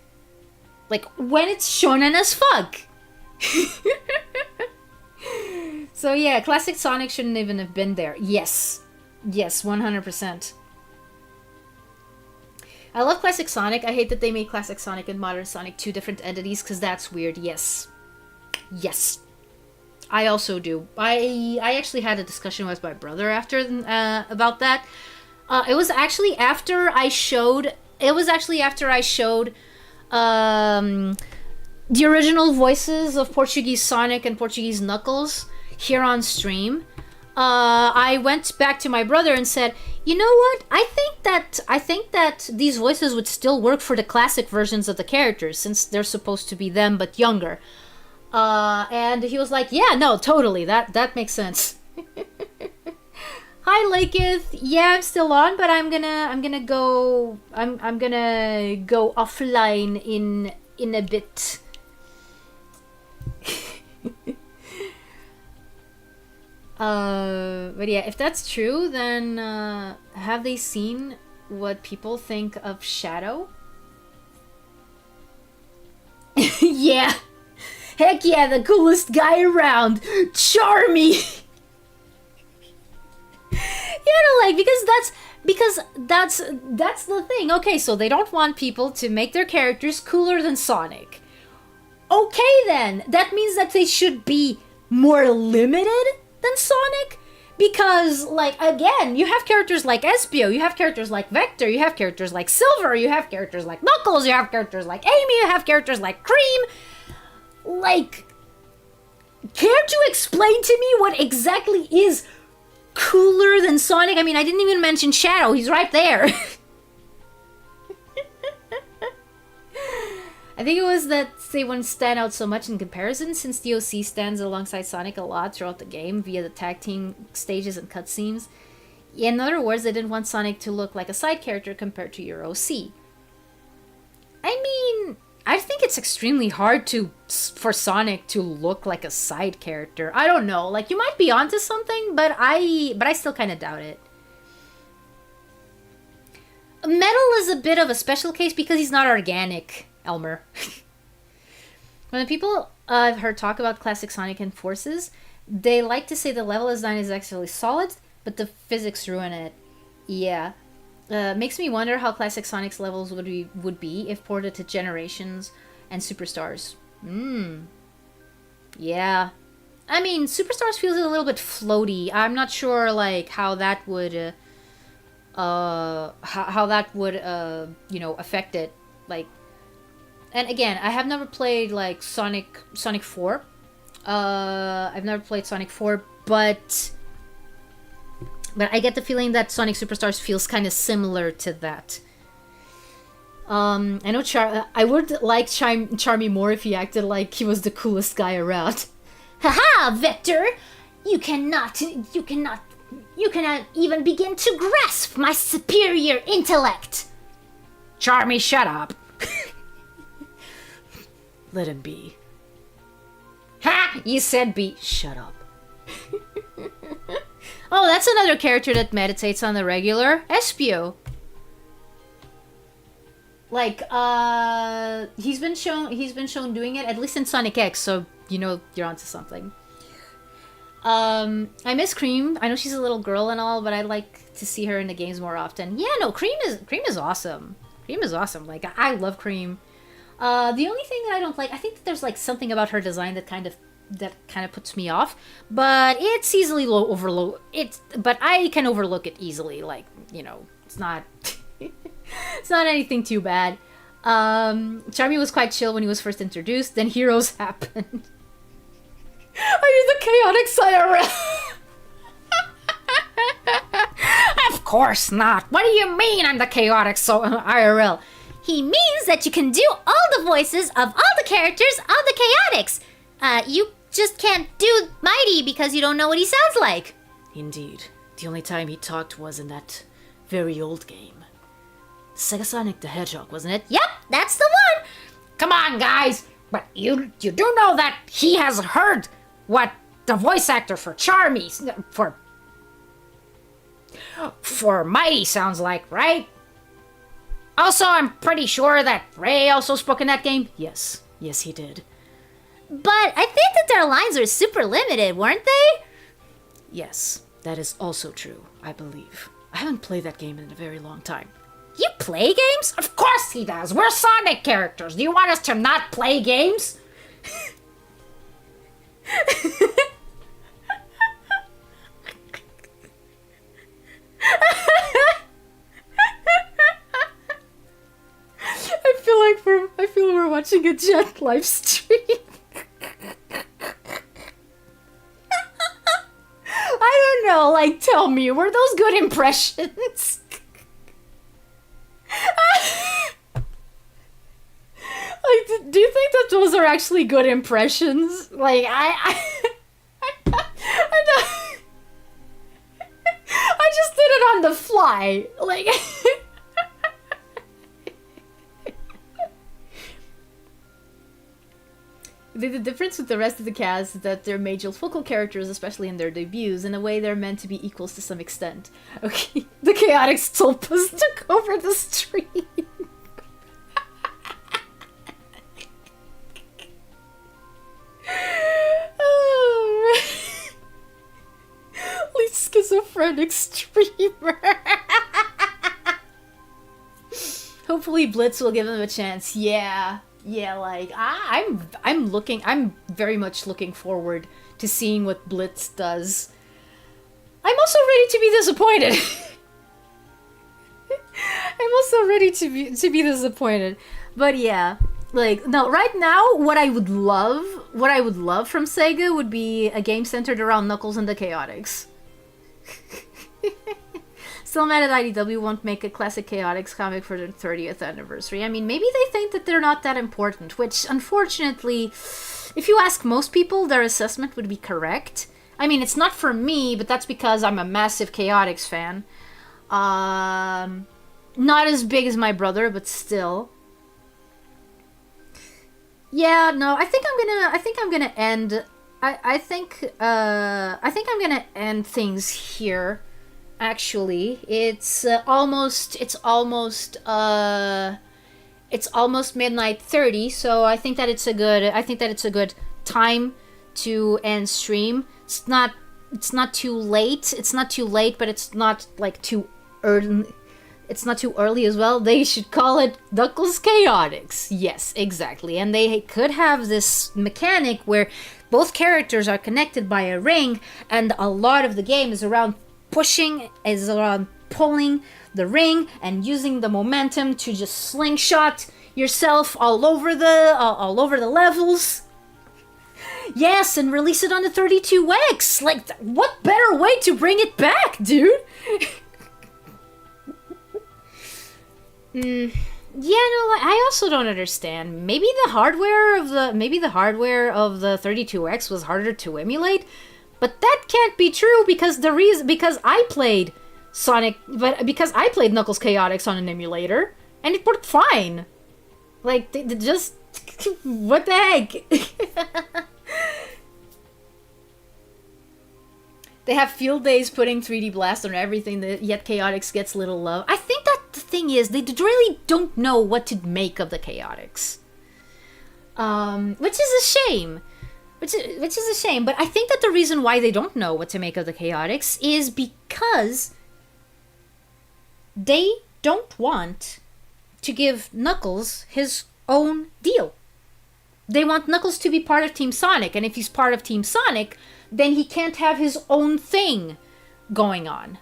[SPEAKER 1] Like, when it's shonen as fuck. So yeah, classic Sonic shouldn't even have been there. Yes, 100%. I love classic Sonic. I hate that they made classic Sonic and modern Sonic two different entities, because that's weird. Yes, I also do. I actually had a discussion with my brother after about that. It was actually after I showed the original voices of Portuguese Sonic and Portuguese Knuckles here on stream. I went back to my brother and said, you know what? I think that these voices would still work for the classic versions of the characters, since they're supposed to be them but younger. And he was like, yeah, no, totally. That makes sense. Hi, Laketh. Yeah, I'm still on, but I'm gonna go offline in a bit. But yeah, if that's true, then have they seen what people think of Shadow? Yeah, heck yeah, the coolest guy around, Charmy. Like, because that's the thing. Okay, so they don't want people to make their characters cooler than Sonic. Okay, then that means that they should be more limited than Sonic, because, like, again, you have characters like Espio, you have characters like Vector, you have characters like Silver, you have characters like Knuckles, you have characters like Amy, you have characters like Cream. Like, care to explain to me what exactly is cooler than Sonic? I mean, I didn't even mention Shadow, he's right there. I think it was that they wouldn't stand out so much in comparison, since DOC stands alongside Sonic a lot throughout the game via the tag team stages and cutscenes. In other words, they didn't want Sonic to look like a side character compared to your OC. I mean, I think it's extremely hard for Sonic to look like a side character. I don't know. Like, you might be onto something, but I still kind of doubt it. Metal is a bit of a special case because he's not organic, Elmer. When the people I've heard talk about classic Sonic and Forces, they like to say the level design is actually solid, but the physics ruin it. Yeah. Makes me wonder how classic Sonic's levels would be if ported to Generations and Superstars. Yeah. I mean, Superstars feels a little bit floaty. I'm not sure, like, how that would, affect it. Like, and again, I have never played, like, Sonic 4. I've never played Sonic 4, but I get the feeling that Sonic Superstars feels kind of similar to that. I know I would like Charmy more if he acted like he was the coolest guy around. Haha, Vector! You cannot even begin to grasp my superior intellect!
[SPEAKER 2] Charmy, shut up. Let him be.
[SPEAKER 1] Ha! You said be. Shut up. Oh, that's another character that meditates on the regular. Espio. Like, he's been shown doing it, at least in Sonic X, so you know you're onto something. I miss Cream. I know she's a little girl and all, but I'd like to see her in the games more often. Yeah, no, Cream is awesome. Cream is awesome. Like, I love Cream. The only thing that I don't like, I think that there's like something about her design that kind of puts me off, but it's easily but I can overlook it easily. Like, you know, it's not it's not anything too bad. Charmy was quite chill when he was first introduced, then Heroes happened. Are you the chaotic IRL?
[SPEAKER 2] Of course not. What do you mean I'm the chaotic IRL?
[SPEAKER 3] He means that you can do all the voices of all the characters of the chaotics. You just can't do Mighty because you don't know what he sounds like.
[SPEAKER 2] Indeed. The only time he talked was in that very old game. Sega Sonic the Hedgehog, wasn't it?
[SPEAKER 3] Yep, that's the one.
[SPEAKER 2] Come on, guys. But you do know that he has heard what the voice actor for Charmy, for Mighty sounds like, right? Also, I'm pretty sure that Ray also spoke in that game.
[SPEAKER 1] Yes, he did.
[SPEAKER 3] But I think that their lines are super limited, weren't they?
[SPEAKER 1] Yes, that is also true, I believe. I haven't played that game in a very long time.
[SPEAKER 3] You play games?
[SPEAKER 2] Of course he does. We're Sonic characters. Do you want us to not play games?
[SPEAKER 1] I feel we're watching a Jet live stream. I don't know, like, tell me, were those good impressions? Like, do you think that those are actually good impressions? Like, I just did it on the fly. Like, the difference with the rest of the cast is that they're major focal characters, especially in their debuts. In a way, they're meant to be equals to some extent. Okay, the chaotic Stulpus took over the stream. Least schizophrenic streamer. Hopefully Blitz will give him a chance. Yeah, like I'm very much looking forward to seeing what Blitz does. I'm also ready to be disappointed. I'm also ready to be disappointed. But yeah, like, no, right now what I would love from Sega would be a game centered around Knuckles and the Chaotix. Still mad at IDW won't make a classic Chaotix comic for their 30th anniversary. I mean, maybe they think that they're not that important, which, unfortunately, if you ask most people, their assessment would be correct. I mean, it's not for me, but that's because I'm a massive Chaotix fan. Not as big as my brother, but still. Yeah, no, I think I'm gonna end. I think I'm gonna end things here. Actually, it's almost midnight 30, so I think that it's a good time to end stream. It's not too late. It's not too late, but it's not like too early. It's not too early as well. They should call it Knuckles Chaotix. Yes, exactly. And they could have this mechanic where both characters are connected by a ring, and a lot of the game is around pulling the ring and using the momentum to just slingshot yourself all over the levels. Yes, and release it on the 32X. Like, what better way to bring it back, dude? Yeah, no, I also don't understand. Maybe the hardware of the 32X was harder to emulate, but that can't be true because because I played Knuckles Chaotix on an emulator and it worked fine. Like, they just what the heck? They have field days putting 3D Blast on everything, yet Chaotix gets little love. I think that the thing is, they really don't know what to make of the Chaotix. Which is a shame. Which is a shame, but I think that the reason why they don't know what to make of the Chaotix is because they don't want to give Knuckles his own deal. They want Knuckles to be part of Team Sonic, and if he's part of Team Sonic, then he can't have his own thing going on.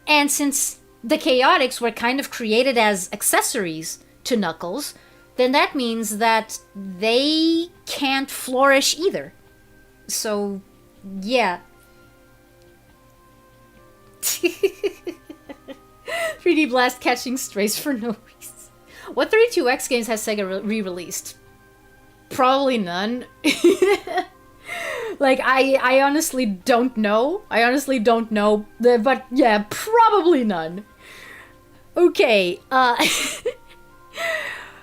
[SPEAKER 1] And since the Chaotix were kind of created as accessories to Knuckles, then that means that they can't flourish either. So, yeah. 3D Blast catching strays for no reason. What 32X games has Sega re-released? Probably none. Like, I honestly don't know. But yeah, probably none. Okay,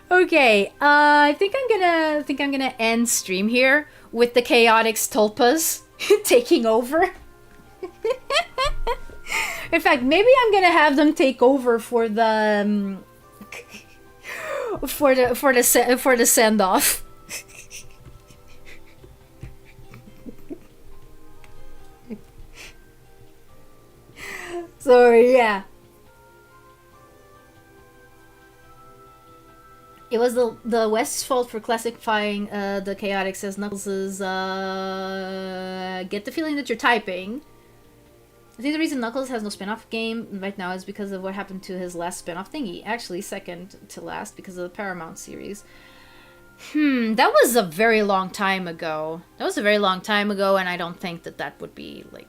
[SPEAKER 1] okay, I think I'm gonna end stream here with the Chaotix Tulpas taking over. In fact, maybe I'm gonna have them take over for the for the send off. So yeah. It was the West's fault for classifying the Chaotix as Knuckles' get the feeling that you're typing. I think the reason Knuckles has no spin-off game right now is because of what happened to his last spin-off thingy. Actually, second to last because of the Paramount series. That was a very long time ago. And I don't think that would be, like...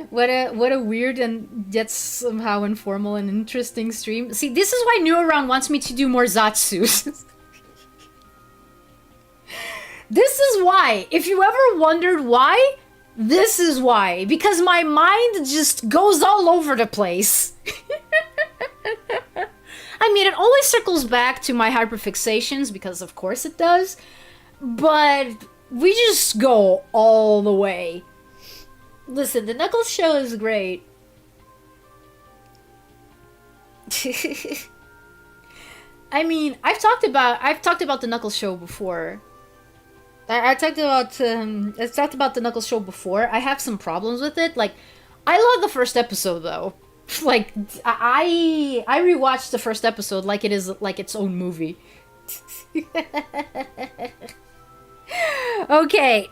[SPEAKER 1] What a weird and yet somehow informal and interesting stream. See, this is why Neuron wants me to do more Zatsus. This is why. If you ever wondered why, this is why. Because my mind just goes all over the place. I mean, it always circles back to my hyperfixations, because of course it does. But we just go all the way. Listen, the Knuckles show is great. I mean, I've talked about the Knuckles show before. I talked about the Knuckles show before. I have some problems with it. Like, I love the first episode though. Like, I rewatched the first episode like it is like its own movie. Okay.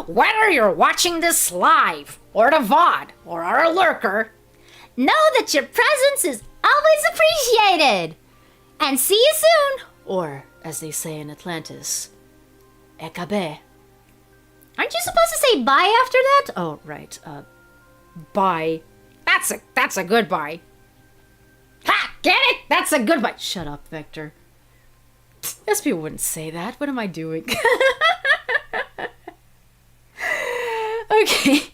[SPEAKER 2] Whether you're watching this live, or the VOD, or are a lurker,
[SPEAKER 3] know that your presence is always appreciated. And see you soon.
[SPEAKER 1] Or, as they say in Atlantis, Ekabe.
[SPEAKER 3] Aren't you supposed to say bye after that?
[SPEAKER 1] Oh, right. Bye.
[SPEAKER 2] that's a goodbye. Ha! Get it? That's a goodbye.
[SPEAKER 1] Shut up, Vector. SP wouldn't say that. What am I doing? Okay.